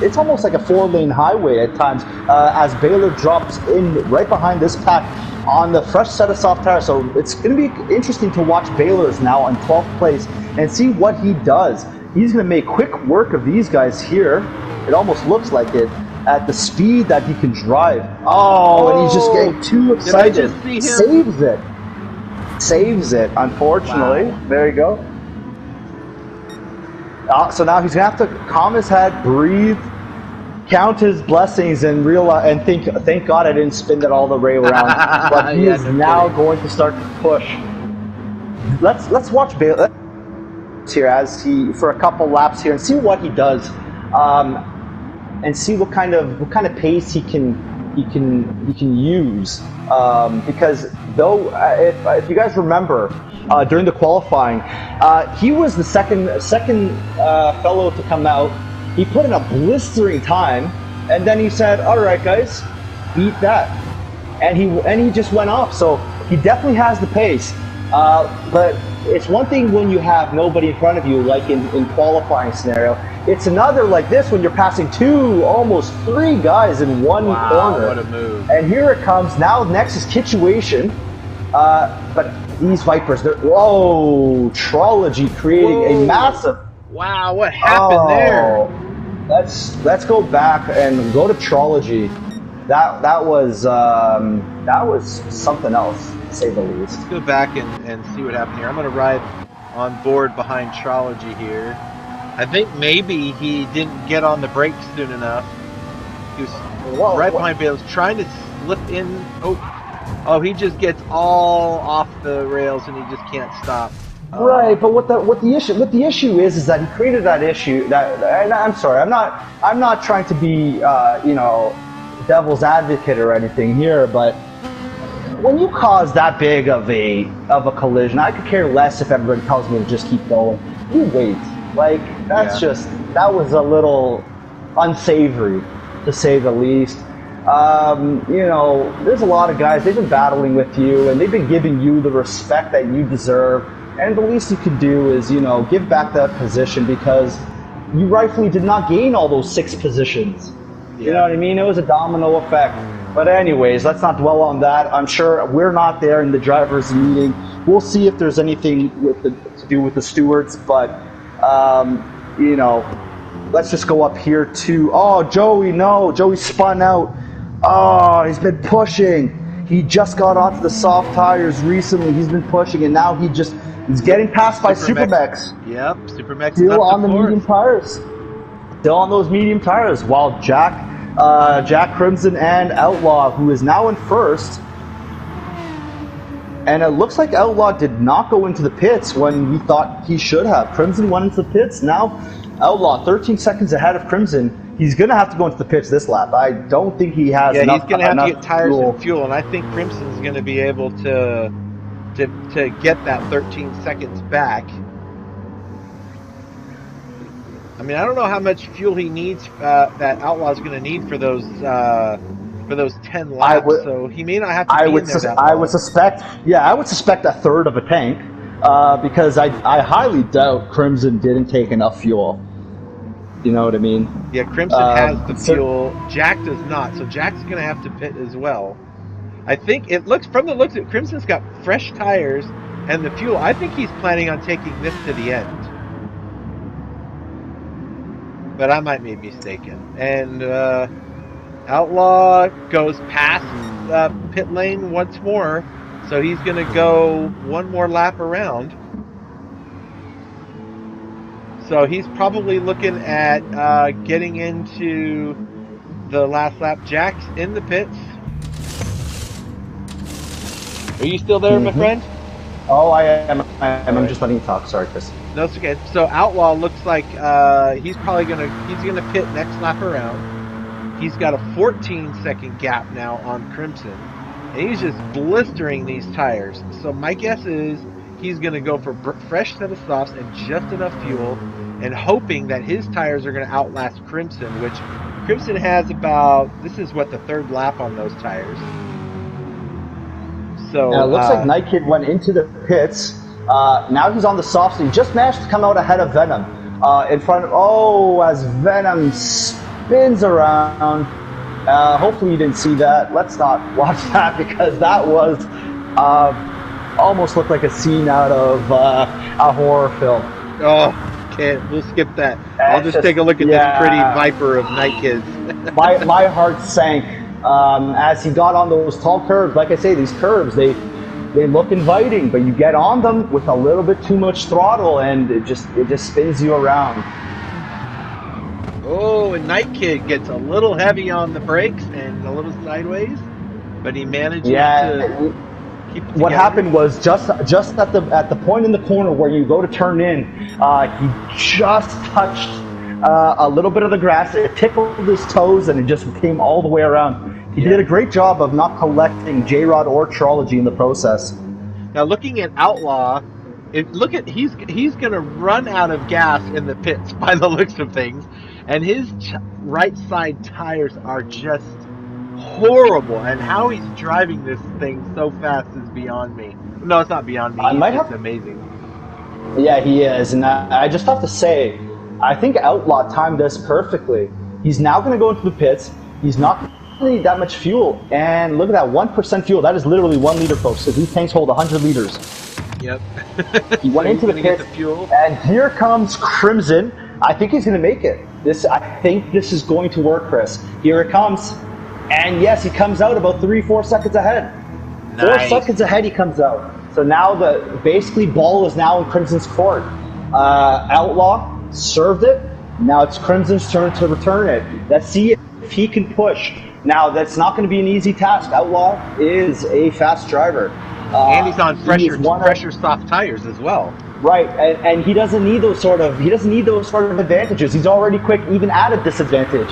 it's almost like a 4-lane highway at times, as Baylor drops in right behind this pack on the fresh set of soft tires. So it's going to be interesting to watch Baylor's now in 12th place and see what he does. He's going to make quick work of these guys here. It almost looks like it, at the speed that he can drive. And he's just getting too excited. Saves it, unfortunately. Wow. There you go. So now he's going to have to calm his head, breathe, count his blessings, and realize, and think, thank God I didn't spin that all the way around. But he is now going to start to push. Let's watch Baylor here as he, for a couple laps here, and see what he does, and see what kind of pace he can use. Because though, if you guys remember, during the qualifying, he was the second fellow to come out. He put in a blistering time, and then he said, "All right, guys, beat that," and he just went off. So he definitely has the pace. But it's one thing when you have nobody in front of you, like in qualifying scenario. It's another like this when you're passing 2, almost 3 guys in one corner. What a move! And here it comes. Now next is Kitchuation. But these Vipers, Trology creating a massive. Wow, what happened there? Let's go back and go to Trology. That was something else, to say the least. Let's go back and see what happened here. I'm going to ride on board behind Trology here. I think maybe he didn't get on the brakes soon enough. He was behind Bales, trying to slip in. Oh, he just gets all off the rails and he just can't stop. Right, but what the issue is that he created that issue. And I'm sorry, I'm not trying to be devil's advocate or anything here, but when you cause that big of a collision, I could care less if everybody tells me to just keep going. You wait. Like, that was a little unsavory, to say the least. There's a lot of guys, they've been battling with you, and they've been giving you the respect that you deserve, and the least you can do is, give back that position, because you rightfully did not gain all those 6 positions. You know what I mean? It was a domino effect. But anyways, let's not dwell on that. I'm sure we're not there in the driver's meeting. We'll see if there's anything to do with the stewards, but let's just go up here to Joey spun out. He's been pushing. He just got onto the soft tires recently. He's been pushing, and now he's getting passed by Supermex. Yep, Supermex still on the medium tires. Still on those medium tires, while Jack Crimson and Outlaw, who is now in first, And it looks like Outlaw did not go into the pits when we thought he should have. Crimson went into the pits. Now Outlaw 13 seconds ahead of Crimson. He's going to have to go into the pits this lap. I don't think he has enough. Yeah, he's going to have to get tires fuel. and fuel, and I think Crimson's going to be able to get that 13 seconds back. I mean, I don't know how much fuel he needs, that Outlaw's going to need for those 10 laps, so he may not have to be in there that long. I would suspect a third of a tank, because I highly doubt Crimson didn't take enough fuel. You know what I mean? Yeah, Crimson has the fuel. Jack does not, so Jack's going to have to pit as well. I think from the looks of it, Crimson's got fresh tires and the fuel. I think he's planning on taking this to the end. But I might be mistaken. And Outlaw goes past pit lane once more, so he's going to go one more lap around. So he's probably looking at getting into the last lap. Jack's in the pits. Are you still there, my friend? Oh, I am. I'm just letting you talk. Sorry, Chris. No, it's okay. So Outlaw looks like he's gonna pit next lap around. He's got a 14-second gap now on Crimson, and he's just blistering these tires. So my guess is he's gonna go for fresh set of softs and just enough fuel, and hoping that his tires are gonna outlast Crimson, which Crimson has about. This is what the third lap on those tires. So it looks like Night Kid went into the pits. Now he's on the softs. He just managed to come out ahead of Venom. In front of as Venom spins around. Hopefully you didn't see that. Let's not watch that, because that was almost looked like a scene out of a horror film. Oh, okay, we'll skip that. I'll just take a look at this pretty Viper of Night Kids. my heart sank. As he got on those tall curbs. Like I say, these curbs, they look inviting, but you get on them with a little bit too much throttle, and it just spins you around. Oh, and Night Kid gets a little heavy on the brakes and a little sideways, but he manages to keep it together. What happened was just at the point in the corner where you go to turn in, he just touched a little bit of the grass. It tickled his toes, and it just came all the way around. He did a great job of not collecting J-Rod or Trology in the process. Now, looking at Outlaw, he's going to run out of gas in the pits by the looks of things, and his right side tires are just horrible. And how he's driving this thing so fast is beyond me. No, it's not beyond me. It's amazing. Yeah, he is, and I just have to say, I think Outlaw timed this perfectly. He's now going to go into the pits. He's not going to need that much fuel. And look at that, 1% fuel. That is literally 1 liter, folks, because these tanks hold 100 liters. Yep. He went into the pits, and here comes Crimson. I think he's going to make it. I think this is going to work, Chris. Here it comes. And yes, he comes out about 3-4 seconds ahead. Nice. 4 seconds ahead he comes out. So now basically ball is now in Crimson's court. Outlaw served it. Now it's Crimson's turn to return it. Let's see if he can push. Now that's not going to be an easy task. Outlaw is a fast driver. And he's on pressure soft tires as well. Right, and he doesn't need those sort of advantages. He's already quick, even at a disadvantage.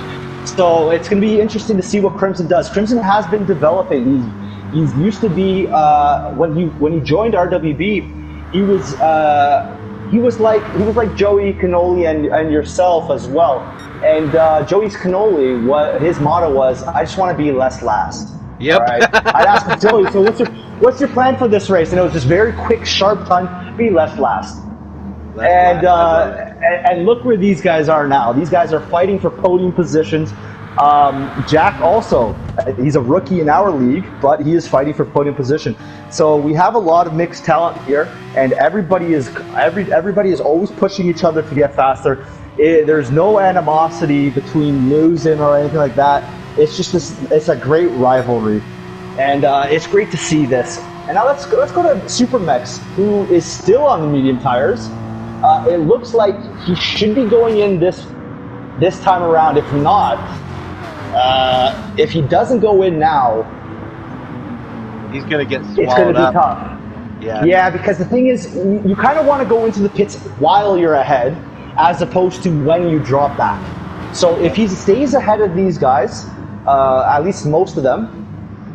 So it's going to be interesting to see what Crimson does. Crimson has been developing. He's used to be when he joined RWB, he was like Joey Cannoli and yourself as well. And Joey's Cannoli, his motto was, "I just want to be last." Yep. All right? I'd ask Joey, so what's your plan for this race? And it was just very quick, sharp turn, be last. And look where these guys are now. These guys are fighting for podium positions. Jack also, he's a rookie in our league, but he is fighting for podium position. So we have a lot of mixed talent here, and everybody is always pushing each other to get faster. There's no animosity between losing or anything like that. It's just it's a great rivalry, and it's great to see this. And now let's go to Super Mex, who is still on the medium tires. It looks like he should be going in this time around. If not, if he doesn't go in now, he's going to get swallowed up. It's going to be tough. Yeah, because the thing is, you kind of want to go into the pits while you're ahead, as opposed to when you drop back. So if he stays ahead of these guys, at least most of them,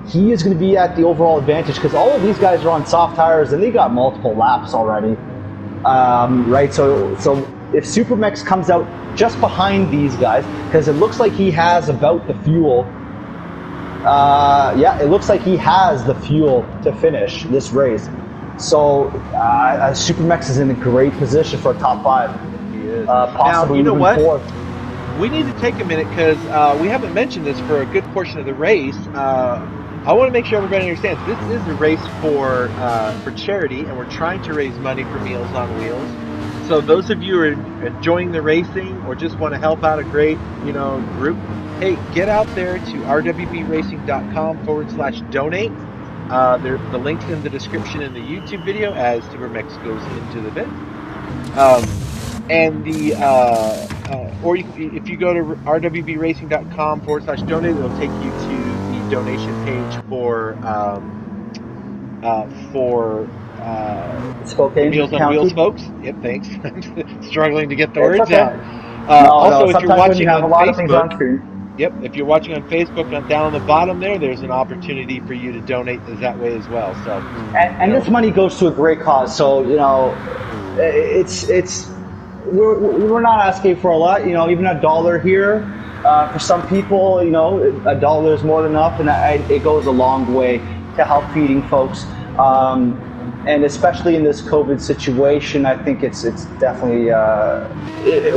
he is going to be at the overall advantage because all of these guys are on soft tires and they got multiple laps already, right? So if Supermex comes out just behind these guys, because it looks like he has about the fuel. Yeah, it looks like he has the fuel to finish this race. So Supermex is in a great position for a top 5. He is. Possibly now, you know even what? 4th. We need to take a minute because we haven't mentioned this for a good portion of the race. I want to make sure everybody understands this is a race for charity, and we're trying to raise money for Meals on Wheels. So those of you who are enjoying the racing or just want to help out a great group, hey, get out there to rwbracing.com/donate. The link's in the description in the YouTube video as Supermex goes into the pit. And or if you go to rwbracing.com/donate, it'll take you to the donation page for Spokane Meals on County. Wheels, folks. Yep, thanks. I'm struggling to get the It's words okay. out. Also, if you're sometimes when watching you have on a lot of things on Facebook, screen. yep, if you're watching on Facebook, down on the bottom there's an opportunity for you to donate that way as well. So, And this money goes to a great cause. So we're not asking for a lot. Even $1 here for some people. $1 is more than enough, and it goes a long way to help feeding folks. And especially in this COVID situation, I think it's definitely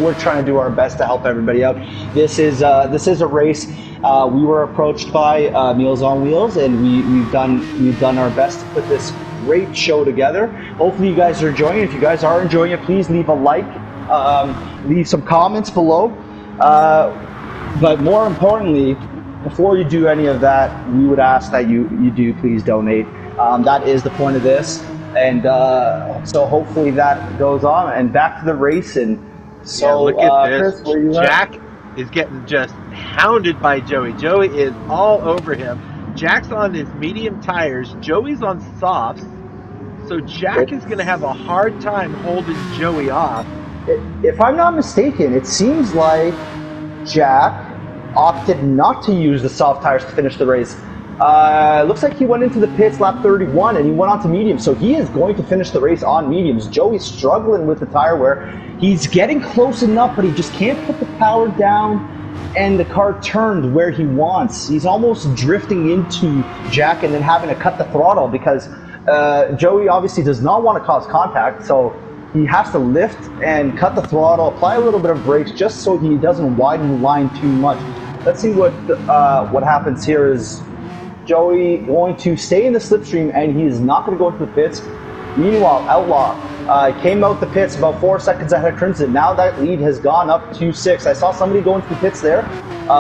we're trying to do our best to help everybody out. This is a race. We were approached by Meals on Wheels, and we've done our best to put this great show together. Hopefully, you guys are enjoying it. If you guys are enjoying it, please leave a like, leave some comments below. But more importantly, before you do any of that, we would ask that you do please donate. That is the point of this, and so hopefully that goes on. And back to the race. And so, look at this. Chris, where you Jack is getting just hounded by Joey. Joey is all over him. Jack's on his medium tires. Joey's on softs. So Jack is going to have a hard time holding Joey off. If I'm not mistaken, it seems like Jack opted not to use the soft tires to finish the race. Looks like he went into the pits lap 31 and he went on to mediums, so he is going to finish the race on mediums. Joey's struggling with the tire wear. He's getting close enough, but he just can't put the power down and the car turned where he wants. He's almost drifting into Jack and then having to cut the throttle because Joey obviously does not want to cause contact, so he has to lift and cut the throttle, apply a little bit of brakes just so he doesn't widen the line too much. Let's see what happens here. Is Joey going to stay in the slipstream and he is not going to go into the pits? Meanwhile, Outlaw came out the pits about 4 seconds ahead of Crimson. Now that lead has gone up to 6. I saw somebody go into the pits there.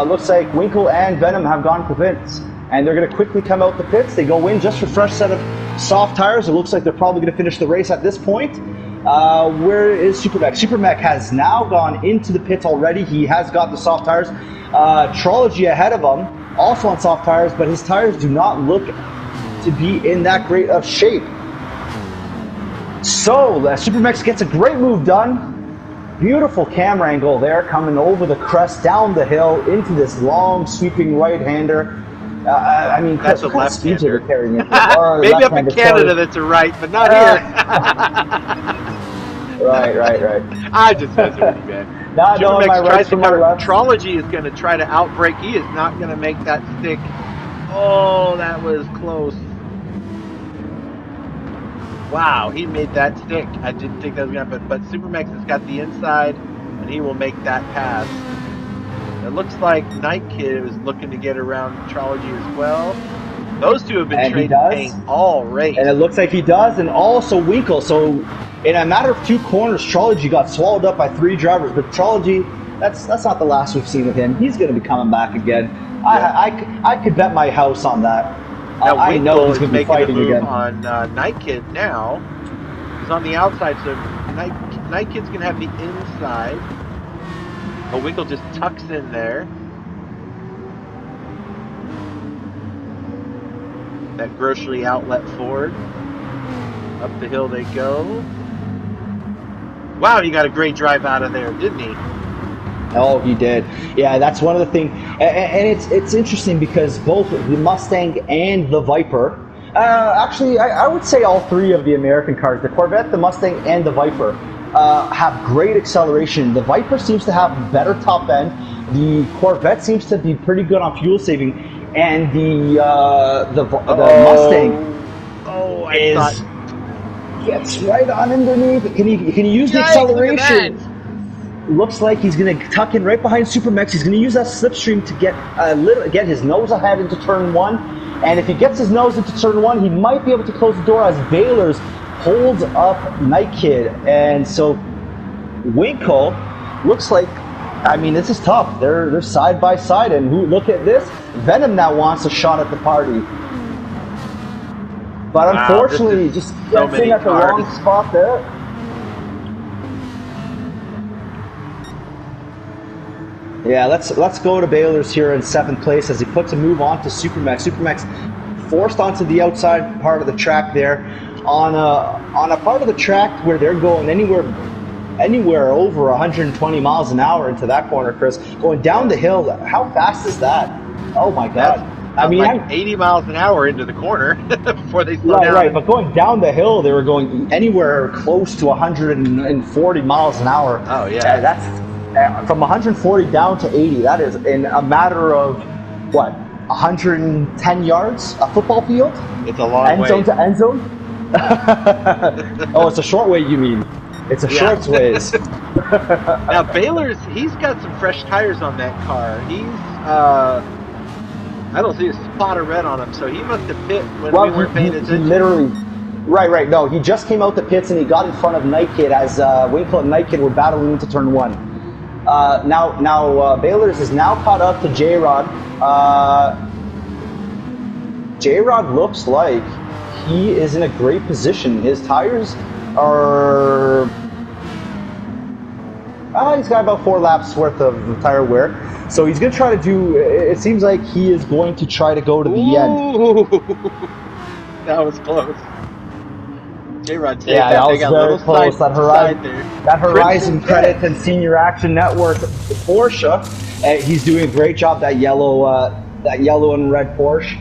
Looks like Winkle and Venom have gone to the pits, and they're going to quickly come out the pits. They go in just for a fresh set of soft tires. It looks like they're probably going to finish the race at this point. Where is Supermech? Supermech has now gone into the pits already. He has got the soft tires. Trology ahead of him, also on soft tires, but his tires do not look to be in that great of shape. So Supermex gets a great move done. Beautiful camera angle there, coming over the crest, down the hill, into this long sweeping right-hander. I mean, Chris, that's a what kind of speeds are left-hander. they carrying it? Maybe up in Canada that's a right, but not here. Right. I just messing with you, man. Supermex tries to cover. Trology is going to try to outbrake. He is not going to make that stick. Oh, that was close. Wow, he made that stick. I didn't think that was going to happen, but Supermex has got the inside, and he will make that pass. It looks like Night Kid was looking to get around Trology as well. Those two have been trading paint all race. And it looks like he does, and also Winkle. So in a matter of 2 corners, Trology got swallowed up by 3 drivers. But Trology, that's not the last we've seen of him. He's going to be coming back again. Yeah. I could bet my house on that. Now, I know he's going to be fighting again. On Night Kid now. He's on the outside, so Night Kid's going to have the inside. Oh, Winkle just tucks in there. That grocery outlet Ford. Up the hill they go. Wow, he got a great drive out of there, didn't he? Oh, he did. Yeah, that's one of the things, and it's interesting because both the Mustang and the Viper, actually, I would say all three of the American cars, the Corvette, the Mustang, and the Viper, have great acceleration. The Viper seems to have better top end. The Corvette seems to be pretty good on fuel saving, and the Mustang gets right on underneath. Can he use the acceleration? Looks like he's going to tuck in right behind Supermax. He's going to use that slipstream to get his nose ahead into turn one. And if he gets his nose into turn one, he might be able to close the door as Baylor's holds up Night Kid. And so Winkle looks like, I mean, this is tough. They're side by side. And look at this. Venom now wants a shot at the party. But unfortunately, just gets in at the wrong spot there. Yeah, let's go to Baylor's here in 7th place as he puts a move on to Supermax. Supermax forced onto the outside part of the track there on a part of the track where they're going anywhere over 120 miles an hour into that corner, Chris. Going down the hill, how fast is that? Oh my God. I mean, like 80 miles an hour into the corner before they slow down. Right, but going down the hill, they were going anywhere close to 140 miles an hour. Oh, yeah. That's from 140 down to 80. That is in a matter of, what, 110 yards? A football field? It's a long way. End zone to end zone? Oh, it's a short way, you mean? It's a short ways. Now, Baylor's, he's got some fresh tires on that car. He's, I don't see a spot of red on him, so he must have pit when we weren't paying attention. He literally, right. No, he just came out the pits and he got in front of Night Kid as Winkle and Night Kid were battling into turn one. Now Baylor's is now caught up to J-Rod. J-Rod looks like he is in a great position. His tires are... he's got about 4 laps worth of tire wear. So he's going to try to do... It seems like he is going to try to go to the end. That was close. J-Rod, that was very close. That Horizon Credit and Senior Action Network Porsche. He's doing a great job. That yellow and red Porsche.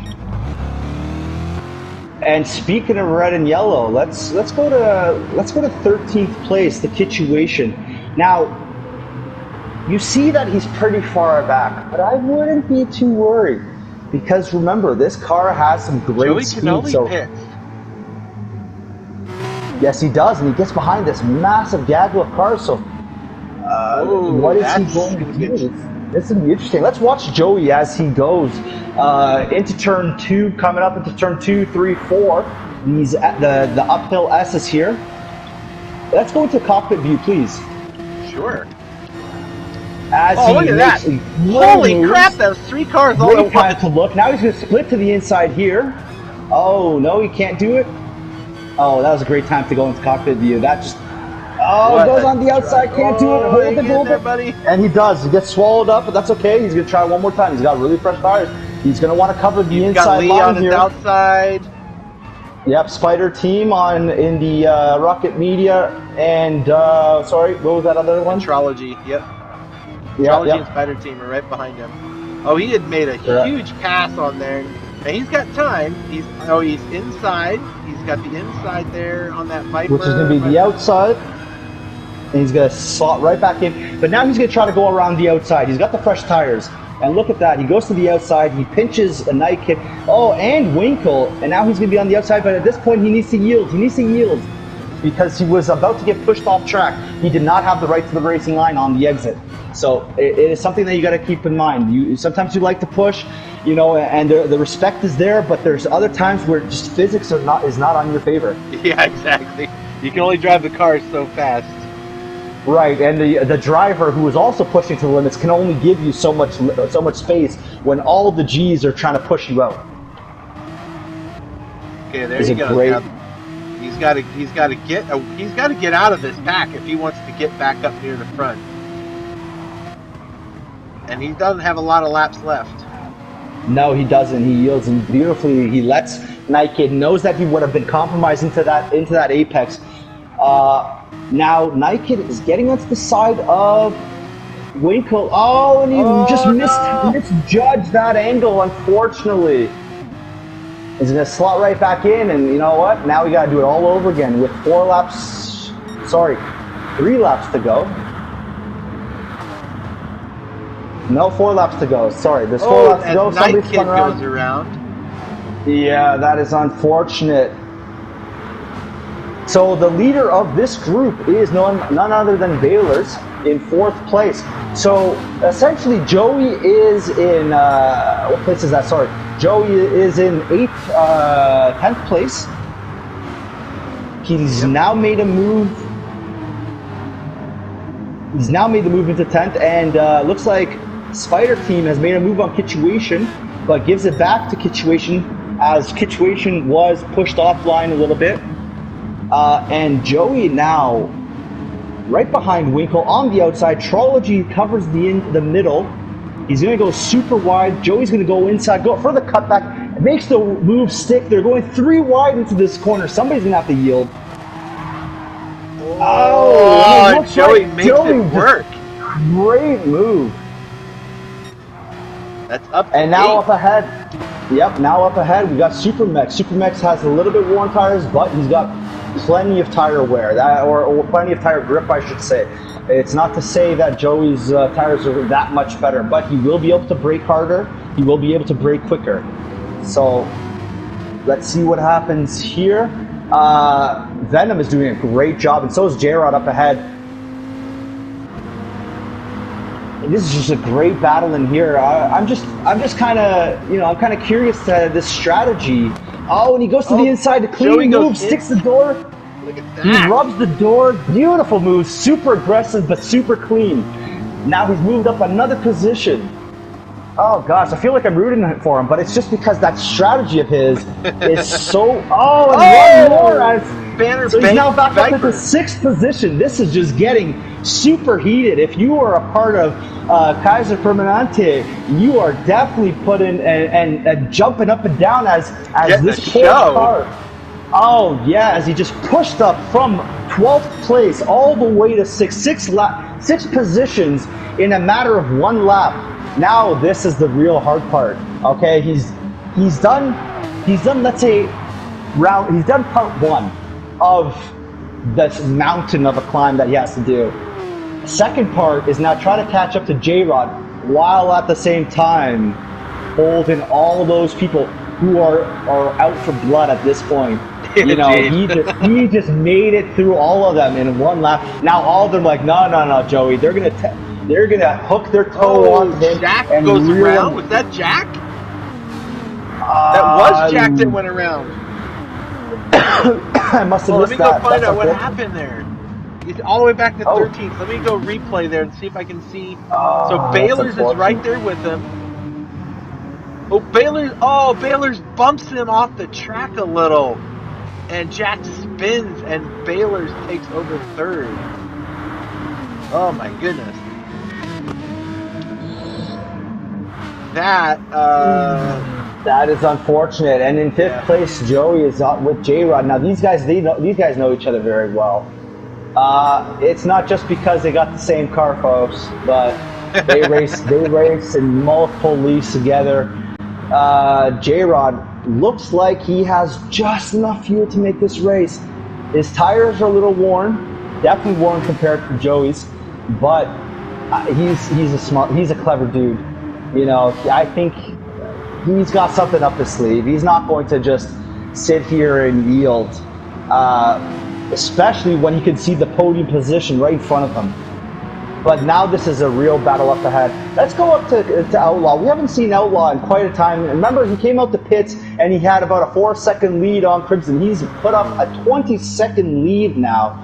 And speaking of red and yellow, let's go to 13th place. The Situation. Now, you see that he's pretty far back, but I wouldn't be too worried because remember, this car has some great speed. Yes, he does, and he gets behind this massive gaggle of cars. So, what is he going to do? This is going to be interesting. Let's watch Joey as he goes into turn 2, coming up into turn 2, 3, 4. These the uphill S's here. Let's go into cockpit view, please. Sure. Look at that! Holy crap! That was 3 cars all at once. To look. Now he's going to split to the inside here. Oh no, he can't do it. Oh, that was a great time to go into cockpit view. That just... Oh, goes on the outside, can't do it. Hold it, buddy. And he does. He gets swallowed up, but that's okay. He's going to try one more time. He's got really fresh tires. He's going to want to cover the inside line here. On his outside. Yep, Spider Team in the Rocket Media and, sorry, what was that other one? Metrology, yep. Metrology and Spider Team are right behind him. Oh, he had made a huge pass on there. And he's got time. He's inside. He's got the inside there on that Viper. Which is going to be the outside. And he's going to slot right back in. But now he's going to try to go around the outside. He's got the fresh tires. And look at that. He goes to the outside. He pinches a Night Kid. Oh, and Winkle. And now he's going to be on the outside. But at this point, he needs to yield. He needs to yield. Because he was about to get pushed off track. He did not have the right to the racing line on the exit. So it is something that you got to keep in mind. Sometimes you like to push, and the respect is there, but there's other times where just physics is not on your favor. Yeah, exactly. You can only drive the cars so fast. Right, and the driver who is also pushing to the limits can only give you so much space when all the G's are trying to push you out. Okay, there you go. Now, he's got to get out of this pack if he wants to get back up near the front. And he doesn't have a lot of laps left. No, he doesn't. He yields and beautifully. He lets Night Kid knows that he would have been compromised into that apex. Now Night Kid is getting onto the side of Winkle. Oh, and he just misjudged that angle, unfortunately. He's going to slot right back in, and you know what? Now we got to do it all over again with 3 laps to go. No, 4 laps to go. Sorry, there's 4 laps to go. Night Kid goes around. Yeah, that is unfortunate. So the leader of this group is none other than Baylor's in 4th place. So essentially, Joey is in what place is that? Sorry, Joey is in 10th place. He's now made a move. He's now made the move into 10th, and looks like Spider Team has made a move on Kitchuation, but gives it back to Kitchuation as Kitchuation was pushed offline a little bit. And Joey now right behind Winkle on the outside. Trology covers the middle. He's going to go super wide. Joey's going to go inside, go for the cutback. It makes the move stick. They're going 3 wide into this corner. Somebody's going to have to yield. Oh, Joey makes it work. Great move. That's up to And now 8. up ahead. Yep, now up ahead, we got Supermex. Supermex has a little bit worn tires, but he's got plenty of tire wear, or plenty of tire grip, I should say. It's not to say that Joey's tires are that much better, but he will be able to brake harder. He will be able to brake quicker. So let's see what happens here. Venom is doing a great job, and so is J-Rod up ahead. This is just a great battle in here. I'm just kind of, I'm kind of curious to this strategy. Oh, and he goes to the inside to clean move, sticks the door. Look at that. He rubs the door. Beautiful move, super aggressive but super clean. Now he's moved up another position. Oh gosh, I feel like I'm rooting for him, but it's just because that strategy of his is so. Oh, and one more. So he's now back up into 6th position. This is just getting super heated. If you are a part of Kaiser Permanente, you are definitely putting and jumping up and down as this poor car. Oh yeah, as he just pushed up from 12th place all the way to 6 positions in a matter of 1 lap. Now this is the real hard part. Okay, he's done let's say he's done part 1 of this mountain of a climb that he has to do. Second part is now try to catch up to J-Rod while at the same time holding all those people who are out for blood at this point. He just made it through all of them in 1 lap. Now all of them like, no, Joey. They're gonna hook their toe on him. Jack goes around. Was that Jack? That was Jack that went around. I must have missed that. Let me go find out what happened there. He's all the way back to 13th. Let me go replay there and see if I can see. So Baylor's is right there with him. Baylor's bumps him off the track a little. And Jack spins and Baylor's takes over 3rd. Oh my goodness. That is unfortunate. And in 5th place, Joey is with J-Rod. Now these guys know each other very well. It's not just because they got the same car, folks, but they race in multiple leagues together. J-Rod looks like he has just enough fuel to make this race. His tires are a little worn, definitely worn compared to Joey's, but he's a clever dude. I think he's got something up his sleeve. He's not going to just sit here and yield, especially when he can see the podium position right in front of him. But now this is a real battle up ahead. Let's go up to Outlaw. We haven't seen Outlaw in quite a time. Remember, he came out the pits and he had about a 4-second lead on Crimson. He's put up a 20-second lead now.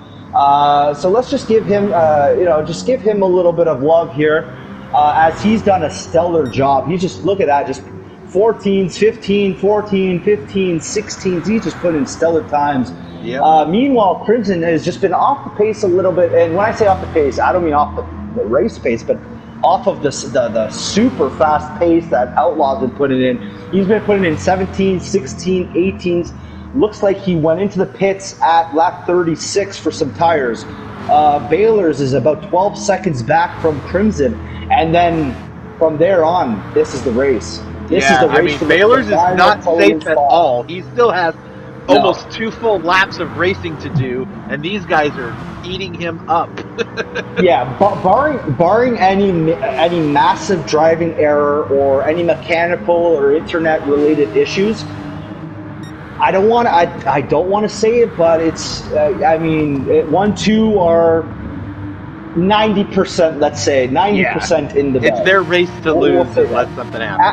So let's just give him, a little bit of love here, as he's done a stellar job. Look at that, just 14s, 15, 14, 15, 16s. He's just put in stellar times. Yep. Meanwhile, Crimson has just been off the pace a little bit, and when I say off the pace, I don't mean off the race pace, but off of the super fast pace that Outlaw's been putting in. He's been putting in 17, 16, 18s. Looks like he went into the pits at lap 36 for some tires. Baylor's is about 12 seconds back from Crimson, and then from there on, this is the race. This is the race. Baylor's is not safe at all. He still has almost 2 full laps of racing to do, and these guys are eating him up. Yeah, barring any massive driving error or any mechanical or internet related issues, I don't want to say it, but it's 1-2 are 90%, let's say 90% in the bag. It's their race to lose unless something happens.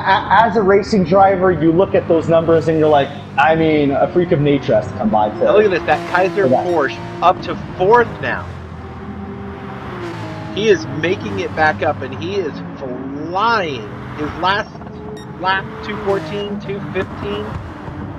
As a racing driver, you look at those numbers and you're like, a freak of nature has to come by. Now look at this, that Kaiser Porsche up to 4th now. He is making it back up, and he is flying. His last lap, 2:14, 2:15.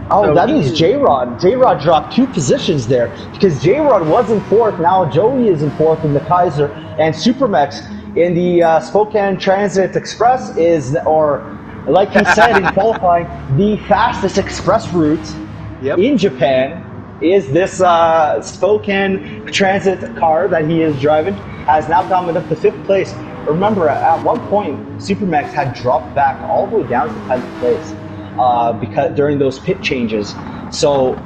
Oh, so that means J-Rod. J-Rod dropped 2 positions there because J-Rod was in 4th. Now Joey is in 4th in the Kaiser, and Supermex in the Spokane Transit Express is, or like he said in qualifying, the fastest express route in Japan is this Spokane Transit car that he is driving, has now come up to 5th place. Remember, at one point, Supermex had dropped back all the way down to 10th place. Because during those pit changes. So,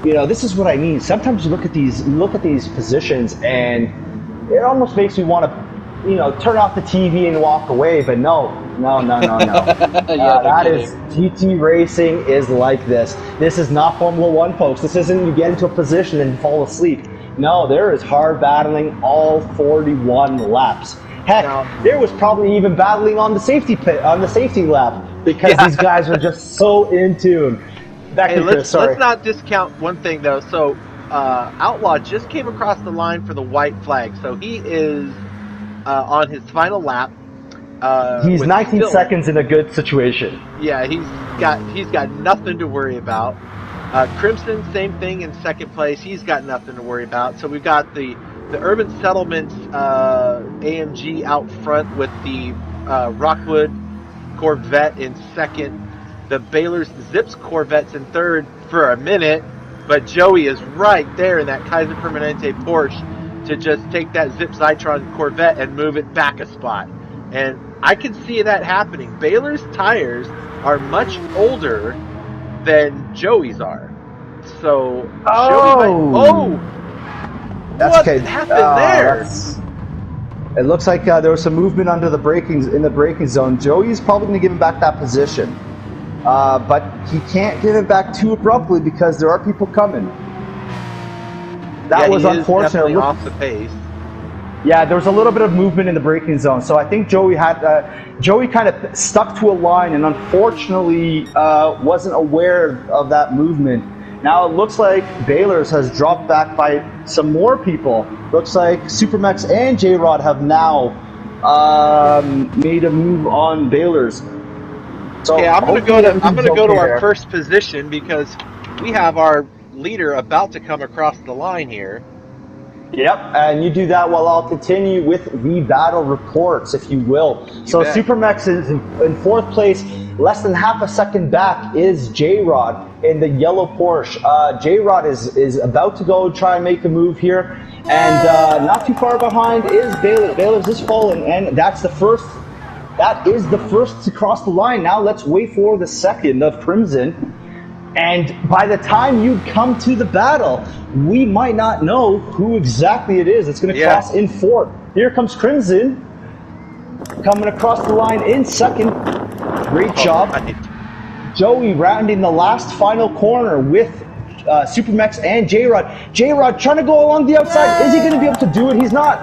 this is what I mean. Sometimes you look at these positions, and it almost makes me want to, turn off the TV and walk away. But no. That is GT racing is like this. This is not Formula One, folks. This isn't you get into a position and fall asleep. No, there is hard battling all 41 laps. Heck, there was probably even battling on the safety lap. Because these guys are just so in tune. Let's not discount one thing, though. So, Outlaw just came across the line for the white flag. So he is on his final lap. He's 19 seconds in a good situation. Yeah, he's got nothing to worry about. Crimson, same thing in 2nd place. He's got nothing to worry about. So we've got the Urban Settlements AMG out front with the Rockwood Corvette in 2nd, the Baylor's Zips Corvettes in 3rd for a minute, but Joey is right there in that Kaiser Permanente Porsche to just take that Zip Zytron Corvette and move it back a spot. And I can see that happening. Baylor's tires are much older than Joey's are. So what happened there? It looks like there was some movement under the in the braking zone. Joey's probably going to give him back that position, but he can't give it back too abruptly because there are people coming. That was unfortunate. Definitely off the pace. Yeah, there was a little bit of movement in the braking zone, so I think Joey kind of stuck to a line and unfortunately wasn't aware of that movement. Now it looks like Baylor's has dropped back by some more people. Looks like Supermex and J-Rod have now made a move on Baylor's. So I'm gonna go to our first position because we have our leader about to come across the line here. Yep, and you do that while I'll continue with the battle reports, if you will. So Supermex is in 4th place. Less than half a second back is J-Rod in the yellow Porsche. J-Rod is about to go try and make a move here. And not too far behind is Baylor. Baylor's just falling, and that's the first. That is the first to cross the line. Now let's wait for the second of Crimson. And by the time you come to the battle, we might not know who exactly it is that's going to cross in 4th. Here comes Crimson coming across the line in 2nd. Great job. Joey rounding the last final corner with Supermex and J-Rod. J-Rod trying to go along the outside. Is he going to be able to do it? He's not.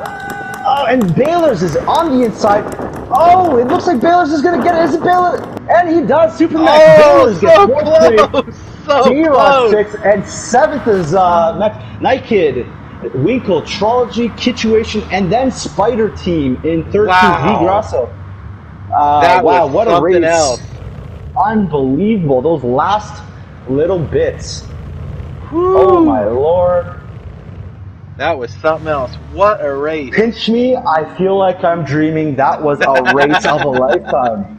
Oh, and Baylor's is on the inside. Oh, it looks like Baylor's is going to get it. Is it Baylor? And he does. Supermex. Baylor's so close. So J-Rod 6th, and 7th is Night Kid, Winkle, Trology, Kituation, and then Spider Team in 13th. V Grasso. Wow, what a race. Else. Unbelievable. Those last little bits. Woo. Oh my lord. That was something else. What a race. Pinch me, I feel like I'm dreaming. That was a race of a lifetime.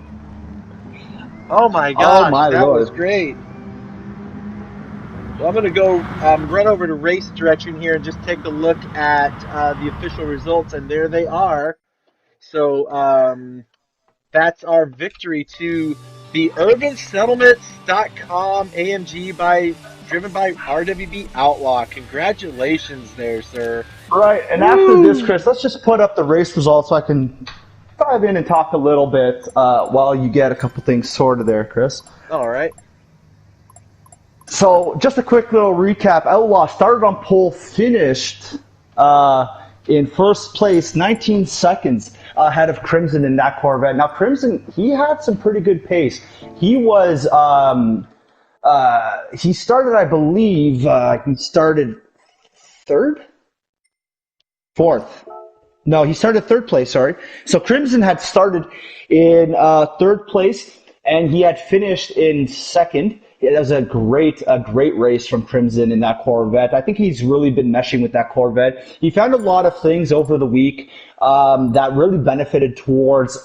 Oh my Oh gosh, my that was lord. great. Well, I'm going to go run over to race direction here and just take a look at the official results, and there they are. So that's our victory to the UrbanSettlements.com AMG driven by RWB Outlaw. Congratulations there, sir. Right, and after this, Woo! Chris, let's just put up the race results so I can dive in and talk a little bit while you get a couple things sorted there, Chris. All right. So, just a quick little recap. Outlaw started on pole, finished in first place, 19 seconds ahead of Crimson in that Corvette. Now, Crimson, he had some pretty good pace. He was, he started, I believe, he started third? Fourth. No, he started third place, sorry. So Crimson had started in third place, and he had finished in second. It was a great race from Crimson in that Corvette. I think he's really been meshing with that Corvette. He found a lot of things over the week that really benefited towards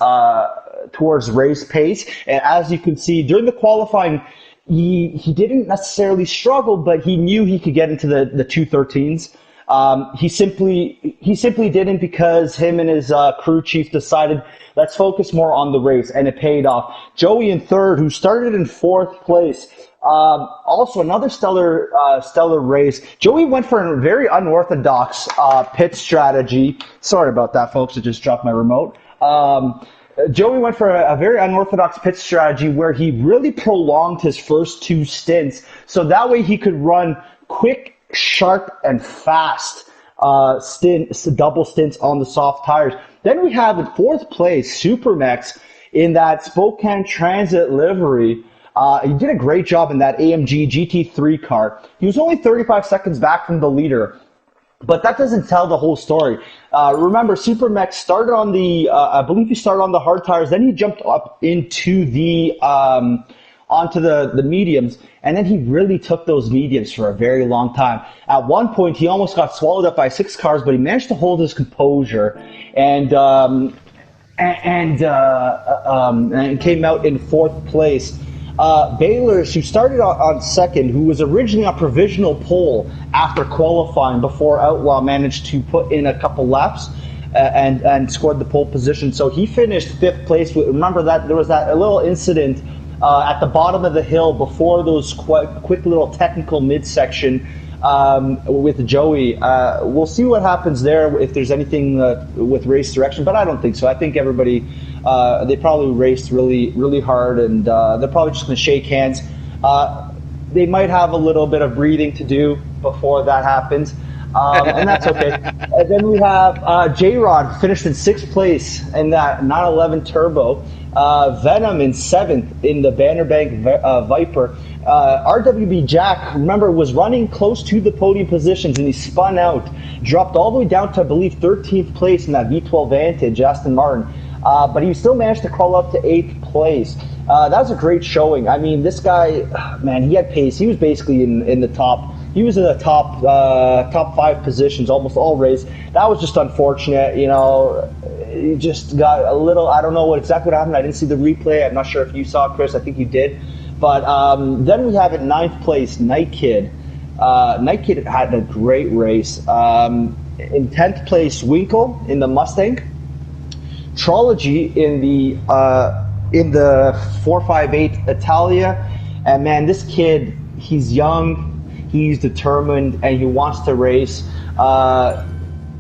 race pace. And as you can see, during the qualifying, he didn't necessarily struggle, but he knew he could get into the 213s. He simply didn't, because him and his crew chief decided, let's focus more on the race, and it paid off. Joey in third, who started in fourth place. Also another stellar race. Joey went for a very unorthodox pit strategy. Sorry about that, folks. I just dropped my remote. Joey went for a very unorthodox pit strategy where he really prolonged his first two stints, so that way he could run quick, sharp, and fast double stints on the soft tires. Then we have in fourth place Supermex in that Spokane Transit livery. He did a great job in that AMG GT3 car. He was only 35 seconds back from the leader, but that doesn't tell the whole story. Remember, Supermex started on I believe he started on the hard tires, then he jumped up into onto the mediums, and then he really took those mediums for a very long time. At one point, he almost got swallowed up by 6 cars, but he managed to hold his composure and came out in fourth place. Baylors, who started on second, who was originally on provisional pole after qualifying before Outlaw managed to put in a couple laps and scored the pole position. So he finished fifth place. Remember that there was a little incident at the bottom of the hill before those quick little technical midsection with Joey. We'll see what happens there, if there's anything with race direction, but I don't think so. I think everybody, they probably raced really, really hard, and they're probably just going to shake hands. They might have a little bit of breathing to do before that happens. And that's okay. And then we have J-Rod finished in 6th place in that 911 Turbo. Venom in 7th in the Vanderbank Viper. RWB Jack, remember, was running close to the podium positions, and he spun out, dropped all the way down to, I believe, 13th place in that V12 Vantage, Aston Martin. But he still managed to crawl up to 8th place. That was a great showing. I mean, this guy, man, he had pace. He was basically in the top. He was in the top 5 positions almost all race. That was just unfortunate, you know. He just got a little, I don't know exactly what happened. I didn't see the replay. I'm not sure if you saw, Chris. I think you did. But then we have at 9th place, Night Kid. Night Kid had a great race. In 10th place, Winkle in the Mustang. Trology in the 458 Italia. And man, this kid, he's young, he's determined, and he wants to race.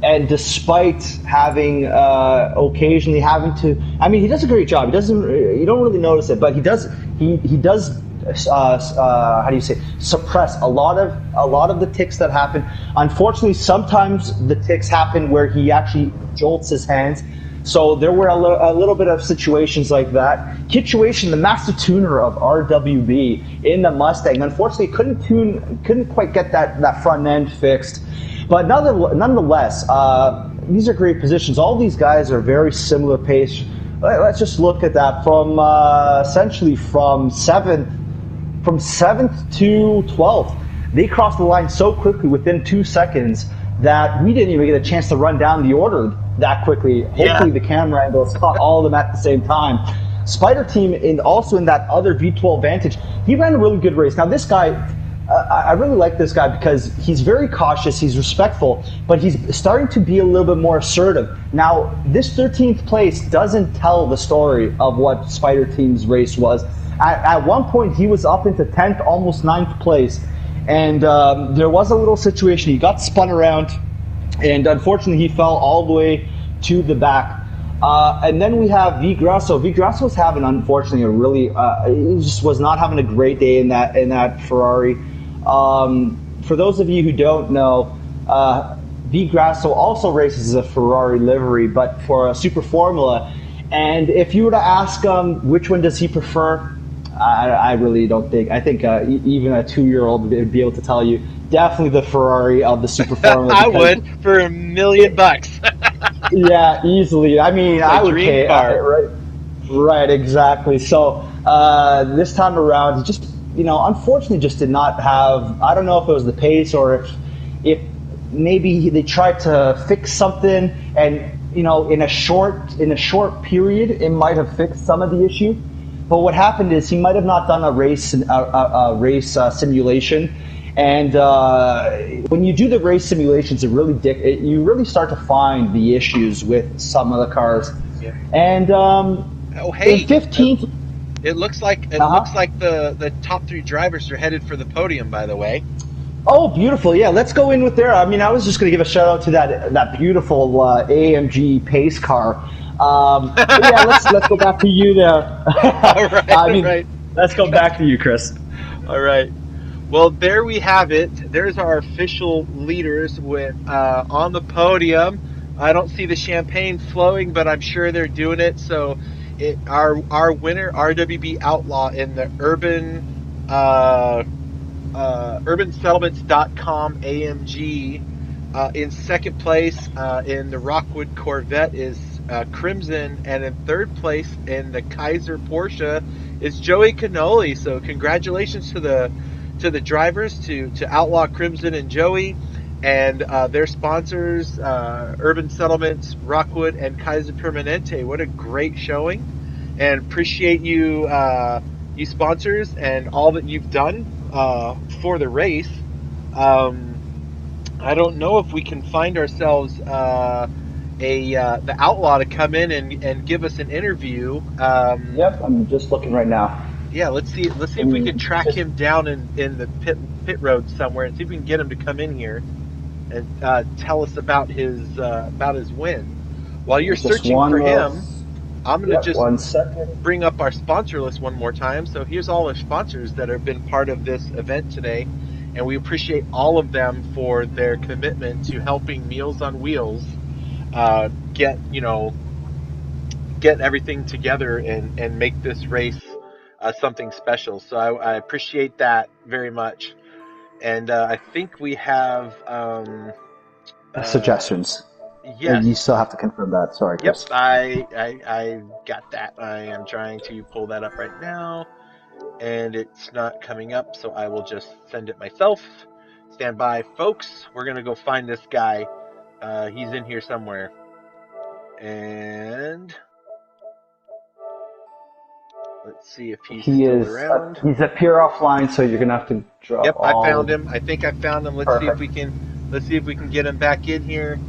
And despite having occasionally having to, I mean, he does a great job. He doesn't, you don't really notice it, but he does. He does. How do you say? Suppress a lot of the ticks that happen. Unfortunately, sometimes the ticks happen where he actually jolts his hands. So there were a little bit of situations like that. Kittuation, the master tuner of RWB in the Mustang, unfortunately couldn't quite get that front end fixed. But nonetheless, these are great positions. All these guys are very similar pace. Let's just look at that from essentially from 7th to 12th. They crossed the line so quickly within 2 seconds that we didn't even get a chance to run down the order that quickly. Hopefully the camera angles caught all of them at the same time. Spider Team, also in that other V12 Vantage, he ran a really good race. Now this guy, I really like this guy because he's very cautious, he's respectful, but he's starting to be a little bit more assertive. Now, this 13th place doesn't tell the story of what Spider Team's race was. At one point, he was up into 10th, almost 9th place, and there was a little situation. He got spun around, and unfortunately, he fell all the way to the back. And then we have V Grasso. V Grasso was having, unfortunately, a really, he just was not having a great day in that Ferrari. For those of you who don't know, V Grasso also races a Ferrari livery, but for a Super Formula. And if you were to ask him which one does he prefer, I really don't think. I think even a 2-year-old would be able to tell you definitely the Ferrari of the Super Formula. I would for $1 million. Yeah, easily. I mean, I would pay. Right, exactly. So this time around, he just, unfortunately, just did not have. I don't know if it was the pace or if maybe they tried to fix something, and in a short period, it might have fixed some of the issue. But what happened is he might have not done a race simulation, and when you do the race simulations, you really start to find the issues with some of the cars. Yeah. And hey, 15th. It looks like the top 3 drivers are headed for the podium. By the way. Oh, beautiful! Yeah, let's go in with there. I mean, I was just going to give a shout out to that beautiful AMG pace car. Yeah, let's go back to you there. All right, right. Let's go back to you, Chris. All right. Well, there we have it. There's our official leaders with on the podium. I don't see the champagne flowing, but I'm sure they're doing it. So, our winner, RWB Outlaw, in the urbansettlements.com AMG. In second place in the Rockwood Corvette is Crimson, and in third place in the Kaiser Porsche is Joey Cannoli. So congratulations to the drivers, to Outlaw, Crimson, and Joey, and their sponsors, Urban Settlements, Rockwood, and Kaiser Permanente. What a great showing, and appreciate you sponsors and all that you've done for the race. I don't know if we can find ourselves the Outlaw to come in and give us an interview. Yep, I'm just looking right now. Yeah, let's see if we can track him down in the pit road somewhere and see if we can get him to come in here and tell us about his win. While you're searching for him, I'm going to just bring up our sponsor list one more time. So here's all the sponsors that have been part of this event today, and we appreciate all of them for their commitment to helping Meals on Wheels get everything together and make this race something special. So I appreciate that very much. And I think we have suggestions. Yes. You still have to confirm that. Sorry, Chris. Yep, I got that. I am trying to pull that up right now, and it's not coming up, so I will just send it myself. Stand by, folks. We're going to go find this guy. He's in here somewhere. And let's see if he's still around. He's appear offline, so you're going to have to drop. Yep, I found him. I think I found him. Let's see if we can get him back in here.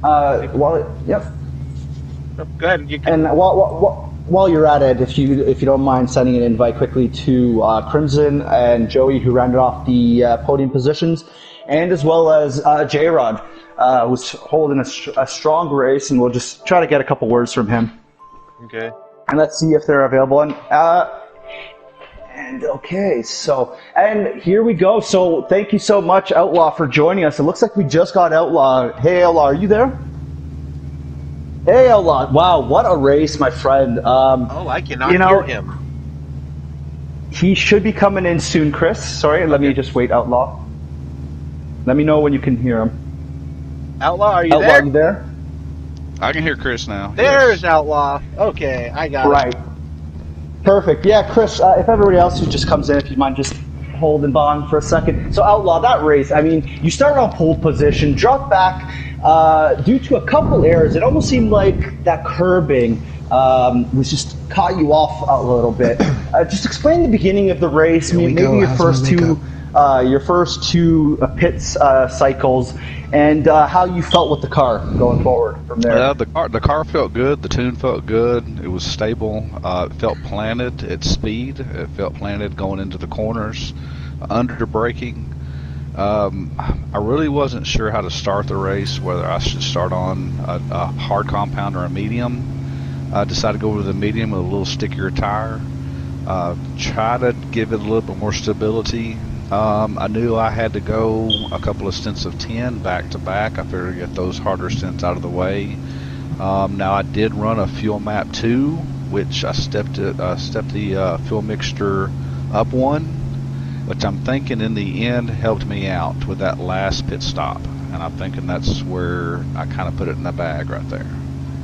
Yep. Oh, go ahead. You can. And while you're at it, if you don't mind sending an invite quickly to Crimson and Joey, who rounded off the podium positions, and as well as J-Rod, who's holding a strong race, and we'll just try to get a couple words from him. Okay. And let's see if they're available. And okay, so, and here we go. So thank you so much, Outlaw, for joining us. It looks like we just got Outlaw. Hey, Outlaw, are you there? Hey, Outlaw. Wow, what a race, my friend. I cannot hear him. He should be coming in soon, Chris. Sorry, let me just wait, Outlaw. Let me know when you can hear him. Outlaw, are you Outlaw, there? Are you there? I can hear Chris now. There's Outlaw. Okay, I got it. Right. Perfect. Yeah, Chris, if everybody else who just comes in, if you mind just holding on for a second. So Outlaw, that race, I mean, you started on pole position, dropped back due to a couple errors. It almost seemed like that curbing was just caught you off a little bit. Just explain the beginning of the race, maybe your first two pits cycles, and how you felt with the car going forward from there. Yeah, the car felt good. The tune felt good. It was stable. It felt planted at speed. It felt planted going into the corners, under braking. I really wasn't sure how to start the race, whether I should start on a hard compound or a medium. I decided to go with the medium with a little stickier tire. Try to give it a little bit more stability. I knew I had to go a couple of stints of 10 back to back. I figured to get those harder stints out of the way. Now I did run a fuel map 2, which I stepped the fuel mixture up one, which I'm thinking in the end helped me out with that last pit stop. And I'm thinking that's where I kind of put it in the bag right there.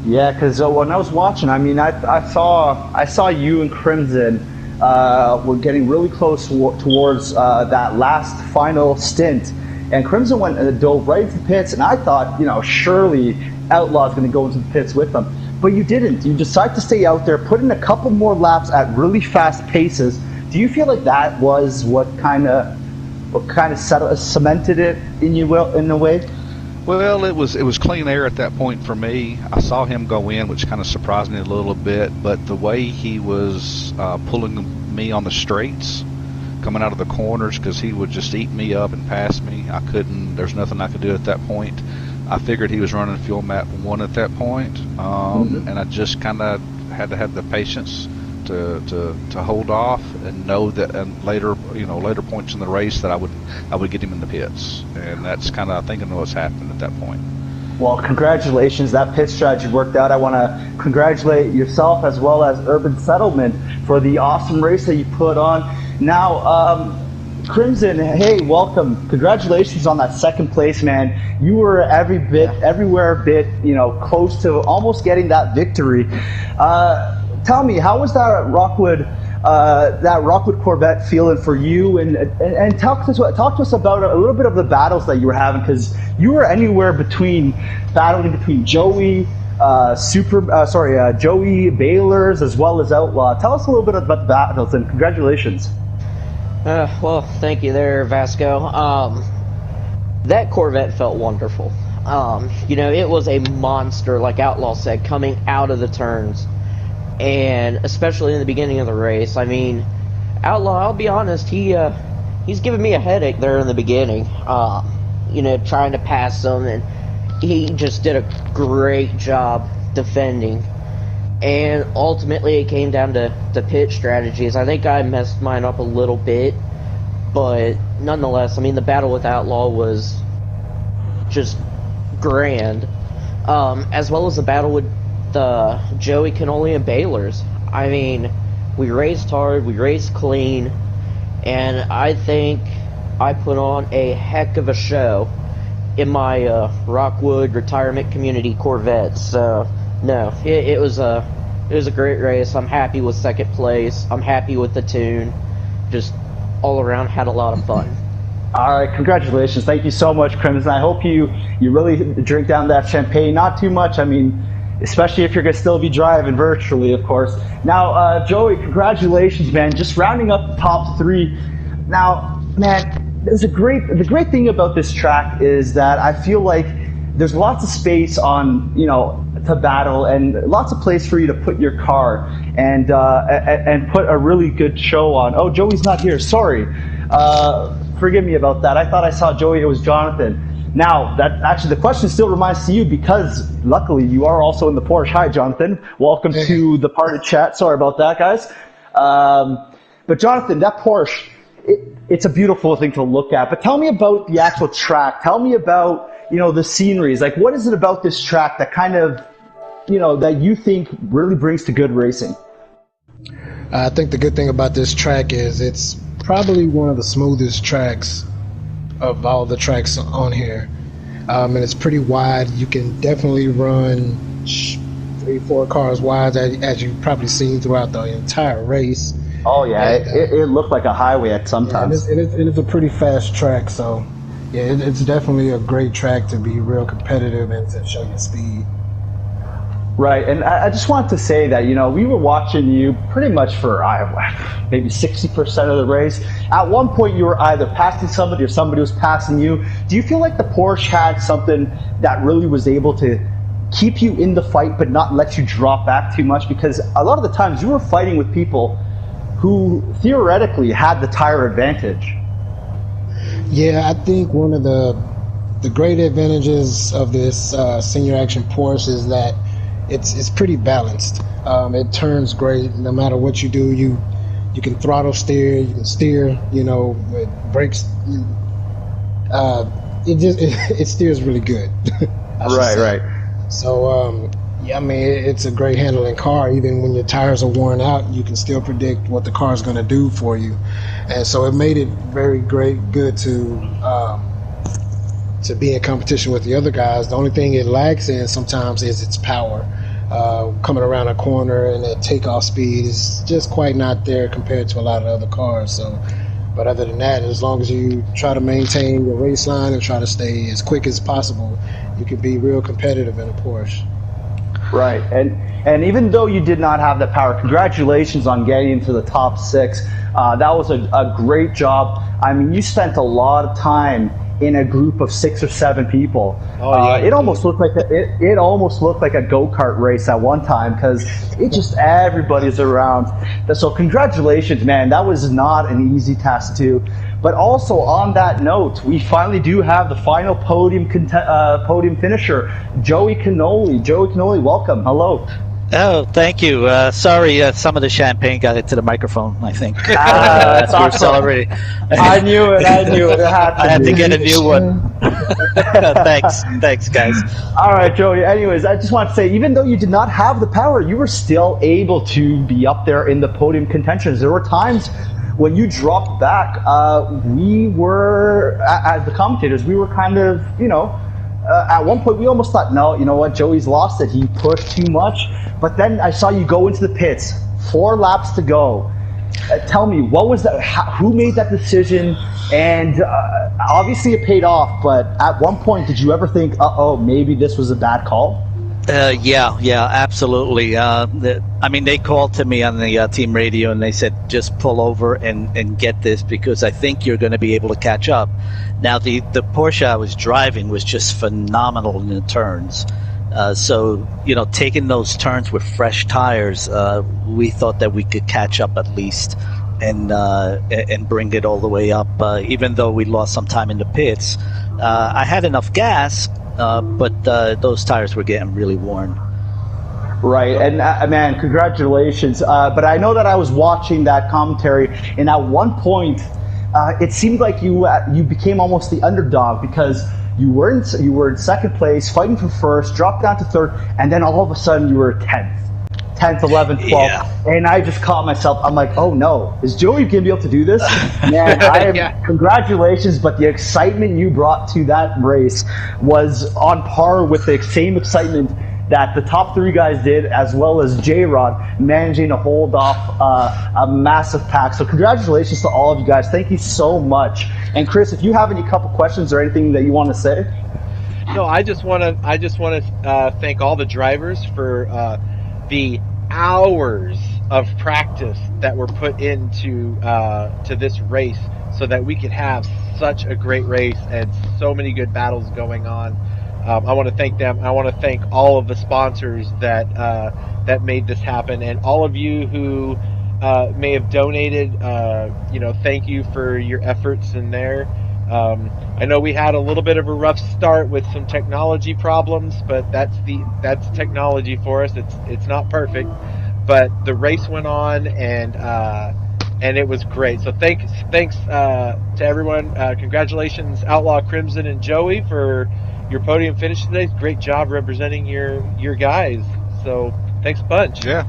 Yeah, because when I was watching, I mean, I saw you and Crimson were getting really close towards that last final stint, and Crimson went and dove right into the pits, and I thought, surely Outlaw's going to go into the pits with them, but you didn't. You decided to stay out there, put in a couple more laps at really fast paces. Do you feel like that was what kind of cemented it in a way? Well, it was clean air at that point for me. I saw him go in, which kind of surprised me a little bit, but the way he was pulling me on the straights, coming out of the corners, because he would just eat me up and pass me. There's nothing I could do at that point. I figured he was running fuel map 1 at that point, and I just kind of had to have the patience to hold off and know that, and later points in the race that I would get him in the pits, and that's kind of I think what's happened at that point. Well, congratulations, that pit strategy worked out. I want to congratulate yourself as well as Urban Settlement for the awesome race that you put on. Now, Crimson, hey, welcome. Congratulations on that second place, man. You were everywhere a bit, close to almost getting that victory. Tell me, how was that Rockwood Corvette feeling for you? And talk to us about a little bit of the battles that you were having, because you were anywhere battling between Joey Baylors as well as Outlaw. Tell us a little bit about the battles, and congratulations. Well, thank you there, Vasco. That Corvette felt wonderful. It was a monster, like Outlaw said, coming out of the turns. And especially in the beginning of the race, I mean, Outlaw, I'll be honest, he's giving me a headache there in the beginning, trying to pass him, and he just did a great job defending. And ultimately it came down to pit strategies. I think I messed mine up a little bit, but nonetheless, I mean, the battle with Outlaw was just grand, as well as the battle with the Joey Cannoli and Baylors. I mean, we raced hard, we raced clean, and I think I put on a heck of a show in my Rockwood Retirement Community Corvette. So no, it was a great race. I'm happy with second place. I'm happy with the tune. Just all around had a lot of fun. All right, congratulations. Thank you so much, Crimson. I hope you really drink down that champagne. Not too much. I mean, especially if you're going to still be driving virtually, of course. Now, Joey, congratulations, man. Just rounding up the top 3. Now, man, the great thing about this track is that I feel like there's lots of space on, to battle, and lots of place for you to put your car and put a really good show on. Oh, Joey's not here. Sorry. Forgive me about that. I thought I saw Joey. It was Jonathan. Now, the question still reminds to you, because luckily you are also in the Porsche. Hi, Jonathan. Welcome to the party chat. Sorry about that, guys. But Jonathan, that Porsche, it's a beautiful thing to look at. But tell me about the actual track. Tell me about, the sceneries. Like, what is it about this track that kind of, that you think really brings to good racing? I think the good thing about this track is it's probably one of the smoothest tracks of all the tracks on here, and it's pretty wide. You can definitely run 3-4 cars wide, as you've probably seen throughout the entire race. Oh yeah, And, it looked like a highway at yeah, sometimes. it is a pretty fast track, so yeah, it's definitely a great track to be real competitive and to show your speed. Right, and I just wanted to say that we were watching you pretty much for maybe 60% of the race. At one point, you were either passing somebody or somebody was passing you. Do you feel like the Porsche had something that really was able to keep you in the fight, but not let you drop back too much? Because a lot of the times you were fighting with people who theoretically had the tire advantage. Yeah, I think one of the great advantages of this senior action Porsche is that it's pretty balanced. It turns great no matter what you do. You can throttle steer, you can steer. It brakes. It steers really good. Right. So yeah, I mean it's a great handling car. Even when your tires are worn out, you can still predict what the car is going to do for you, and so it made it very good to be in competition with the other guys. The only thing it lacks in sometimes is its power. Coming around a corner and the takeoff speed is just quite not there compared to a lot of other cars. So, but other than that, as long as you try to maintain your race line and try to stay as quick as possible, you can be real competitive in a Porsche. Right, and even though you did not have the power, congratulations on getting into the top 6. That was a great job. I mean, you spent a lot of time in a group of 6 or 7 people. It almost looked like it almost looked like a go-kart race at one time, because it just everybody's around. So congratulations, man. That was not an easy task to do. But also on that note, we finally do have the final podium finisher, Joey Canoli. Joey Canoli, welcome. Hello. Oh, thank you. Sorry, some of the champagne got into the microphone, I think. That's we were awesome. celebrating. I knew it. I had to get a new one. Thanks, guys. All right, Joey. Anyways, I just want to say, even though you did not have the power, you were still able to be up there in the podium contentions. There were times when you dropped back. We were, as the commentators, we were kind of, at one point we almost thought, no, you know what, Joey's lost it. He pushed too much. But then I saw you go into the pits, 4 laps to go. Tell me, what was that? Who made that decision? And obviously it paid off, but at one point, did you ever think, maybe this was a bad call? Yeah, absolutely. They called to me on the team radio and they said, just pull over and get this, because I think you're going to be able to catch up. Now, the Porsche I was driving was just phenomenal in the turns. So, taking those turns with fresh tires, we thought that we could catch up at least and bring it all the way up. Even though we lost some time in the pits, I had enough gas, but those tires were getting really worn. Right, and man, congratulations. But I know that I was watching that commentary, and at one point, it seemed like you became almost the underdog, because you were in second place, fighting for first, dropped down to third, and then all of a sudden you were 10th, 11th, 12th, Yeah. And I just caught myself. I'm like, oh no, is Joey going to be able to do this? Man, congratulations, but the excitement you brought to that race was on par with the same excitement that the top 3 guys did, as well as J-Rod managing to hold off a massive pack. So congratulations to all of you guys. Thank you so much. And Chris, if you have any couple questions or anything that you want to say. No, I just want to thank all the drivers for the hours of practice that were put into to this race, so that we could have such a great race and so many good battles going on. I want to thank them. I want to thank all of the sponsors that made this happen, and all of you who may have donated. Thank you for your efforts in there. I know we had a little bit of a rough start with some technology problems, but that's technology for us. It's not perfect, but the race went on, and it was great. So thanks to everyone. Congratulations, Outlaw Crimson and Joey, for your podium finish today. Great job representing your guys. So thanks a bunch. Yeah,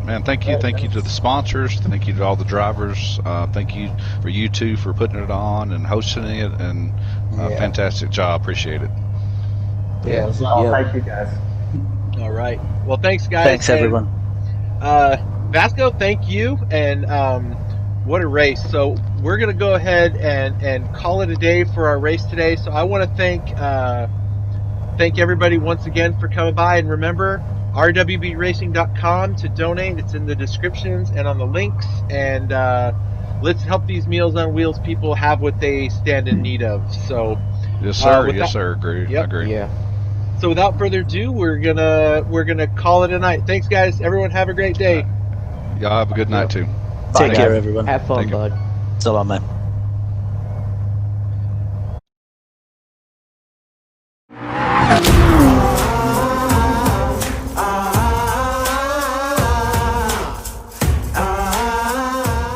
man. Thank you to the sponsors. Thank you to all the drivers. Thank you for you two for putting it on and hosting it, and fantastic job. Appreciate it. Thank you guys. All right. Well, thanks, guys. Thanks, everyone. Vasco, thank you, and what a race. So we're going to go ahead and call it a day for our race today. So I want to thank everybody once again for coming by, and remember rwbracing.com to donate. It's in the descriptions and on the links, and let's help these Meals on Wheels people have what they stand in need of. So yes, sir. Yes, sir. Agree. Yep. I agree. Yeah. So without further ado, we're gonna call it a night. Thanks, guys. Everyone, have a great day. Y'all have a good night too. Take care, everyone. Have fun, Thank you. bud. So long, man.